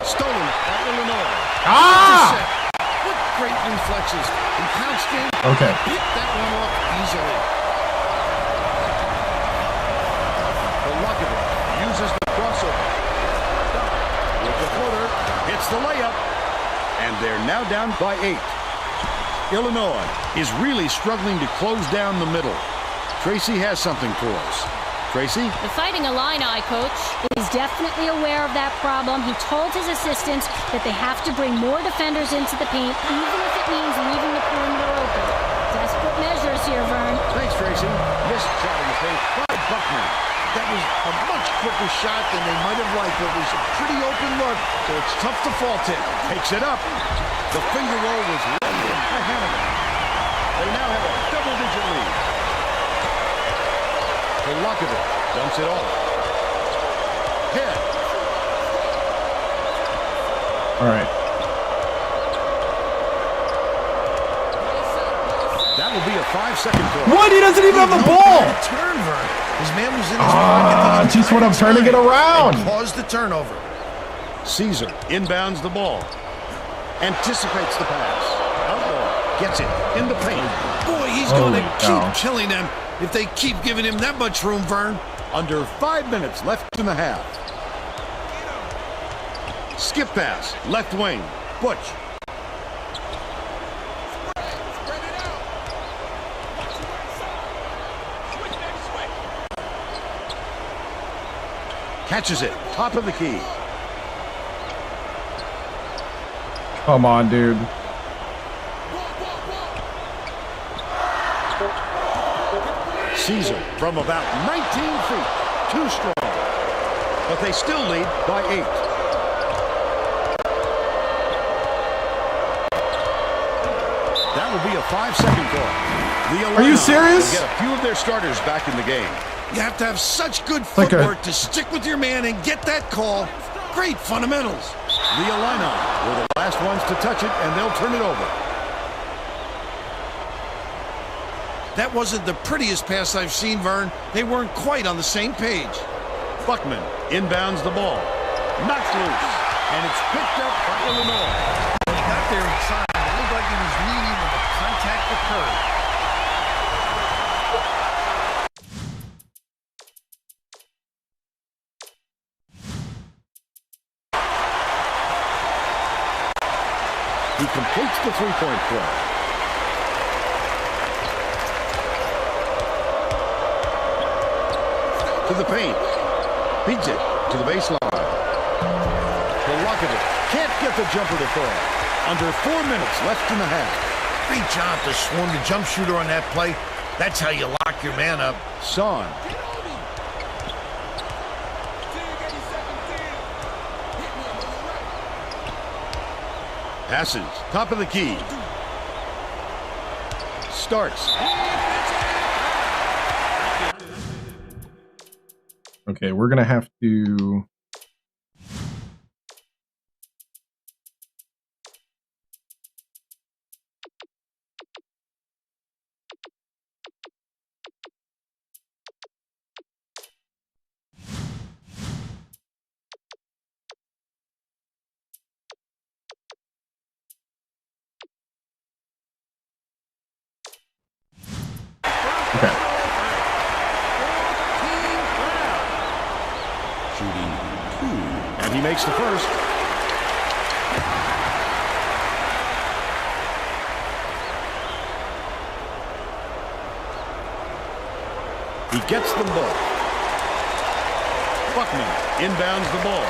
Stolen by Illinois. Ah! What great reflexes. He pounced in. Okay. Picked that one off easily. Polakovic uses the crossover. And they're now down by 8. Illinois is really struggling to close down the middle. Tracy has something for us. Tracy? The Fighting Illini coach is definitely aware of that problem. He told his assistants that they have to bring more defenders into the paint, even if it means leaving the perimeter open. Desperate measures here, Vern. Thanks, Tracy. Missed shot in the paint by Buckman. That was a much quicker shot than they might have liked. It was a pretty open look, so it's tough to fault it. Takes it up. The finger roll was left ahead of them. They now have a double-digit lead. Polakovic dumps it off. Head. All right. That will be a 5-second call. What? He doesn't even have the ball. Turn, Vern. His man was in his pocket. Just when I'm turning it around. Caused the turnover. Caesar inbounds the ball. Anticipates the pass. Outlaw gets it in the paint. Boy, he's going to keep killing them if they keep giving him that much room, Vern. Under 5 minutes left in the half. Skip pass, left wing. Butch. Catches it, top of the key. Come on, dude. Caesar from about 19 feet. Too strong. But they still lead by 8. That will be a 5-second call. Are you serious? Get a few of their starters back in the game. You have to have such good footwork to stick with your man and get that call. Great fundamentals. The Illini were the last ones to touch it, and they'll turn it over. That wasn't the prettiest pass I've seen, Vern. They weren't quite on the same page. Buckman inbounds the ball. Knocked loose. And it's picked up by Illinois. When he got there inside, it looked like he was leading when the contact occurred. He completes the three-point play. To the paint. Beats it to the baseline. Polakovic can't get the jumper to fall. Under 4 minutes left in the half. Great job to swarm the jump shooter on that play. That's how you lock your man up. Son. Passes. Top of the key. Starts. Okay, we're going to have to... And he makes the first. He gets them both. Buckman inbounds the ball.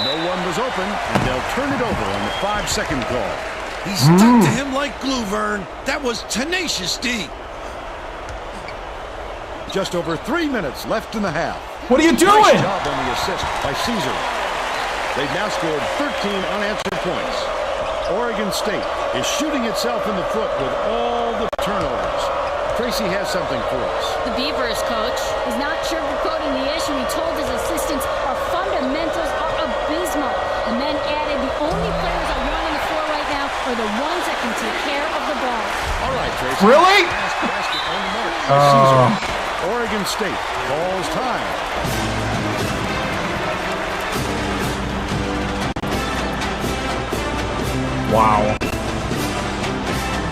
No one was open, and they'll turn it over on the 5-second call. He stuck to him like glue, Vern. That was tenacious D. Just over 3 minutes left in the half. What are you doing? Nice job on the assist by Caesar. They've now scored 13 unanswered points. Oregon State is shooting itself in the foot with all the turnovers. Tracy has something for us. The Beavers coach is not sugarcoating the issue. He told his assistants our fundamentals are abysmal, and then added the only players I want on the floor right now are the ones that can take care of the ball. All right, Tracy. Really? Basket on the mark. Caesar. Oregon State calls time. Wow.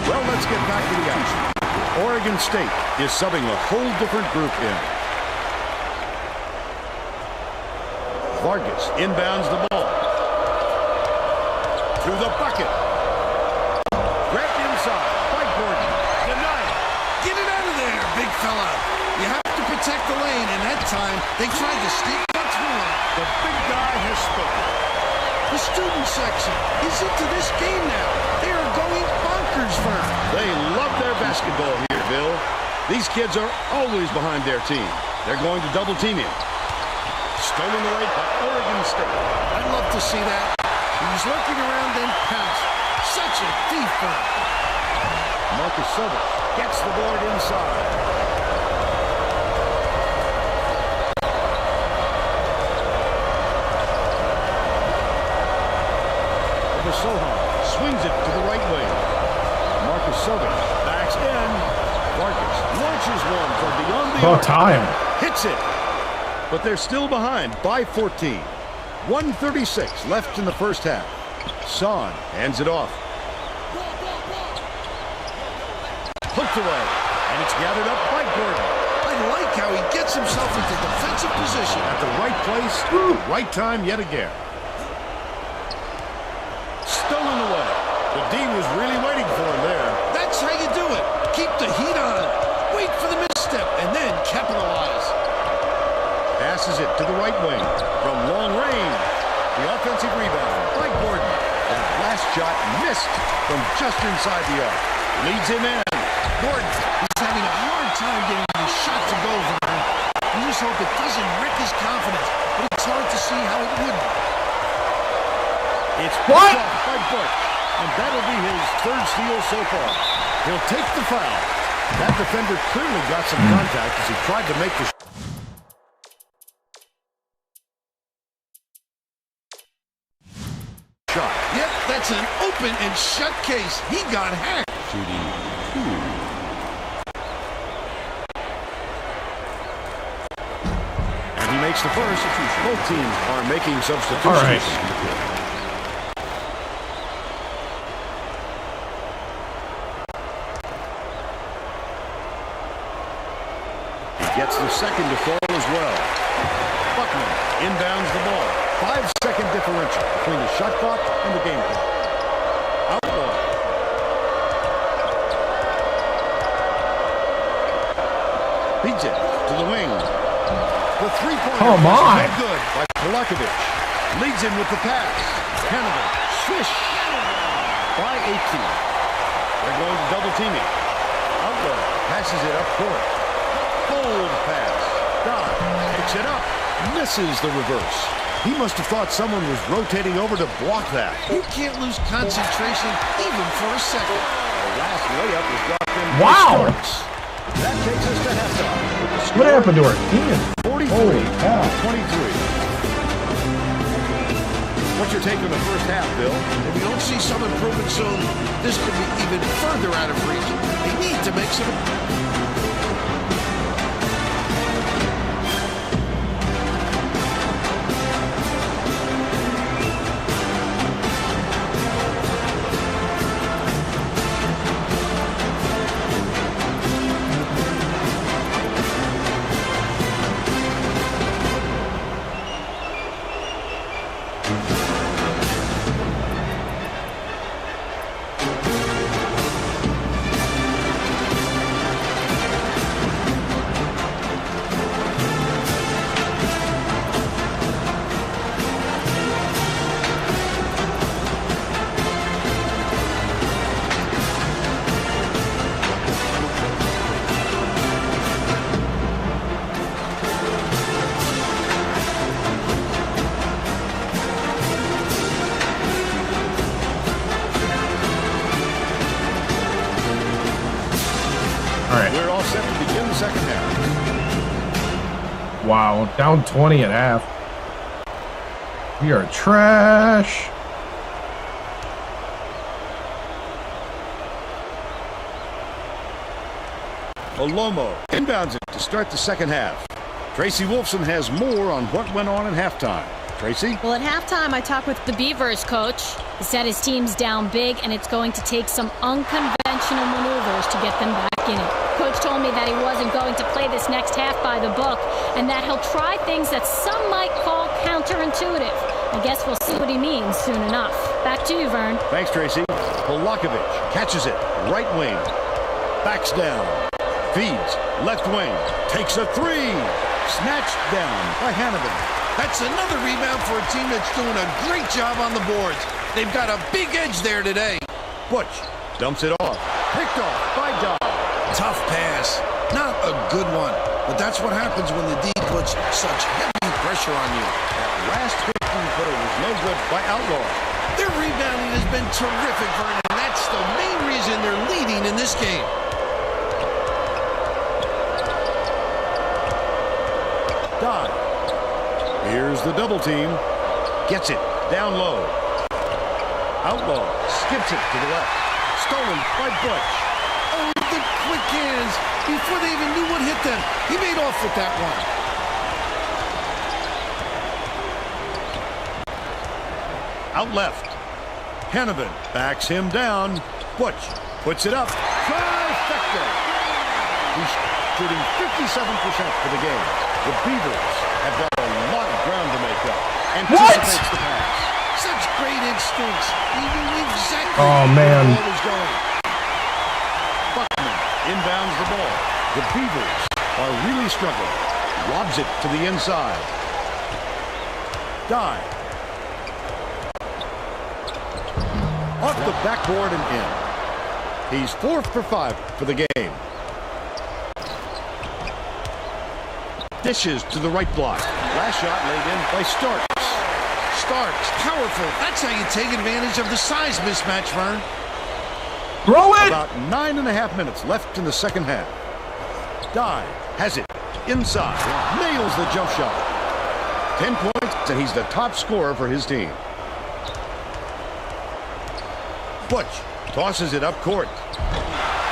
Well, let's get back to the action. Oregon State is subbing a whole different group in. Vargas inbounds the ball. Through the bucket. Grabbed inside by Gordon. Denied. Get it out of there, big fella. You have to protect the lane, and that time they tried to sneak one through him. The big guy has spoken. The student section is into this game now. They are going bonkers for him. They love their basketball here, Bill. These kids are always behind their team. They're going to double team him. Stolen away by Oregon State. I'd love to see that. He was lurking around then pounced. Such a thief for him. Marcus Silver gets the board inside. Sohan swings it to the right wing. Marcus Silver backs in. Vargas launches one from beyond the About arc. time. Hits it. But they're still behind by 14. 1:36 left in the first half. Son hands it off. Hooked away. And it's gathered up by Gordon. I like how he gets himself into defensive position. At the right place, right time yet again. Stolen away. The D was really waiting for him there. That's how you do it. Keep the heat on. Wait for the misstep and then capitalize. Passes it to the right wing from long range. The offensive rebound by Gordon. That last shot missed from just inside the arc. Leads him in. Gordon, he's having a hard time getting his shot to go for him. You just hope it doesn't wreck his confidence, but it's hard to see how it wouldn't. It's What? picked off by Butch, and that'll be his third steal so far. He'll take the foul. That defender clearly got some contact as he tried to make the shot. Yep, that's an open and shut case. He got hacked. Shooting 2. And he makes the first. Both teams are making substitutions. All right. Gets the second to fall as well. Buckman inbounds the ball. 5-second differential between the shot clock and the game clock. Outlaw. Beats it to the wing. The three-pointer Come on. is no good by Polakovic. Leads him with the pass. Hannibal. Swish. By 18. They're going to double team him. Outlaw passes it up court. Bold pass. Dodd picks it up. Misses the reverse. He must have thought someone was rotating over to block that. You can't lose concentration even for a second. The last layup was dropped in. Wow. That takes us to halftime. What happened to our team? 43 Holy cow. 23. What's your take on the first half, Bill? If we don't see some improvement soon, this could be even further out of reach. They need to make some... We're all set to begin the second half. Wow, down 20 at half. We are trash. Olomo inbounds it to start the second half. Tracy Wolfson has more on what went on at halftime. Tracy? Well, at halftime, I talked with the Beavers coach. He said his team's down big, and it's going to take some unconventional maneuvers to get them back in it. Coach told me that he wasn't going to play this next half by the book and that he'll try things that some might call counterintuitive. I guess we'll see what he means soon enough. Back to you, Vern. Thanks, Tracy. Polakovic catches it. Right wing. Backs down. Feeds. Left wing. Takes a three. Snatched down by Hannibal. That's another rebound for a team that's doing a great job on the boards. They've got a big edge there today. Butch dumps it off. Picked off by Dodd. Tough pass. Not a good one. But that's what happens when the D puts such heavy pressure on you. That last 15-footer was no good by Outlaw. Their rebounding has been terrific, Vernon, and that's the main reason they're leading in this game. Dodd. Here's the double team. Gets it down low. Outlaw skips it to the left. Stolen by Butch. Oh, the quick hands. Before they even knew what hit them, he made off with that one. Out left. Hannibal backs him down. Butch puts it up. Trifecta. He's shooting 57% for the game. The Beavers have got a lot of ground to make up. Anticipates the pass. Such great instincts. He knew exactly Oh, where man. the ball was going. Buckman inbounds the ball. The Beavers are really struggling. Lobs it to the inside. Dive. Off the backboard and in. He's 4 for 5 for the game. Dishes to the right block. Last shot laid in by Starks. Starks, powerful. That's how you take advantage of the size mismatch, Vern. Throw it! About 9.5 minutes left in the second half. Dive. Has it. Inside. Nails the jump shot. 10 points, and he's the top scorer for his team. Butch tosses it up court.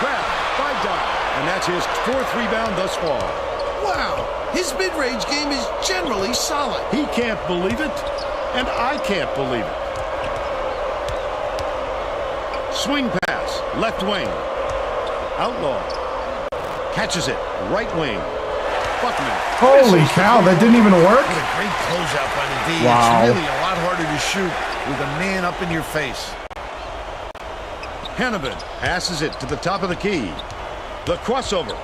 Grab by Dive. And that's his 4th rebound thus far. Wow, his mid-range game is generally solid. He can't believe it, and I can't believe it. Swing pass, left wing. Outlaw catches it, right wing. Buckman. Holy cow, that didn't even work? What a great closeout by the D. Wow. It's really a lot harder to shoot with a man up in your face. Hannibal passes it to the top of the key. The crossover.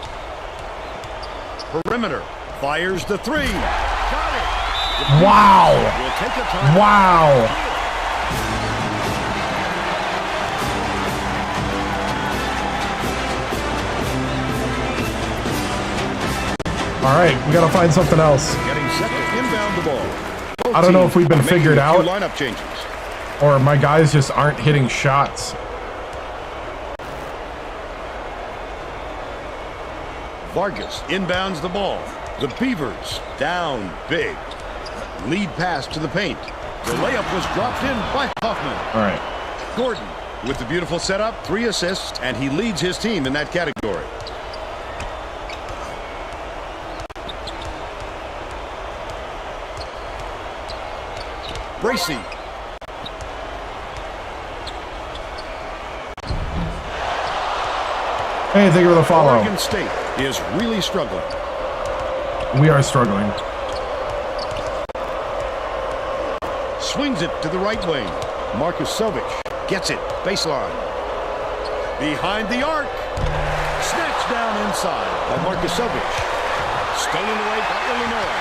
Perimeter. Fires the three. Got it. Wow. Will take a time. Wow. All right, we got to find something else. Getting set to inbound the ball. Both I don't know teams if we've been are making figured a few out. lineup changes. Or my guys just aren't hitting shots. Vargas inbounds the ball. The Beavers down big. Lead pass to the paint. The layup was dropped in by Hoffman. All right. Gordon with the beautiful setup, 3 assists, and he leads his team in that category. Bracey. Hey, thank you for the follow. Oregon State is really struggling. We are struggling. Swings it to the right wing. Markusovic gets it. Baseline. Behind the arc. Snatched down inside by Markusovic. Stolen away by Illinois.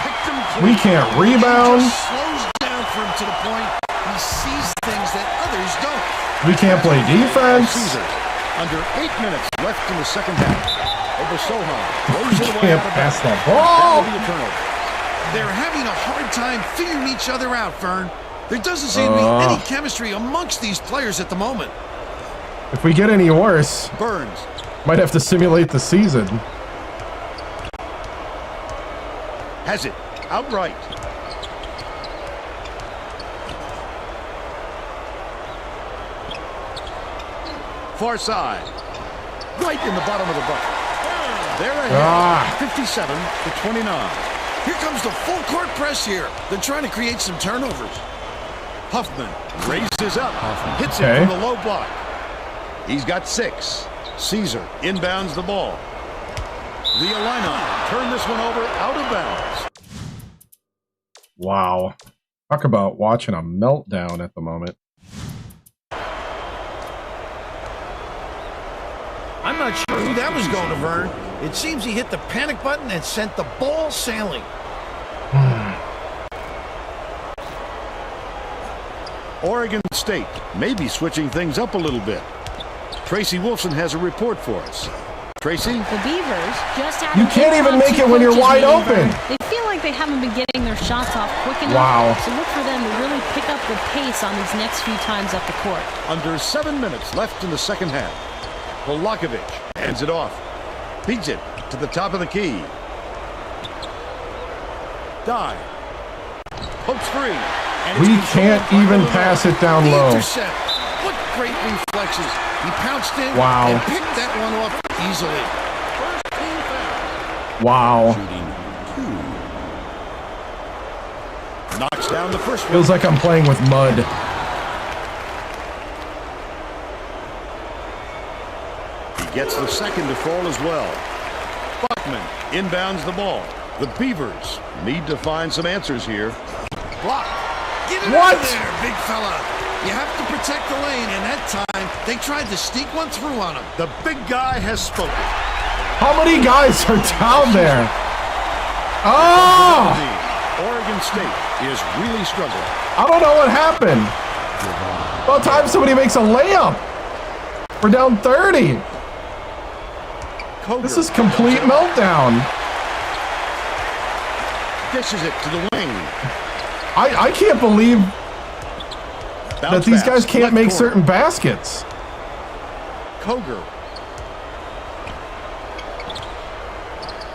Picked him clean. We can't rebound. He just slows down for him to the point he sees things that others don't. We can't play defense. Caesar. Under 8 minutes left in the second half. Over Sohan. We can't pass that ball. That'll be a turnover. They're having a hard time figuring each other out, Vern. There doesn't seem to be any chemistry amongst these players at the moment. If we get any worse, Burns. might have to simulate the season. Has it. Outright. Far side. Right in the bottom of the bucket. They're ahead. 57 to 29. Here comes the full court press here. They're trying to create some turnovers. Huffman raises up. Hits Okay. it from the low block. He's got 6. Caesar inbounds the ball. The Illini turn this one over out of bounds. Wow. Talk about watching a meltdown at the moment. I'm not sure who that was going to, Vern. It seems he hit the panic button and sent the ball sailing. Oregon State may be switching things up a little bit. Tracy Wolfson has a report for us. Tracy? The Beavers just had You can't even make it when you're wide open. They feel like they haven't been getting their shots off quick enough. Wow. So look for them to really pick up the pace on these next few times up the court. Under 7 minutes left in the second half. Polakovic hands it off. Feeds it to the top of the key. Dive. Pokes free. And We it's can't controlled by even Illinois. pass it down The low. intercept. What great reflexes. He pounced in Wow. and picked that one off easily. First team foul. Wow. Shooting 2. Knocks down the first one. Feels like I'm playing with mud. He gets the second to fall as well. Buckman inbounds the ball. The Beavers need to find some answers here. Block. Get it What? out of there, big fella. You have to protect the lane, and that time they tried to sneak one through on him. The big guy has spoken. How many guys are down there? Oh! Oregon State is really struggling. I don't know what happened. About time somebody makes a layup. We're down 30. Koger This is complete meltdown. dishes it to the wing. I can't believe that Bounce these pass, guys can't left make corner. certain baskets. Koger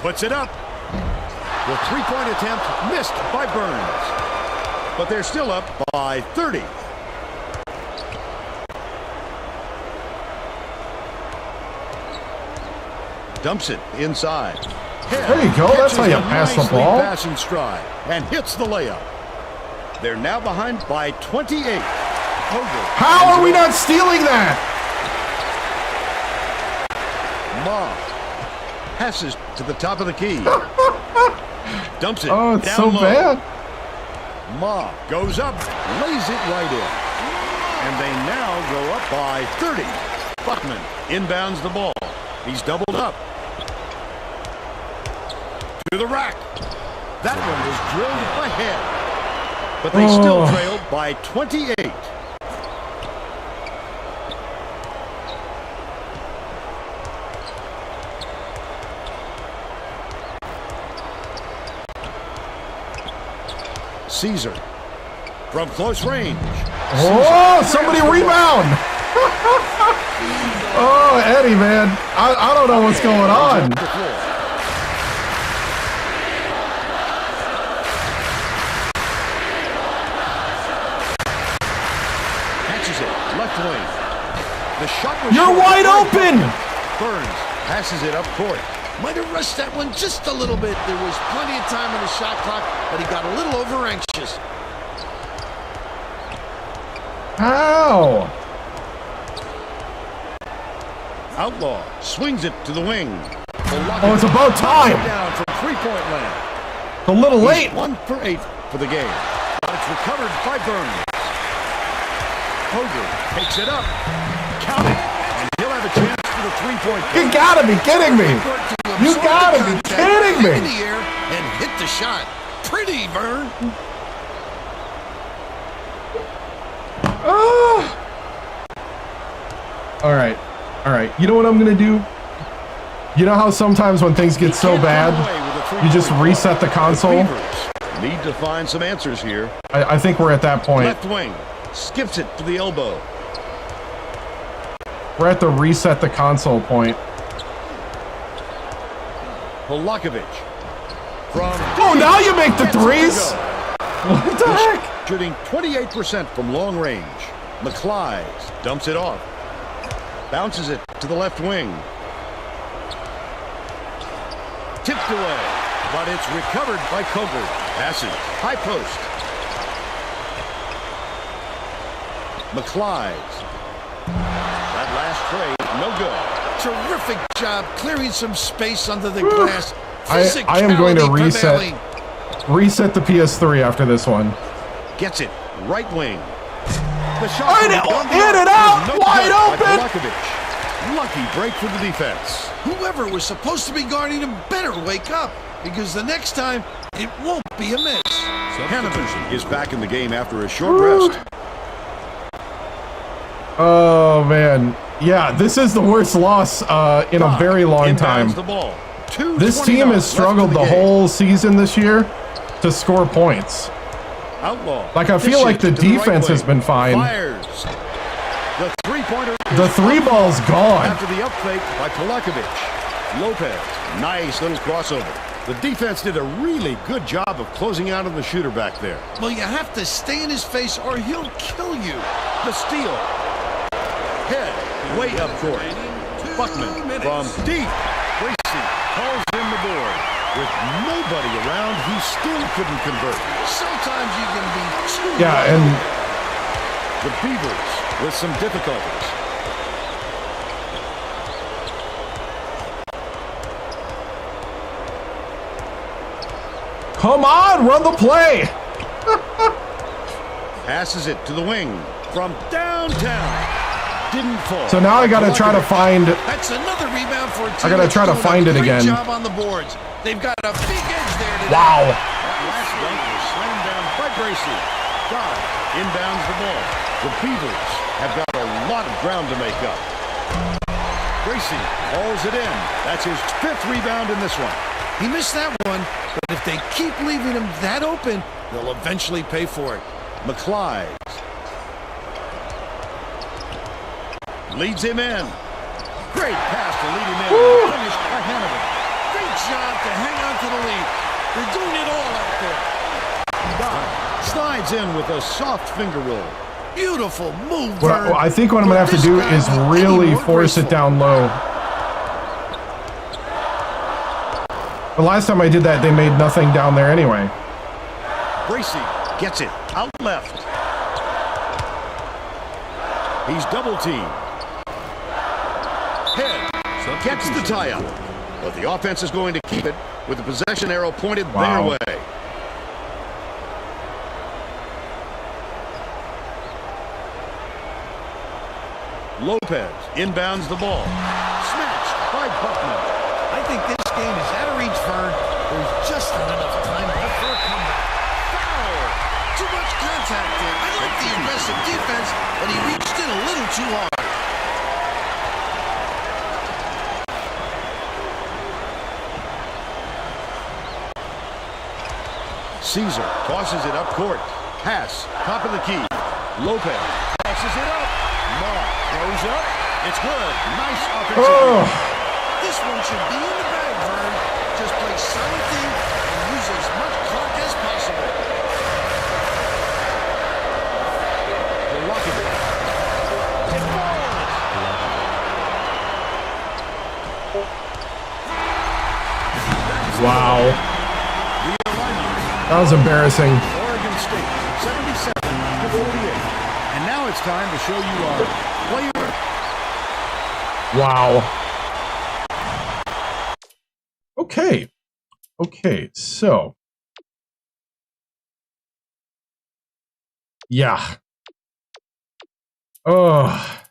puts it up. The three-point attempt missed by Burns. But they're still up by 30. Dumps it inside. There you go. That's how you pass the ball. Pass in stride and hits the layup. They're now behind by 28. Koger How are we not stealing that? Ma passes to the top of the key. Dumps it. Oh, it's down so low. bad. Ma goes up, lays it right in. And they now go up by 30. Buckman inbounds the ball. He's doubled up. To the rack. That one was drilled ahead. But they still trailed by 28. Caesar from close range. Oh, somebody rebound. Oh, Eddie, man. I don't know what's going on. The floor. Catches it, left wing. The shot was You're short. wide open. Burns passes it up court. Might have rushed that one just a little bit. There was plenty of time on the shot clock, but he got a little over anxious. How? Outlaw swings it to the wing. Oh, it's about time. Down from three-point land. It's a little late. 1 for 8 for the game. But it's recovered by Burns. Koger takes it up. Count it. And he'll have a chance for the three-point. You gotta be kidding me. You gotta be kidding In me. the air and hit the shot. Pretty, Vern. Ah. All right. All right. You know what I'm gonna do? You know how sometimes when things get so bad, you just reset the console? Need to find some answers here. I think we're at that point. Left wing. Skips it to the elbow. We're at the reset the console point. Polakovic. From Oh, now you make the threes? What the heck? shooting 28% from long range. McClyde dumps it off. Bounces it to the left wing. Tipped away, but it's recovered by Koger. Passes. High post. McClyde. That last trade, no good. Terrific job clearing some space under the glass. I am going to Physicality reset the PS3 after this one. Gets it. Right wing. The In shot and out, wide open. Lucky break for the defense. Whoever was supposed to be guarding him better wake up, because the next time it won't be a miss. Hanneman is back in the game after a short rest. Oh man, yeah, this is the worst loss in a very long time. The ball. This team has struggled the whole season this year to score points. Outlaw. Like, I feel like the defense has been fine. Fires. The three-pointer. The three ball's gone. After the up fake by Polakovic. Lopez. Nice little crossover. The defense did a really good job of closing out on the shooter back there. Well, you have to stay in his face or he'll kill you. The steal. Head. Way up court. Buckman from deep. Gracie calls in the board. With nobody around, he still couldn't convert. Sometimes you can be too Yeah, and the Beavers with some difficulties. come on, run the play. Passes it to the wing from downtown. Didn't fall. So now I gotta try to find. That's another rebound for a team. I gotta try to find it again. Great job on the boards. They've got a big edge there today. Wow. That last dunk was slammed down by Gracie. God inbounds the ball. The Beavers have got a lot of ground to make up. Gracie hauls it in. That's his 5th rebound in this one. He missed that one, but if they keep leaving him that open, they'll eventually pay for it. McClyde leads him in. Great pass to lead him in. Finished by Hanneman. Great job to hang on to the lead. They're doing it all out there. Dodd slides in with a soft finger roll. Beautiful move, Well, Vern. I think what I'm gonna have to do is really force it down low. The last time I did that, they made nothing down there anyway. Gracie gets it out left. He's double teamed. Head gets the tie up. But the offense is going to keep it with the possession arrow pointed their way. Lopez inbounds the ball. Snatched by Buckman. I think this game is out of reach, Vern. There's just not enough time left for a comeback. Foul! Too much contact there. I like the aggressive defense, but he reached in a little too hard. Caesar tosses it up court. Pass, top of the key. Lopez passes it up. Mark throws up. It's good. Nice offensive. This one should be in the bag, Vern. Just play something and use as much clock as possible. Wow. That was embarrassing. Oregon State, 77-48. And now it's time to show you our player. Wow. Okay. Okay, so. Yeah. Oh.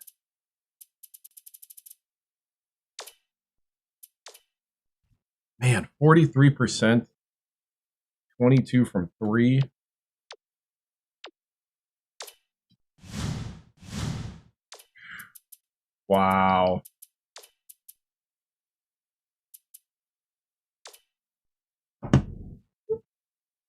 Man, 43%. 22 from 3. Wow.